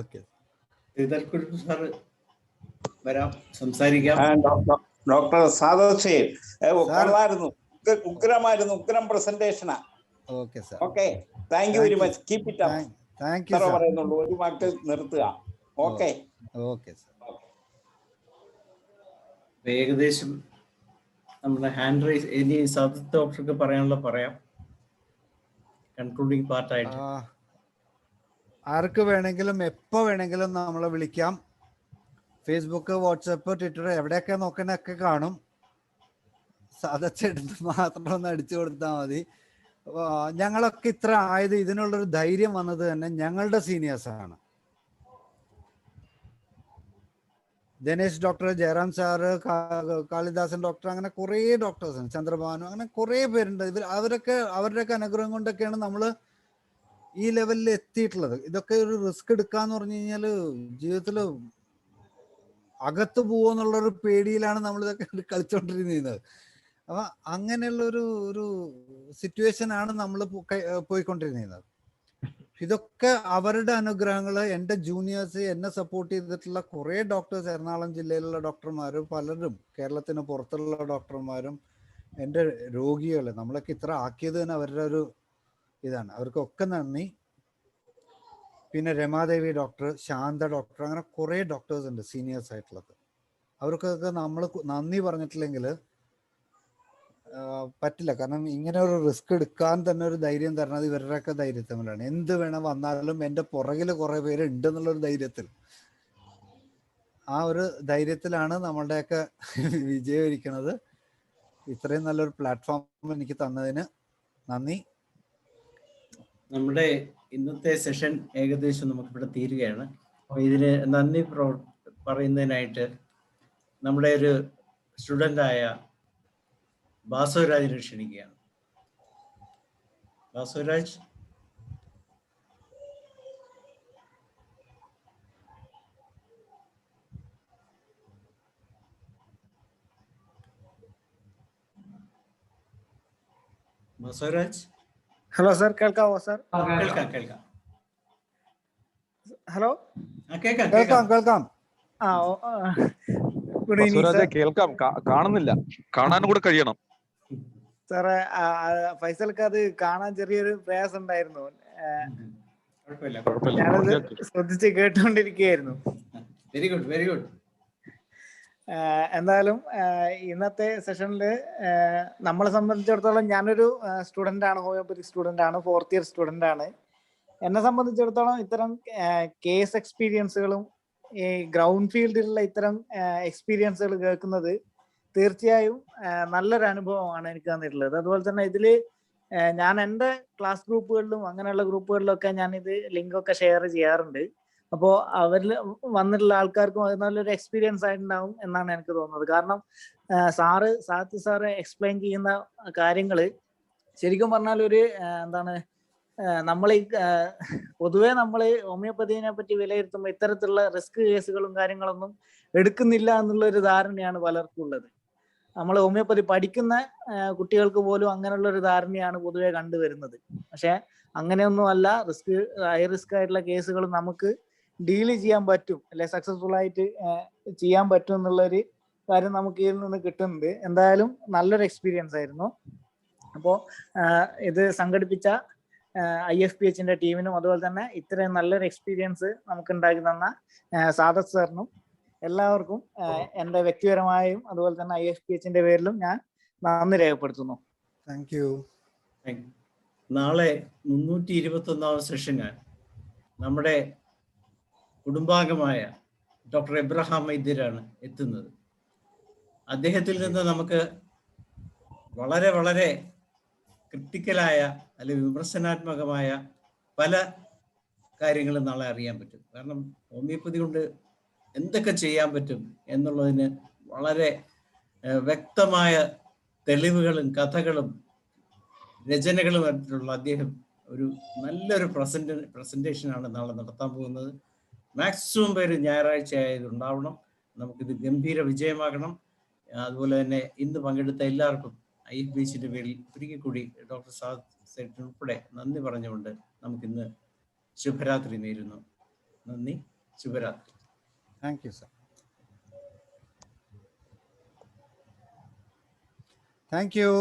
ഓക്കെ, വരാം, സംസാരിക്കാം. ഡോക്ടർ സാദത്ത് കൊള്ളായിരുന്നു, ഉഗ്രമായിരുന്നു, ഉഗ്രം പ്രസന്റേഷനാ. Okay sir. Okay, thank you very much. Keep it up. Thank you. പറയുന്നുള്ളൂ, ഒരു വാക്ക് നിർത്തുക. Okay okay sir. ഏകദേശം നമ്മുടെ ഹാൻഡ് റൈസ് ഇനി സാദത്ത് ഡോക്ടർക്ക് പറയാം. കൺക്ലൂഡിംഗ് പാർട്ടായിട്ട് ആർക്ക് വേണമെങ്കിലും എപ്പോ വേണമെങ്കിലും നമ്മളെ വിളിക്കാം. ഫേസ്ബുക്ക്, വാട്സപ്പ്, ട്വിറ്റർ എവിടെയൊക്കെ നോക്കണൊക്കെ കാണും. സാദത്ത് മാത്രം ഒന്ന് അടിച്ചു കൊടുത്താൽ മതി. ഞങ്ങളൊക്കെ ഇത്ര ആയത് ഇതിനുള്ളൊരു ധൈര്യം വന്നത് തന്നെ ഞങ്ങളുടെ സീനിയേഴ്സാണ്. Dinesh doctor, Jayaram sir, Kalidasan doctor, അങ്ങനെ കുറേ ഡോക്ടേഴ്സാണ്, ചന്ദ്രഭാനു, അങ്ങനെ കുറേ പേരുണ്ട്. അവരുടെയൊക്കെ അനുഗ്രഹം കൊണ്ടൊക്കെയാണ് നമ്മൾ ഈ ലെവലിൽ എത്തിയിട്ടുള്ളത്. ഇതൊക്കെ ഒരു റിസ്ക് എടുക്കാന്ന് പറഞ്ഞു കഴിഞ്ഞാൽ ജീവിതത്തിൽ അകത്ത് പോവെന്നുള്ളൊരു പേടിയിലാണ് നമ്മൾ ഇതൊക്കെ കളിച്ചോണ്ടിരുന്നത്. അപ്പൊ അങ്ങനെയുള്ള ഒരു സിറ്റുവേഷൻ ആണ് നമ്മൾ പോയിക്കൊണ്ടിരുന്നത്. ഇതൊക്കെ അവരുടെ അനുഗ്രഹങ്ങള്. എൻ്റെ ജൂനിയേഴ്സ്, എന്നെ സപ്പോർട്ട് ചെയ്തിട്ടുള്ള കുറേ ഡോക്ടേഴ്സ്, എറണാകുളം ജില്ലയിലുള്ള ഡോക്ടർമാരും പലരും, കേരളത്തിന് പുറത്തുള്ള ഡോക്ടർമാരും, എൻ്റെ രോഗികൾ, നമ്മളൊക്കെ ഇത്ര ആക്കിയത് തന്നെ അവരുടെ ഒരു ഇതാണ്. അവർക്കൊക്കെ നന്ദി. പിന്നെ രമാദേവി ഡോക്ടർ, ശാന്ത ഡോക്ടർ, അങ്ങനെ കുറേ ഡോക്ടേഴ്സ് ഉണ്ട് സീനിയേഴ്സ് ആയിട്ടുള്ളത്. അവർക്കൊക്കെ നമ്മൾ നന്ദി പറഞ്ഞിട്ടില്ലെങ്കിൽ പറ്റില്ല. കാരണം ഇങ്ങനെ ഒരു റിസ്ക് എടുക്കാൻ തന്നെ ഒരു ധൈര്യം തരണത് ഇവരുടെയൊക്കെ ധൈര്യത്തിലാണ്. എന്ത് വേണം വന്നാലും എൻ്റെ പുറകിൽ കുറേ പേര് ഉണ്ടെന്നുള്ളൊരു ധൈര്യത്തിൽ, ആ ഒരു ധൈര്യത്തിലാണ് നമ്മളുടെയൊക്കെ വിജയം ഇരിക്കുന്നത്. ഇത്രയും നല്ലൊരു പ്ലാറ്റ്ഫോം എനിക്ക് തന്നതിന് നന്ദി. നമ്മുടെ ഇന്നത്തെ സെഷൻ ഏകദേശം നമുക്കിവിടെ തീരുകയാണ്. അപ്പോൾ ഇതിന് നന്ദി പറയുന്നതിനായിട്ട് നമ്മുടെ ഒരു സ്റ്റുഡൻ്റായ ബാസവരാജിനെ ക്ഷണിക്കുകയാണ്. ബാസവരാജ്. ബാസവരാജ്. ഹലോ സാർ, കേൾക്കാവോ സാർ? കേൾക്കാം കേൾക്കാം. ഹലോ, കേൾക്കാം. Good evening sir. കേൾക്കാം, കാണുന്നില്ല, കാണാനും കൂടെ കഴിയണം സാറേ. ഫൈസൽക്ക് അത് കാണാൻ ചെറിയൊരു പ്രയാസം ഉണ്ടായിരുന്നു. ഞാനത് ശ്രദ്ധിച്ച് കേട്ടുകൊണ്ടിരിക്കുകയായിരുന്നു. Very good, very good. എന്തായാലും ഇന്നത്തെ സെഷനിൽ നമ്മളെ സംബന്ധിച്ചിടത്തോളം ഞാനൊരു സ്റ്റുഡൻ്റ് ആണ്, ഹോമിയോപ്പതി സ്റ്റുഡൻ്റ് ആണ്, 4th ഇയർ സ്റ്റുഡൻ്റ് ആണ്. എന്നെ സംബന്ധിച്ചിടത്തോളം ഇത്തരം കേസ് എക്സ്പീരിയൻസുകളും ഈ ഗ്രൗണ്ട് ഫീൽഡിലുള്ള ഇത്തരം എക്സ്പീരിയൻസുകൾ കേൾക്കുന്നത് തീർച്ചയായും നല്ലൊരു അനുഭവമാണ് എനിക്ക് തന്നിട്ടുള്ളത്. അതുപോലെ തന്നെ ഇതില് ഞാൻ എൻ്റെ ക്ലാസ് ഗ്രൂപ്പുകളിലും അങ്ങനെയുള്ള ഗ്രൂപ്പുകളിലൊക്കെ ഞാൻ ഇത് ലിങ്കൊക്കെ ഷെയർ ചെയ്യാറുണ്ട്. അപ്പോൾ അവരിൽ വന്നിട്ടുള്ള ആൾക്കാർക്കും അത് നല്ലൊരു എക്സ്പീരിയൻസ് ആയിട്ടുണ്ടാവും എന്നാണ് എനിക്ക് തോന്നുന്നത്. കാരണം സാത്തി സാറ് എക്സ്പ്ലെയിൻ ചെയ്യുന്ന കാര്യങ്ങൾ ശരിക്കും പറഞ്ഞാൽ ഒരു എന്താണ്, നമ്മൾ പൊതുവെ നമ്മൾ ഹോമിയോപ്പതിനെ പറ്റി വിലയിരുത്തുമ്പോൾ ഇത്തരത്തിലുള്ള റിസ്ക് കേസുകളും കാര്യങ്ങളൊന്നും എടുക്കുന്നില്ല എന്നുള്ള ഒരു ധാരണയാണ് പലർക്കും ഉള്ളത്. നമ്മൾ ഹോമിയോപ്പതി പഠിക്കുന്ന കുട്ടികൾക്ക് പോലും അങ്ങനെയുള്ള ഒരു ധാരണയാണ് പൊതുവെ കണ്ടുവരുന്നത്. പക്ഷെ അങ്ങനെയൊന്നും അല്ല. ഹൈ റിസ്ക് ആയിട്ടുള്ള കേസുകൾ നമുക്ക് ഡീൽ ചെയ്യാൻ പറ്റും, അല്ലെ സക്സസ്ഫുൾ ആയിട്ട് ചെയ്യാൻ പറ്റും എന്നുള്ളൊരു കാര്യം നമുക്ക് ഇതിൽ നിന്ന് കിട്ടുന്നുണ്ട്. എന്തായാലും നല്ലൊരു എക്സ്പീരിയൻസ് ആയിരുന്നു. അപ്പോൾ ഇത് സംഘടിപ്പിച്ച IFPHന്റെ ടീമിനും അതുപോലെ തന്നെ ഇത്രയും നല്ലൊരു എക്സ്പീരിയൻസ് നമുക്ക് ഉണ്ടാക്കി തന്ന സാദത്ത് സാറിനും എല്ലാവർക്കും എൻ്റെ വ്യക്തിപരമായും അതുപോലെ തന്നെ IFPHന്റെ പേരിലും ഞാൻ നന്ദി രേഖപ്പെടുത്തുന്നു. Thank you. നാളെ 321ാം സെഷന് നമ്മുടെ കുടുംബാംഗമായ ഡോക്ടർ എബ്രഹാം വൈദ്യരാണ് എത്തുന്നത്. അദ്ദേഹത്തിൽ നിന്ന് നമുക്ക് വളരെ വളരെ ക്രിട്ടിക്കലായ അല്ലെങ്കിൽ വിമർശനാത്മകമായ പല കാര്യങ്ങളും നാളെ അറിയാൻ പറ്റും. കാരണം ഹോമിയോപ്പതി കൊണ്ട് എന്തൊക്കെ ചെയ്യാൻ പറ്റും എന്നുള്ളതിന് വളരെ വ്യക്തമായ തെളിവുകളും കഥകളും രചനകളുമായിട്ടുള്ള അദ്ദേഹം ഒരു നല്ലൊരു പ്രസന്റേഷനാണ് നാളെ നടത്താൻ പോകുന്നത്. മാക്സിമം പേര് ഞായറാഴ്ച ആയതുണ്ടാവണം. നമുക്കിത് ഗംഭീര വിജയമാകണം. അതുപോലെ തന്നെ ഇന്ന് പങ്കെടുത്ത എല്ലാവർക്കും IFPHന്റെ പേരിൽ ഒരിക്കൽ കൂടി ഡോക്ടർ സാദത്ത് ഉൾപ്പെടെ നന്ദി പറഞ്ഞുകൊണ്ട് നമുക്കിന്ന് ശുഭരാത്രി നേരുന്നു. നന്ദി, ശുഭരാത്രി. Thank you sir. Thank you.